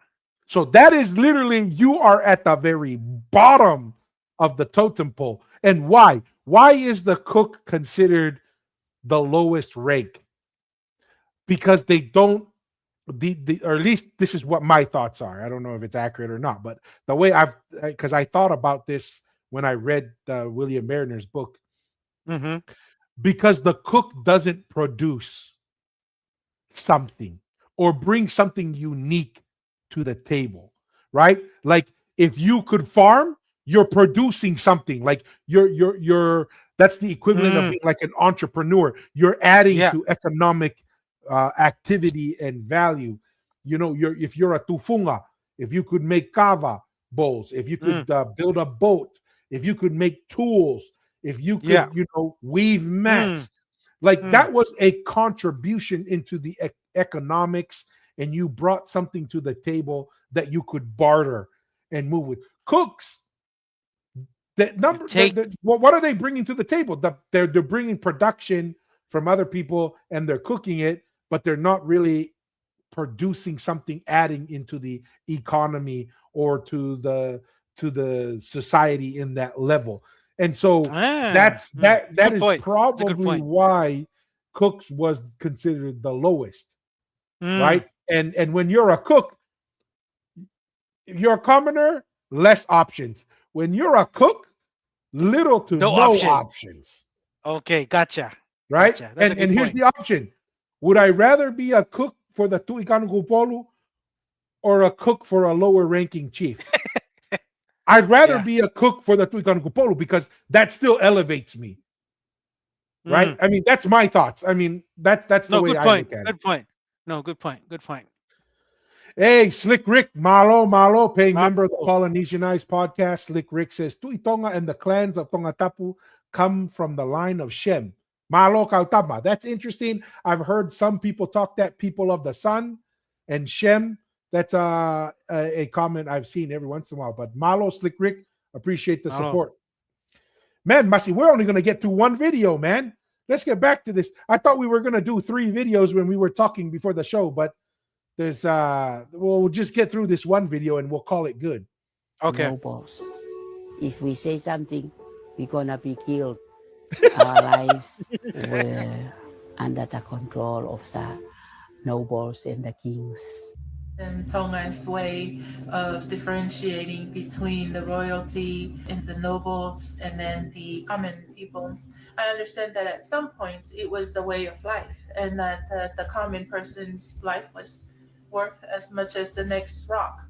So that is literally, you are at the very bottom of the totem pole. And why? Why is the cook considered the lowest rank? Because they don't, or at least this is what my thoughts are. I don't know if it's accurate or not, but the way because I thought about this when I read William Mariner's book. Because the cook doesn't produce something or bring something unique to the table, right? Like if you could farm, you're producing something. Like you're that's the equivalent of being like an entrepreneur. You're adding to economic activity and value. If you're a tufunga, if you could make kava bowls, if you could build a boat, if you could make tools, if you could weave mats, like that was a contribution into the economics, and you brought something to the table that you could barter and move with. Cooks What are they bringing to the table? They're bringing production from other people and they're cooking it, but they're not really producing something adding into the economy or to the society in that level. And so that is point. probably why Cooks was considered the lowest, right? And when you're a cook, you're a commoner, less options. When you're a cook, little to no options. Okay, gotcha. Right? Gotcha. That's And here's the option. Would I rather be a cook for the Tuikan Kupolu or a cook for a lower ranking chief? I'd rather be a cook for the Tuikan Kupolu because that still elevates me. Right? I mean, that's my thoughts. I mean, that's the way I look at it. Good point. No, good point. Good point. Hey, Slick Rick, Malo, paying member of the Polynesianized podcast. Slick Rick says, Tui Tonga and the clans of Tonga Tapu come from the line of Shem. Malo Kautama. That's interesting. I've heard some people talk that people of the sun and Shem. That's a comment I've seen every once in a while. But Malo, Slick Rick, appreciate the support. Man, Masi, we're only going to get to one video, man. Let's get back to this. I thought we were going to do 3 videos when we were talking before the show, but there's we'll just get through this one video and we'll call it good. Okay. Nobles. If we say something, we're gonna be killed. Our lives were under the control of the nobles and the kings. And Tonga's way of differentiating between the royalty and the nobles and then the common people. I understand that at some points it was the way of life, and that the common person's life was worth as much as the next rock,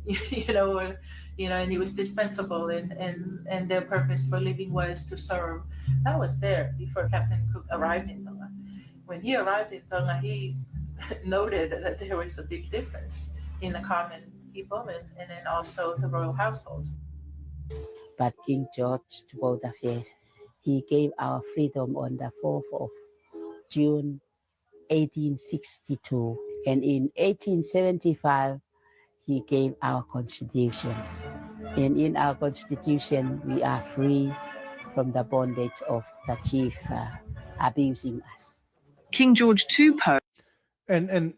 and it was dispensable, and their purpose for living was to serve. That was there before Captain Cook arrived in Tonga. When he arrived in Tonga, he noted that there was a big difference in the common people and then also the royal household. But King George II, he gave our freedom on the 4th of June 1862, and in 1875 he gave our constitution, and in our constitution we are free from the bondage of the chief abusing us. King George II and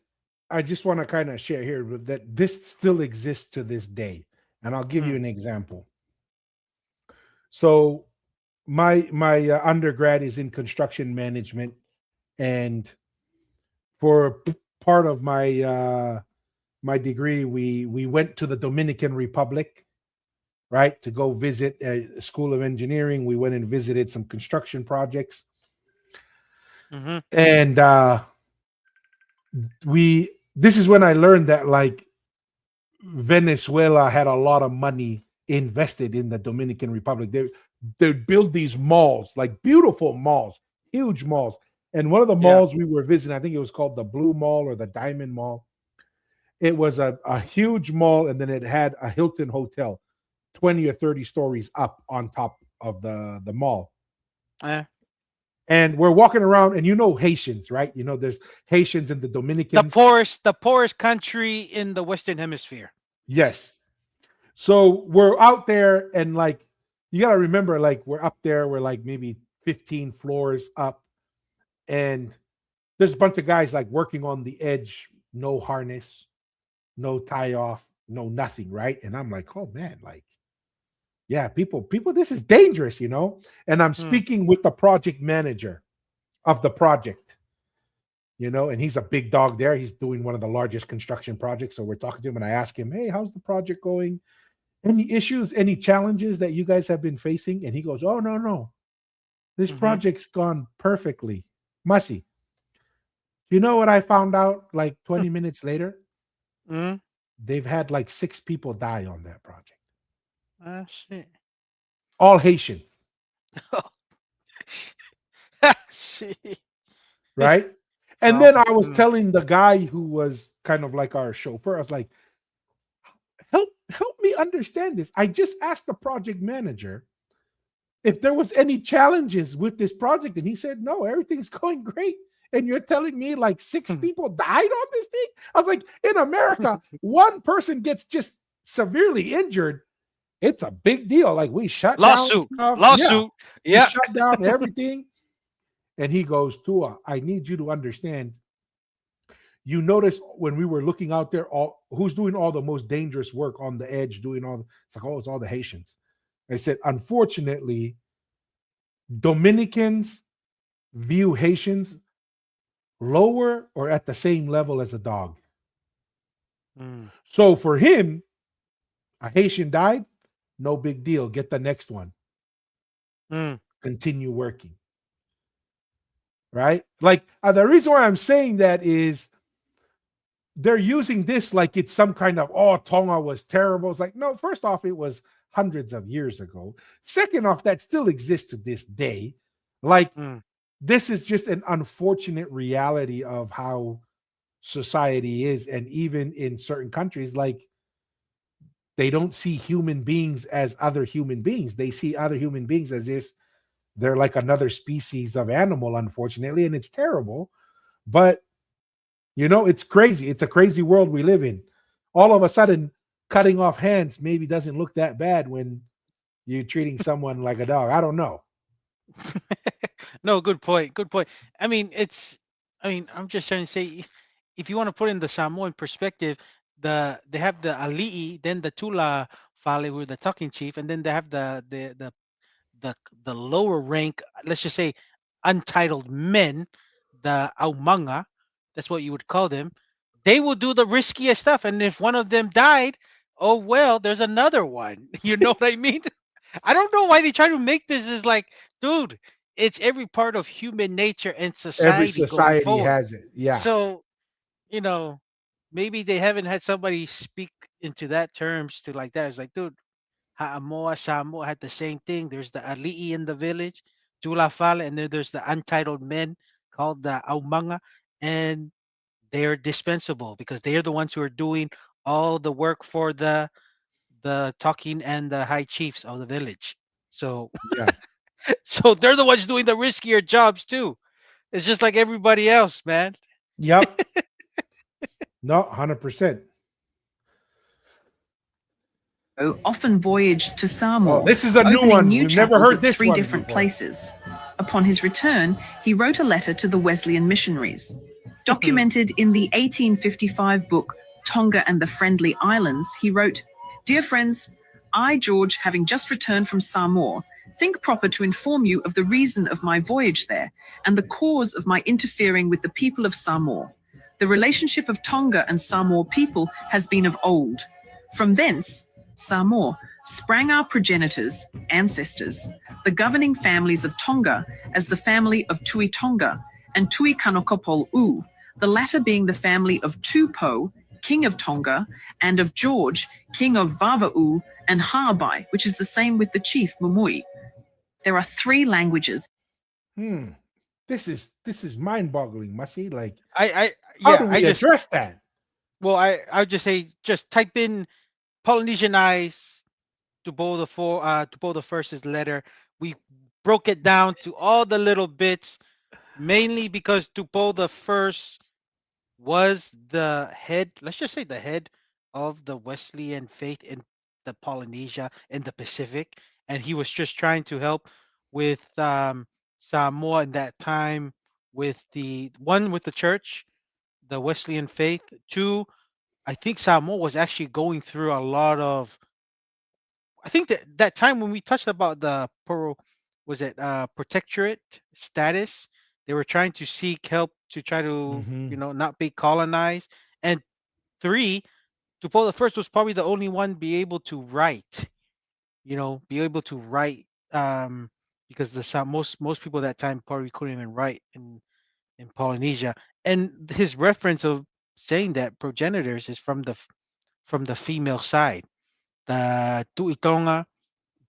I just want to kind of share here that this still exists to this day, and I'll give you an example. So my undergrad is in construction management, and for part of my my degree, we went to the Dominican Republic, right, to go visit a school of engineering. We went and visited some construction projects, and this is when I learned that like Venezuela had a lot of money invested in the Dominican Republic. They'd build these malls, like beautiful malls, huge malls. And one of the malls we were visiting, I think it was called the Blue Mall or the Diamond Mall. It was a huge mall, and then it had a Hilton hotel, 20 or 30 stories up on top of the mall. And we're walking around, and Haitians, right? There's Haitians and the Dominicans. The poorest country in the Western Hemisphere. Yes. So we're out there, and like, you got to remember, like, we're up there, we're like maybe 15 floors up, and there's a bunch of guys like working on the edge, no harness, no tie off, no nothing, right? And I'm like, oh man, like, yeah, people, this is dangerous, And I'm speaking with the project manager of the project, and he's a big dog there. He's doing one of the largest construction projects. So we're talking to him, and I ask him, hey, how's the project going? Any issues, any challenges that you guys have been facing? And he goes, oh, no. This project's gone perfectly. Masi, you know what I found out like 20 minutes later? They've had like 6 people die on that project. Shit. All Haitian. Right? And then I was telling the guy who was kind of like our chauffeur, I was like, help me understand this. I just asked the project manager if there was any challenges with this project, and he said, no, everything's going great. And you're telling me like 6 people died on this thing? I was like, in America, one person gets just severely injured, It's a big deal. Like we shut down Lawsuit. stuff. Yeah. Lawsuit. We Yeah. shut down everything. And he goes, Tua, I need you to understand. You notice when we were looking out there, all who's doing all the most dangerous work on the edge, doing all it's like, oh, it's all the Haitians. I said, unfortunately, Dominicans view Haitians lower or at the same level as a dog. Mm. So for him, a Haitian died, no big deal. Get the next one. Mm. Continue working. Right? Like the reason why I'm saying that is they're using this like it's some kind of, oh, Tonga was terrible. It's like, no, first off, it was hundreds of years ago. Second off, that still exists to this day. Like, this is just an unfortunate reality of how society is. And even in certain countries, like, they don't see human beings as other human beings. They see other human beings as if they're like another species of animal, unfortunately, and it's terrible. But it's crazy. It's a crazy world we live in. All of a sudden, cutting off hands maybe doesn't look that bad when you're treating someone like a dog. I don't know. No, good point. Good point. I mean, I'm just trying to say, if you want to put in the Samoan perspective, they have the Ali'i, then the Tula Fale, who are the talking chief, and then they have the lower rank, let's just say, untitled men, the Aumanga, that's what you would call them. They will do the riskiest stuff, and if one of them died, oh well, there's another one. You know what I mean? I don't know why they try to make this as like, dude, it's every part of human nature and Every society going society forward. has it. Yeah. So, you know, maybe they haven't had somebody speak into that terms to like that. It's like, dude, Haamoa, Samoa had the same thing. There's the Ali'i in the village, Tulafale, and then there's the untitled men called the Aumanga, and they're dispensable because they're the ones who are doing all the work for the talking and the high chiefs of the village. So Yeah. so they're the ones doing the riskier jobs too. It's just like everybody else, man. Yep. No, 100%. Often voyaged to Samoa, Oh, this is a new opening one. new We've never chapels heard at this 3 one different before. places. Upon his return, he wrote a letter to the Wesleyan missionaries. Documented in the 1855 book Tonga and the Friendly Islands, he wrote, "Dear friends, I, George, having just returned from Samoa, think proper to inform you of the reason of my voyage there and the cause of my interfering with the people of Samoa. The relationship of Tonga and Samoa people has been of old. From thence, Samoa, sprang our progenitors, ancestors, the governing families of Tonga as the family of Tui Tonga and Tui Kanokopol U, the latter being the family of Tupou, king of Tonga, and of George, king of Vava'u and Ha'abai, which is the same with the chief Mumui. There are 3 languages." This is mind-boggling, Masi. Like, I how yeah, do I we just address that? well, I would just say just type in Polynesian eyes to both the first's letter. We broke it down to all the little bits, mainly because Tupo the first was the head, let's just say the head of the Wesleyan faith in the Polynesia in the Pacific, and he was just trying to help with Samoa in that time with the one with the church, the Wesleyan faith. Two, I think Samoa was actually going through a lot of. I think that time when we touched about the was it protectorate status, they were trying to seek help to try to not be colonized. And three, Tupou the first was probably the only one be able to write, be able to write, because most people at that time probably couldn't even write in Polynesia. And his reference of saying that progenitors is from the female side, the Tuitonga,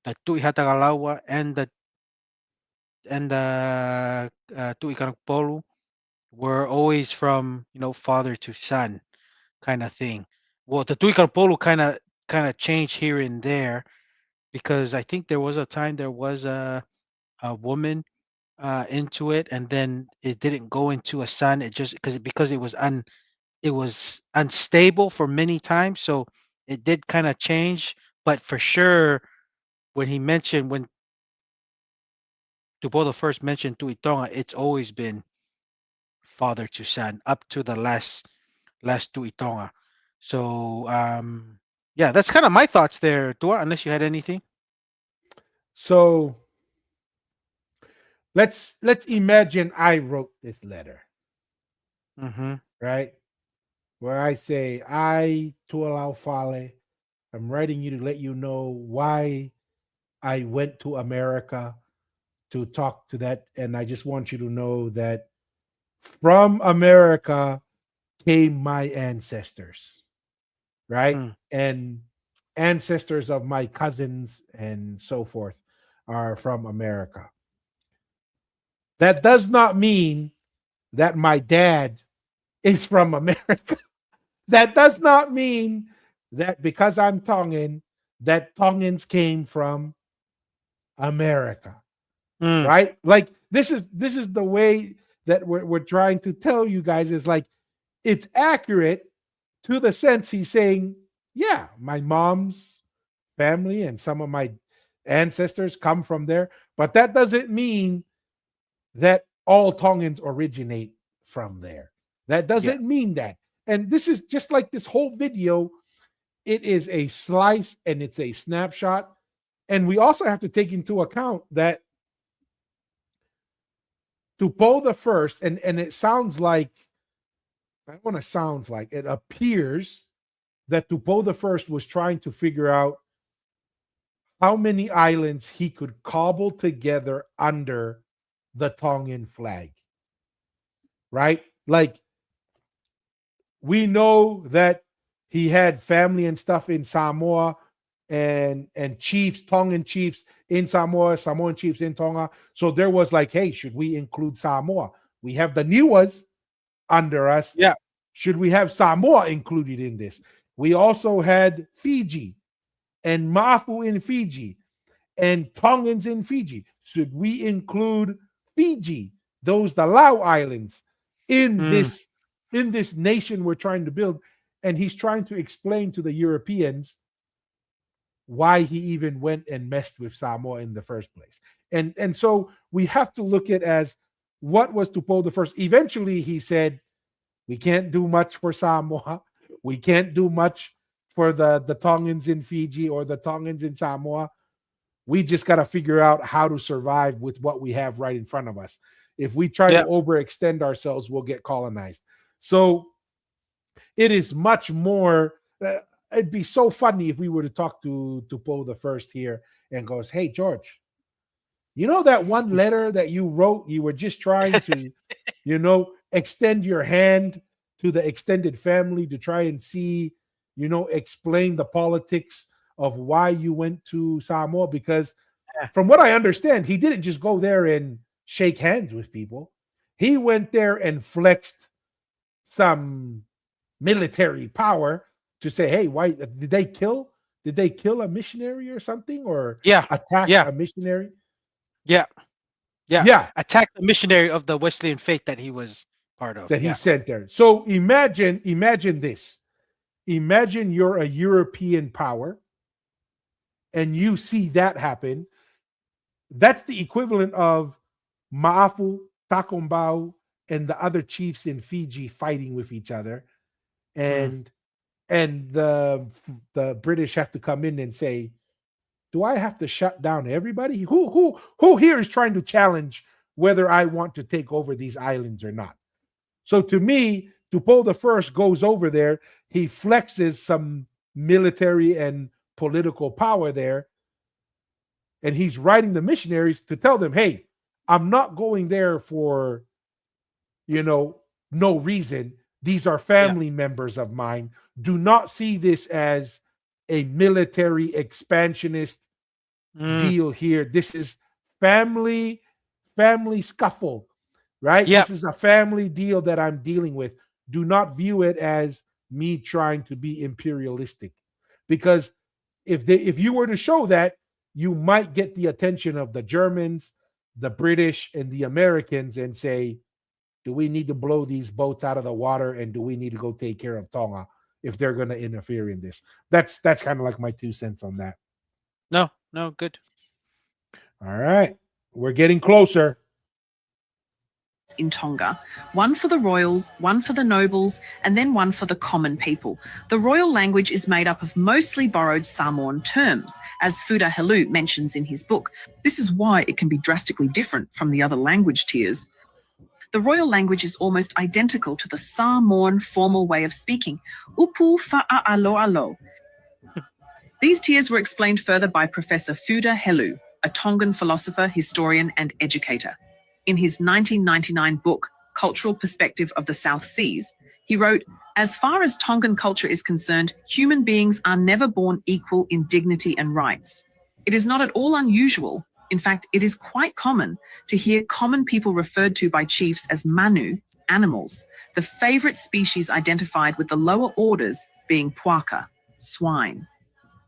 the Tuihatagalawa, and the Tuikanapolu were always from father to son kind of thing. Well, the Tuikanapolu kind of changed here and there because I think there was a time there was a woman into it, and then it didn't go into a son. It just because it was unstable for many times, so it did kind of change. But for sure, when Tupola first mentioned Tuitonga, it's always been father to son up to the last Tuitonga. So yeah, that's kind of my thoughts there, Tua, unless you had anything. So let's imagine I wrote this letter, Mm-hmm. right? Where I say, I, Tualau Fale, I'm writing you to let you know why I went to America to talk to that. And I just want you to know that from America came my ancestors, right? Mm. And ancestors of my cousins and so forth are from America. That does not mean that my dad is from America. That does not mean that because I'm Tongan, that Tongans came from America, Mm. right? Like this is the way that we're trying to tell you guys is like it's accurate to the sense he's saying, yeah, my mom's family and some of my ancestors come from there, but that doesn't mean that all Tongans originate from there. That Yeah. doesn't mean that. And this is just like this whole video, it is a slice and it's a snapshot. And we also have to take into account that Tupo the first, and it sounds like, I want to sounds like, it appears that Tupo the first was trying to figure out how many islands he could cobble together under the Tongan flag, right? Like, we know that he had family and stuff in Samoa and chiefs, Tongan chiefs in Samoa, Samoan chiefs in Tonga. So there was like, hey, should we include Samoa? We have the Niwas under us. Yeah. Should we have Samoa included in this? We also had Fiji and Mafu in Fiji and Tongans in Fiji. Should we include Fiji, the Lau Islands, in Mm. this nation we're trying to build? And he's trying to explain to the Europeans why he even went and messed with Samoa in the first place. And so we have to look at as what was Tupo the first. Eventually he said, we can't do much for Samoa. We can't do much for the Tongans in Fiji or the Tongans in Samoa. We just got to figure out how to survive with what we have right in front of us. If we try to Yeah. overextend ourselves, we'll get colonized. So it is much more. It'd be so funny if we were to talk to Poe the first here and goes, "Hey George, you know that one letter that you wrote? You were just trying to, extend your hand to the extended family to try and see, explain the politics of why you went to Samoa, because from what I understand, he didn't just go there and shake hands with people. He went there and flexed some military power to say, hey, why did they kill a missionary or something, or Yeah. attack Yeah. a missionary? Yeah. Yeah. Yeah, Attack the missionary of the Wesleyan faith that he was part of. that he Yeah. sent there. So imagine this. Imagine you're a European power and you see that happen. That's the equivalent of Maafu, Takombau, and the other chiefs in Fiji fighting with each other. And the British have to come in and say, do I have to shut down everybody? Who here is trying to challenge whether I want to take over these islands or not? So to me, Tupou the First goes over there. He flexes some military and political power there, and he's writing the missionaries to tell them, "Hey, I'm not going there for, no reason. These are Yeah. family members of mine. Do not see this as a military expansionist Mm. deal here. This is family scuffle, right? Yep. This is a family deal that I'm dealing with. Do not view it as me trying to be imperialistic, because if you were to show that, you might get the attention of the Germans, the British, and the Americans and say, do we need to blow these boats out of the water, and do we need to go take care of Tonga if they're going to interfere in this. That's kind of like my 2 cents on that. No, no, good. All right, we're getting closer. In Tonga, one for the royals, one for the nobles, and then one for the common people. The royal language is made up of mostly borrowed Samoan terms, as Fuda Helu mentions in his book. This is why it can be drastically different from the other language tiers. The royal language is almost identical to the Samoan formal way of speaking, upu fa'aaloalo. These tiers were explained further by Professor Fuda Helu, a Tongan philosopher, historian, and educator. In his 1999 book, Cultural Perspective of the South Seas, he wrote, "As far as Tongan culture is concerned, human beings are never born equal in dignity and rights. It is not at all unusual, in fact, it is quite common, to hear common people referred to by chiefs as manu, animals, the favorite species identified with the lower orders being puaka, swine.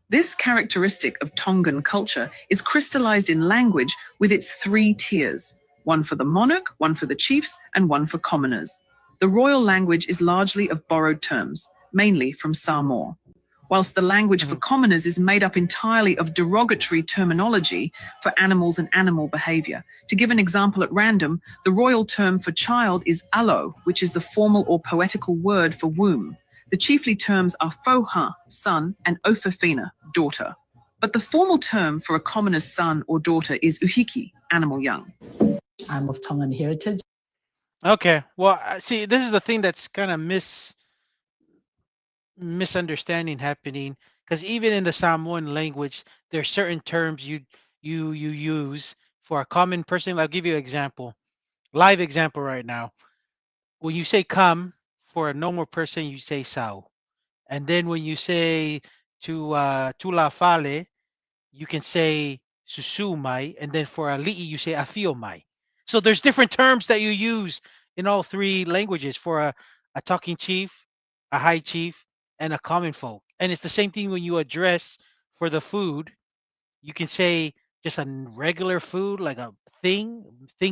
This characteristic of Tongan culture is crystallized in language with its 3 tiers, one for the monarch, one for the chiefs, and one for commoners. The royal language is largely of borrowed terms, mainly from Samoa, whilst the language for commoners is made up entirely of derogatory terminology for animals and animal behavior. To give an example at random, the royal term for child is alo, which is the formal or poetical word for womb. The chiefly terms are foha, son, and ofafina, daughter. But the formal term for a commoner's son or daughter is uhiki, animal young. I'm of Tongan heritage. Okay. Well, see, this is the thing that's kind of misunderstanding happening, because even in the Samoan language, there's certain terms you use for a common person. I'll give you an example, live example right now. When you say come for a normal person, you say sao, and then when you say to la fale, you can say susu mai, and then for a li'i you say afio mai. So there's different terms that you use in all 3 languages for a talking chief, a high chief, and a common folk. And it's the same thing when you address for the food. You can say just a regular food, like a thing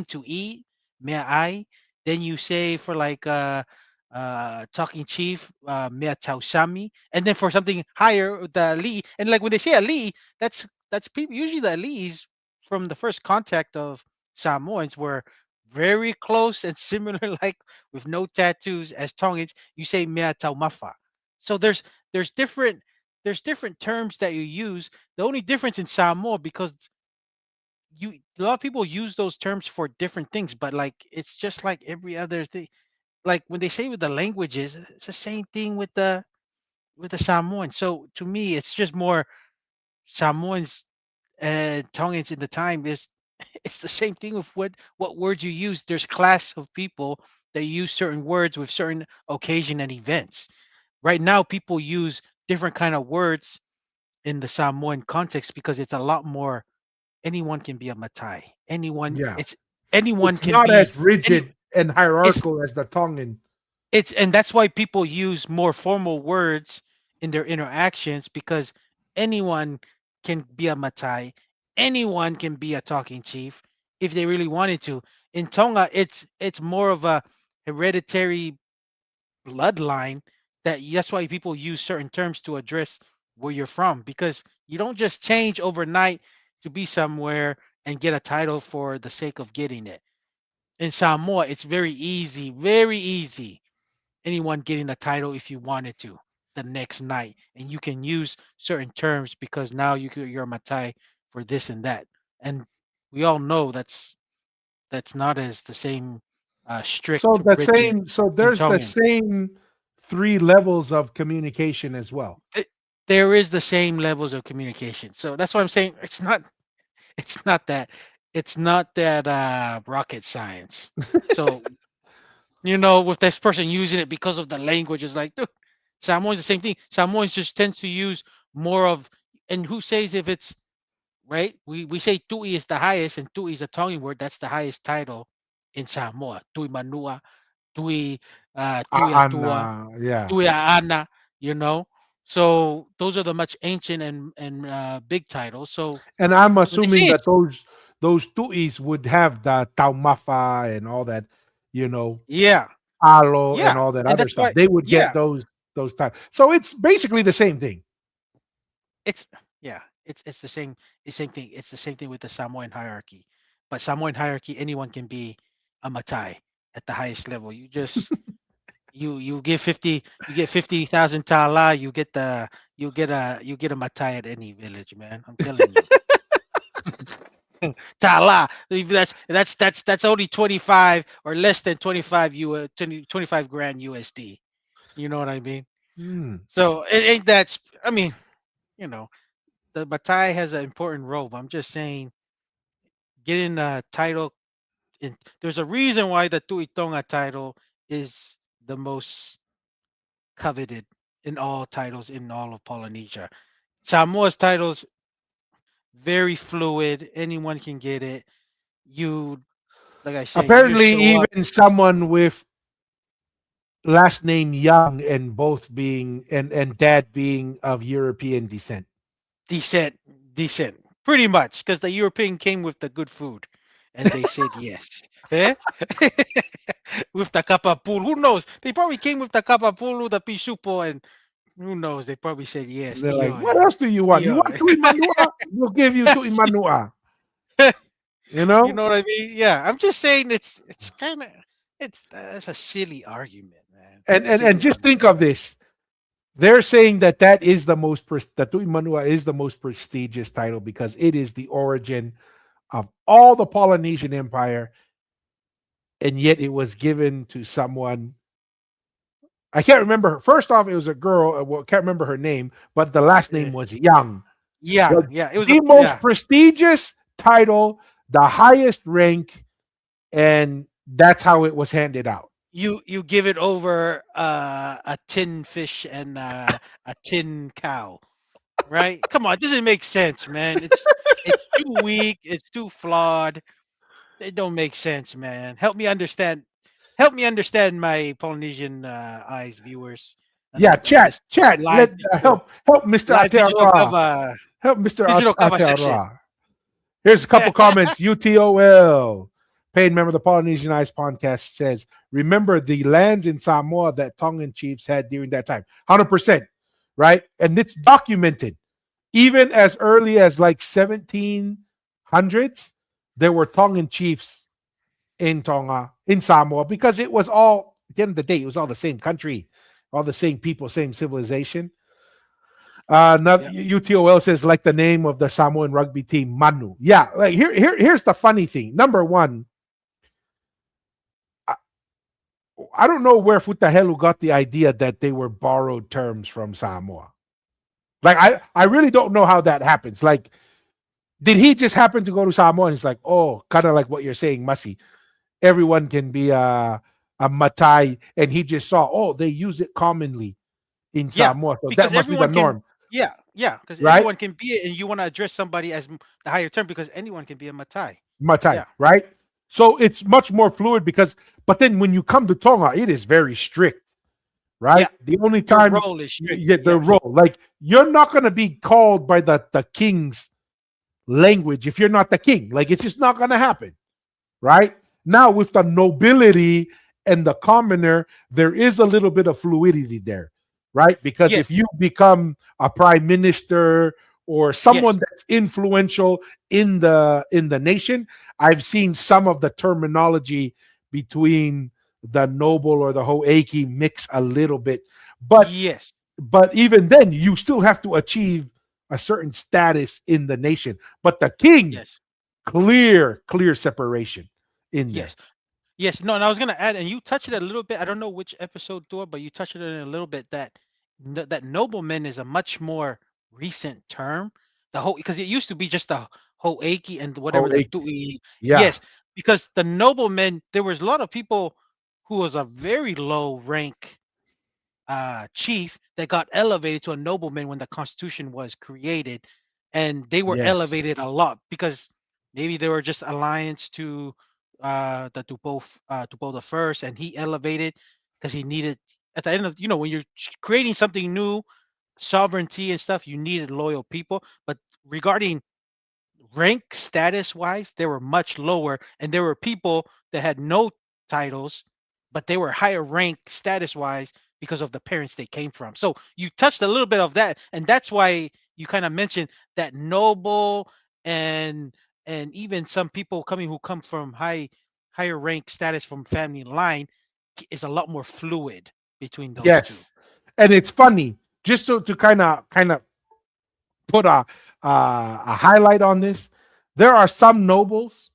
to eat, may I. Then you say for like talking chief, mea tausami. And then for something higher, the li. And like when they say a li, that's people usually the li's from the first contact of Samoans were very close and similar, like with no tattoos as Tongans. You say mea taumafa. So there's different there's different terms that you use. The only difference in Samoa, because a lot of people use those terms for different things, but like it's just like every other thing. Like when they say with the languages, it's the same thing with the Samoan. So to me, it's just more Samoans and Tongans in the time is it's the same thing with what words you use. There's class of people that use certain words with certain occasion and events. Right now, people use different kind of words in the Samoan context because it's a lot more. Anyone can be a Matai. Yeah, Anyone it's can not be as any. rigid and It's hierarchical as the Tongan. and that's why people use more formal words in their interactions, because anyone can be a Matai. Anyone can be a talking chief if they really wanted to. In Tonga, it's more of a hereditary bloodline, that's why people use certain terms to address where you're from, because you don't just change overnight to be somewhere and get a title for the sake of getting it. In Samoa, it's very easy. Anyone getting a title if you wanted to the next night, and you can use certain terms because now you're a Matai for this and that. And we all know that's not as the same So strict the rigid same, so in there's the Tongan. same 3 levels of communication as well. There is the same levels of communication. So that's why I'm saying it's not that rocket science. So with this person using it because of the language is like, dude, Samoan's the same thing. Samoans just tends to use more of, and who says if it's right? We say tui is the highest, and tui is a Tongan word. That's the highest title in Samoa. Tui manua, tui tui atua, Yeah. tui aana, you know. So those are the much ancient and big titles. So And I'm when they say assuming that it's those tuis would have the taumafa and all that, you know, yeah, alo and yeah, all that and other that's stuff. why They would get yeah, those. those titles. So it's basically the same thing. It's yeah, it's the same thing. It's the same thing with the Samoan hierarchy. But Samoan hierarchy, anyone can be a Matai at the highest level. You just you give 50, you get 50,000 tala, you get a Matai at any village, man. I'm telling you. Tala. If that's only 25 or less than 25 25 grand USD. You know what I mean? Hmm. So it ain't that I mean, you know, the Matai has an important role, but I'm just saying getting a title there's a reason why the Tuitonga title is the most coveted in all titles in all of Polynesia. Samoa's titles very fluid. Anyone can get it. You like I said, you just Apparently, show up even someone with last name Young and both being and dad being of European descent. decent, decent, pretty much, because the European came with the good food, and they said yes. Eh? With the kapapulu, who knows? They probably came with the kapapulu, the pisupo, and who knows? They probably said yes. They're like, what Tioy, else do you want? You want tioy. Tui Manua? We'll give you Tui Manua. You You know? know what I mean? Yeah, I'm just saying it's kind of it's a silly argument, man. And Silly just think argument. of this. They're saying that that is the most the Tui Manua is the most prestigious title because it is the origin of all the Polynesian Empire, and yet it was given to someone. I can't remember. First off, it was a girl. Well, can't remember her name, but the last Eh, name was Young. yeah, The, yeah. It was a the most yeah. prestigious title, the highest rank, and that's how it was handed out. You give it over a tin fish and a tin cow, right? Come on, it doesn't make sense, man. It's too weak. It's too flawed. It don't make sense, man. Help me understand. Help me understand, my Polynesian eyes viewers, Yeah, on chat, this chat. live Help Mr. live digital Aotearoa. cover Help Mr. digital cover session. Aotearoa. Here's a couple comments. UTOL, paid member of the Polynesian Ice podcast, says, remember the lands in Samoa that Tongan chiefs had during that time. 100%, right? And it's documented. Even as early as like 1700s, there were Tongan chiefs in Tonga, in Samoa, because it was all, at the end of the day, it was all the same country, all the same people, same civilization. Another Yeah, UTOL says like the name of the Samoan rugby team, Manu. Yeah, like here's the funny thing. Number one, I, I don't know where Futahelu got the idea that they were borrowed terms from Samoa. Like I really don't know how that happens. Like, did he just happen to go to Samoa and it's like, oh, kind of like what you're saying, Masi. Everyone can be a Matai, and he just saw, oh, they use it commonly in yeah, Samoa, so that because must be the everyone can. norm, Yeah, yeah, because right? everyone can be it, and you want to address somebody as the higher term because anyone can be a Matai. Matai, Yeah, right? So it's much more fluid because, but then when you come to Tonga, it is very strict, yeah. right? The only Your time role is strict. you get the Yes, role, like you're not going to be called by the king's language if you're not the king. Like it's just not going to happen, right? Now with the nobility and the commoner, there is a little bit of fluidity there, right? Because yes, if you become a prime minister or yes, someone that's influential in the nation, I've seen some of the terminology between the noble or the hoeki mix a little bit, but yes, even then you still have to achieve a certain status in the nation. But the king, yes, clear separation in there. yes. Yes, no, and I was gonna add, and you touched it a little bit. I don't know which episode, Thor, but you touched it in a little bit that that nobleman is a much more recent term. The whole because it used to be just the whole Aiki and whatever the Hoeki. Tui. Yeah. Yes, because the noblemen, there was a lot of people who was a very low rank chief that got elevated to a nobleman when the Constitution was created, and they were Yes. elevated a lot because maybe they were just alliance to the Tupo the first, and he elevated because he needed at the end of when you're creating something new, sovereignty and stuff, you needed loyal people. But regarding rank status wise, they were much lower, and there were people that had no titles, but they were higher rank status wise because of the parents they came from. So you touched a little bit of that, and that's why you kind of mentioned that noble and even some people coming who come from higher rank status from family line is a lot more fluid between those two. Yes, and it's funny. Just so to kind of put a highlight on this, there are some nobles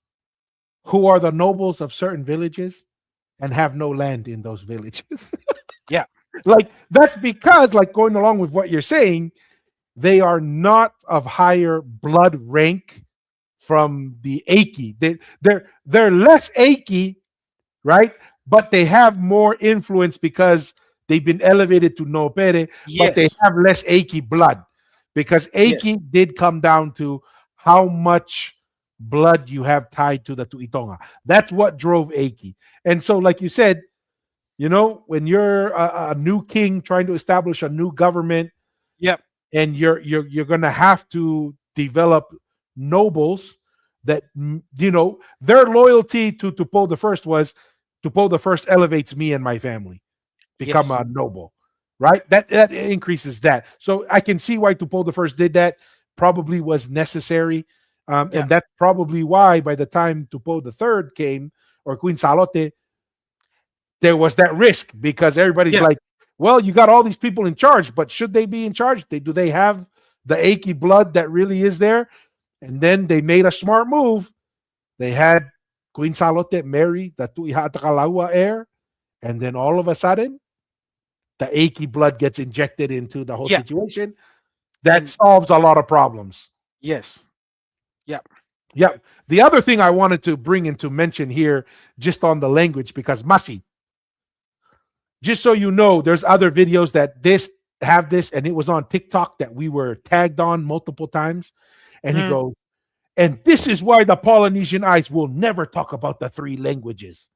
who are the nobles of certain villages and have no land in those villages. Yeah. Like that's because, like going along with what you're saying, they are not of higher blood rank from the Aki. They're less Aki, right? But they have more influence because they've been elevated to no pere, but they Yes. have less Aki blood because Yes. Aki did come down to how much blood you have tied to the Tuitonga. That's what drove Aki. And so, like you said, when you're a new king trying to establish a new government, Yep. and you're going to have to develop nobles that their loyalty to Tupo the First was Tupo the First elevates me and my family, become Yes. a noble, right? That increases that. So I can see why Tupo the First did that. Probably was necessary, Yeah. and that's probably why by the time Tupo the Third came or Queen Salote, there was that risk because everybody's Yeah. like, well, you got all these people in charge, but should they be in charge? Do they have the achy blood that really is there? And then they made a smart move. They had Queen Salote marry the Tuiha Takalaua heir, and then all of a sudden, the achy blood gets injected into the whole Yeah. situation. That And solves a lot of problems. yes. Yep. Yep. The other thing I wanted to bring into mention here, just on the language, because Masi, just so you know, there's other videos that have this, and it was on TikTok that we were tagged on multiple times. And he Mm. goes, and this is why the Polynesian eyes will never talk about the three languages.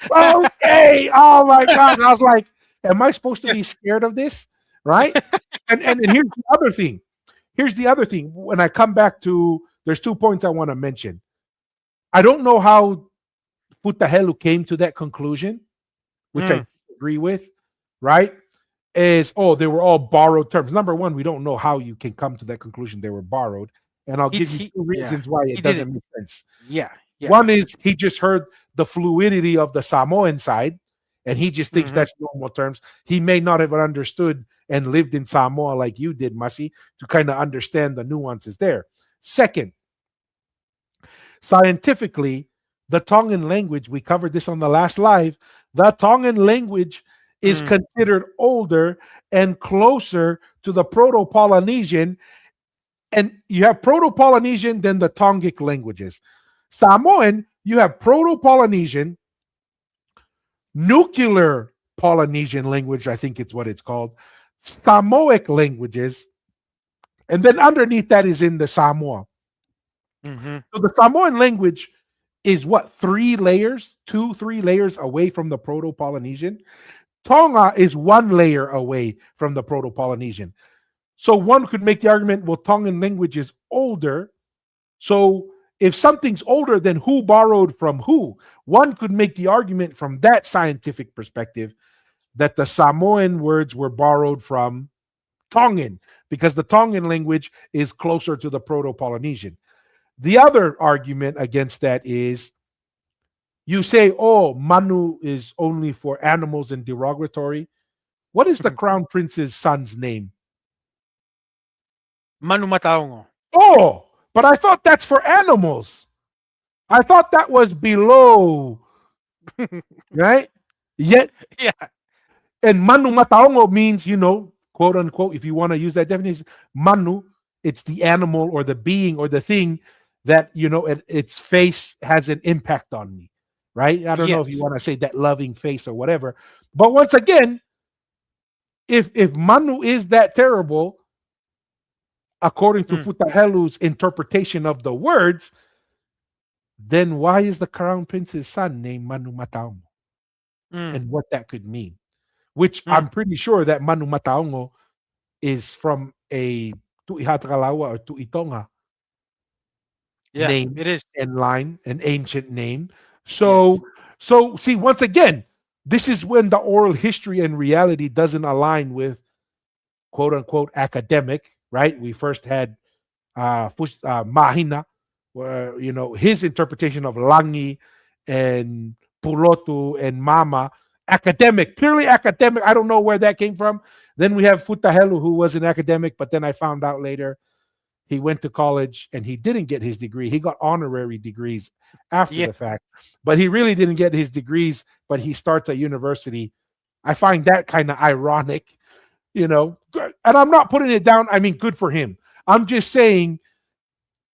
Okay. Oh my God. I was like, am I supposed to be scared of this? Right. And here's the other thing. Here's the other thing. When I come back to, there's 2 points I want to mention. I don't know how Putahelu came to that conclusion, which I agree with, right? Is they were all borrowed terms. Number one, we don't know how you can come to that conclusion they were borrowed. And I'll give you two reasons why He it didn't. doesn't make sense. Yeah. Yeah. One is he just heard the fluidity of the Samoan side, and he just thinks Mhm. that's normal terms. He may not have understood and lived in Samoa like you did, Masi, to kind of understand the nuances there. Second, scientifically, the Tongan language, we covered this on the last live, the Tongan language is considered older and closer to the Proto-Polynesian. And you have Proto-Polynesian, then the Tongic languages. Samoan, you have Proto-Polynesian, nuclear Polynesian language, I think it's what it's called, Samoic languages, and then underneath that is in the Samoa. Mhm. So the Samoan language is what, 3 layers, 2-3 layers away from the Proto-Polynesian. Tonga is 1 layer away from the Proto-Polynesian. So one could make the argument, well, Tongan language is older. So if something's older, then who borrowed from who? One could make the argument from that scientific perspective that the Samoan words were borrowed from Tongan because the Tongan language is closer to the Proto-Polynesian. The other argument against that is you say, oh, Manu is only for animals and derogatory. What is the crown prince's son's name? Manu Mataongo. Oh, but I thought that's for animals. I thought that was below, right? Yet, Yeah. and Manu Mataongo means, quote unquote, if you want to use that definition, Manu, it's the animal or the being or the thing that, its face has an impact on me, right? I don't know if you Yes. want to say that loving face or whatever. But once again, if Manu is that terrible, according to Putahelu's interpretation of the words, then why is the crown prince's son named Manu Mataongo? And what that could mean, which I'm pretty sure that Manu Mataongo is from a Tu'ihatakalawa or Tu'itonga Yeah, name it is. and line, an ancient name. So see, once again, This is when the oral history and reality doesn't align with quote unquote academic, right? We first had Mahina, where his interpretation of Langi and Pulotu and Mama, academic, purely academic. I don't know where that came from. Then we have Futahelu, who was an academic, but then I found out later he went to college and he didn't get his degree. He got honorary degrees after Yeah. the fact, but he really didn't get his degrees. But he starts at university. I find that kind of ironic, and I'm not putting it down. I mean, good for him. I'm just saying,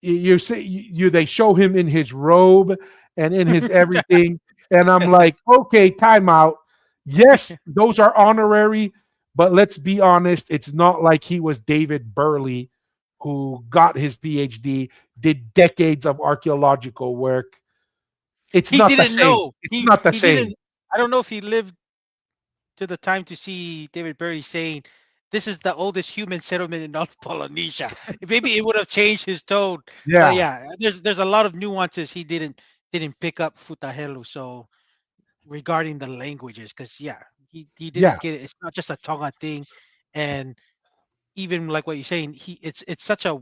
they show him in his robe and in his everything, and I'm like, okay, time out. Yes, those are honorary, but let's be honest, it's not like he was David Burley, who got his PhD, did decades of archaeological work. It's He not the didn't same. know. It's not the He same. didn't. I don't know if he lived to the time to see David Burley saying, "This is the oldest human settlement in North Polynesia." Maybe it would have changed his tone. But Yeah, yeah, there's a lot of nuances he didn't pick up Futahelu. So regarding the languages, because yeah, he yeah, didn't get it. It's not just a Tonga thing, and even like what you're saying, it's such a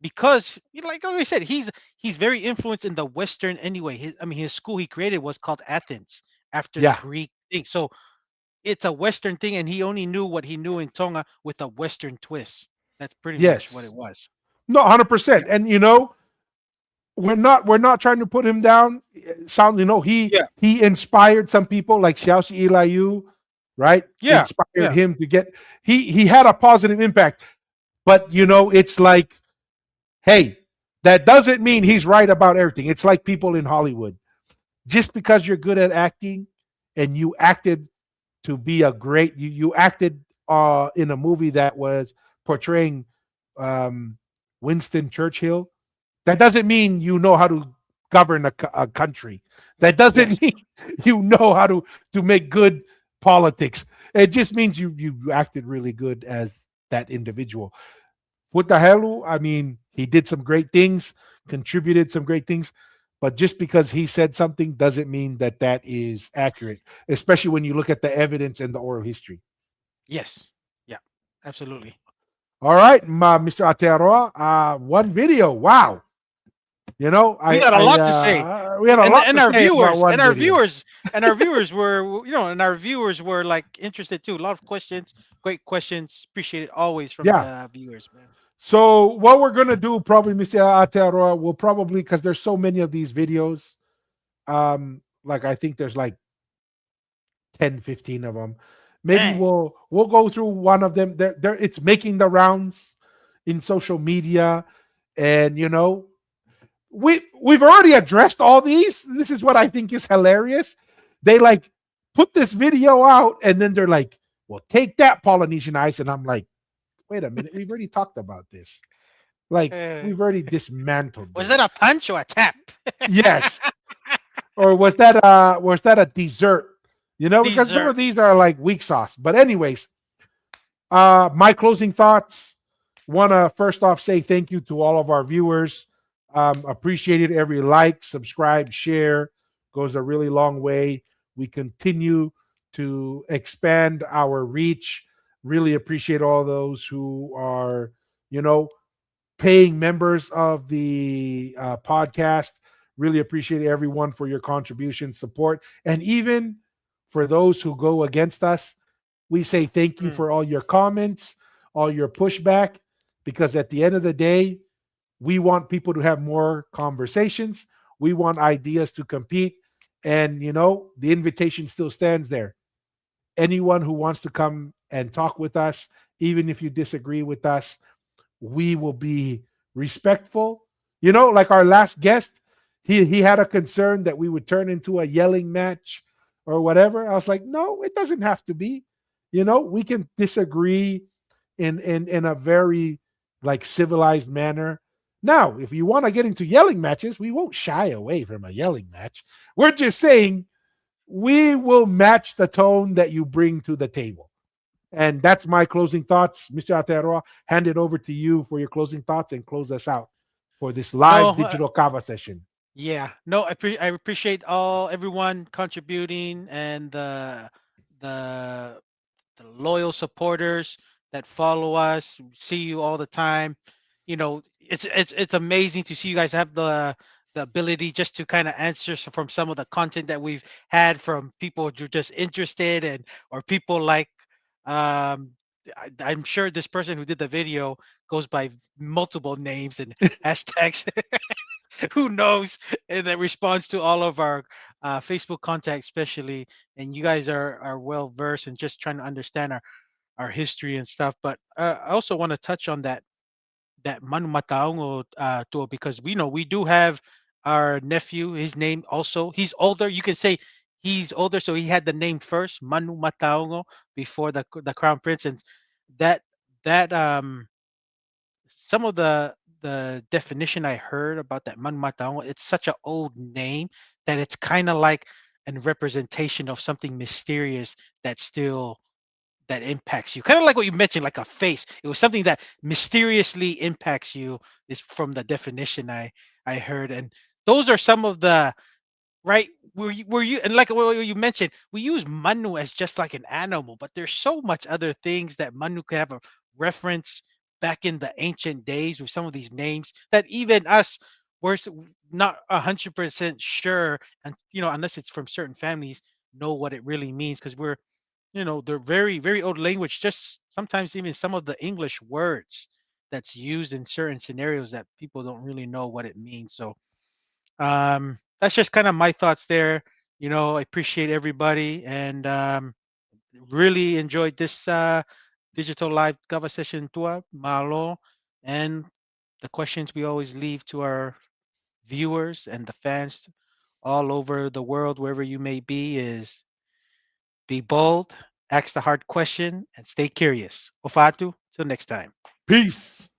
because like I said, he's very influenced in the Western anyway. His school he created was called Athens after the yeah, Greek thing. So it's a Western thing, and he only knew what he knew in Tonga with a Western twist. That's pretty much what yes. it was. No, Yeah. 100%. And we're not trying to put him down. He Yeah. he inspired some people like Xiaoxi Ilayu, right? Yeah. Inspired Yeah. him to get he had a positive impact. But it's like, hey, that doesn't mean he's right about everything. It's like people in Hollywood. Just because you're good at acting and you acted to be a great you acted in a movie that was portraying um Winston Churchill, that doesn't mean you know how to govern a country. That Yes. doesn't mean you know how to make good politics. It just means you acted really good as that individual. Putahelu, I mean, he did some great things, contributed some great things, but just because he said something doesn't mean that that is accurate, especially when you look at the evidence and the oral history. Yes. Yeah. Absolutely. All right, Mr. Aotearoa, one video. Wow. We got a lot to say. We had a and lot and to our say about viewers one video. and our viewers were like interested too. A lot of questions, great questions. Appreciate it always from Yeah. the viewers, man. So what we're gonna do, probably, Mr. Aotearoa, will probably, because there's so many of these videos, like I think there's like 10, 15 of them. Maybe Dang. we'll go through one of them. It's making the rounds in social media, and we've already addressed all these. This is what I think is hilarious. They like put this video out, and then they're like, "Well, take that, Polynesian ice," and I'm like, "Wait a minute, we've already talked about this. Like, we've already dismantled Was this." that a punch or a tap? Yes. Or was that a dessert? Because some Dessert. of these are like weak sauce. But anyways, my closing thoughts. Want to first off say thank you to all of our viewers. Appreciated every like, subscribe, share. Goes a really long way. We continue to expand our reach. Really appreciate all those who are, paying members of the podcast. Really appreciate everyone for your contribution, support, and even for those who go against us. We say thank you for all your comments, all your pushback, because at the end of the day, we want people to have more conversations. We want ideas to compete. And, the invitation still stands there. Anyone who wants to come and talk with us, even if you disagree with us, we will be respectful. Like our last guest, he had a concern that we would turn into a yelling match or whatever. I was like, no, it doesn't have to be. We can disagree in a very like civilized manner. Now, if you want to get into yelling matches, we won't shy away from a yelling match. We're just saying we will match the tone that you bring to the table. And that's my closing thoughts. Mr. Aotearoa, hand it over to you for your closing thoughts and close us out for this live No, digital kava session. Yeah, no, I appreciate everyone contributing and the the loyal supporters that follow us, see you all the time. You know, it's amazing to see you guys have the ability just to kind of answer from some of the content that we've had from people who are just interested and or people like um I'm sure this person who did the video goes by multiple names and hashtags. Who knows? And that responds to all of our Facebook contact, especially. And you guys are well versed and just trying to understand our history and stuff. But I also want to touch on that Manu Mataongo tour because we know we do have our nephew. His name also he's older. You can say he's older, so he had the name first, Manu Mataongo, before the crown prince. And that that some of the definition I heard about that Manu Mataongo, it's such an old name that it's kind of like a representation of something mysterious that still that impacts you. Kind of like what you mentioned, like a face. It was something that mysteriously impacts you, is from the definition I heard. And those are some of the right were you and like what you mentioned, we use Manu as just like an animal, but there's so much other things that Manu could have a reference back in the ancient days with some of these names that even us not 100% sure, and unless it's from certain families, know what it really means, because we're they're very very old language, just sometimes even some of the English words that's used in certain scenarios that people don't really know what it means. So that's just kind of my thoughts there. I appreciate everybody, and really enjoyed this digital live cover session tua malo, and the questions we always leave to our viewers and the fans all over the world, wherever you may be, is be bold, ask the hard question, and stay curious. Ofatu, till next time. Peace.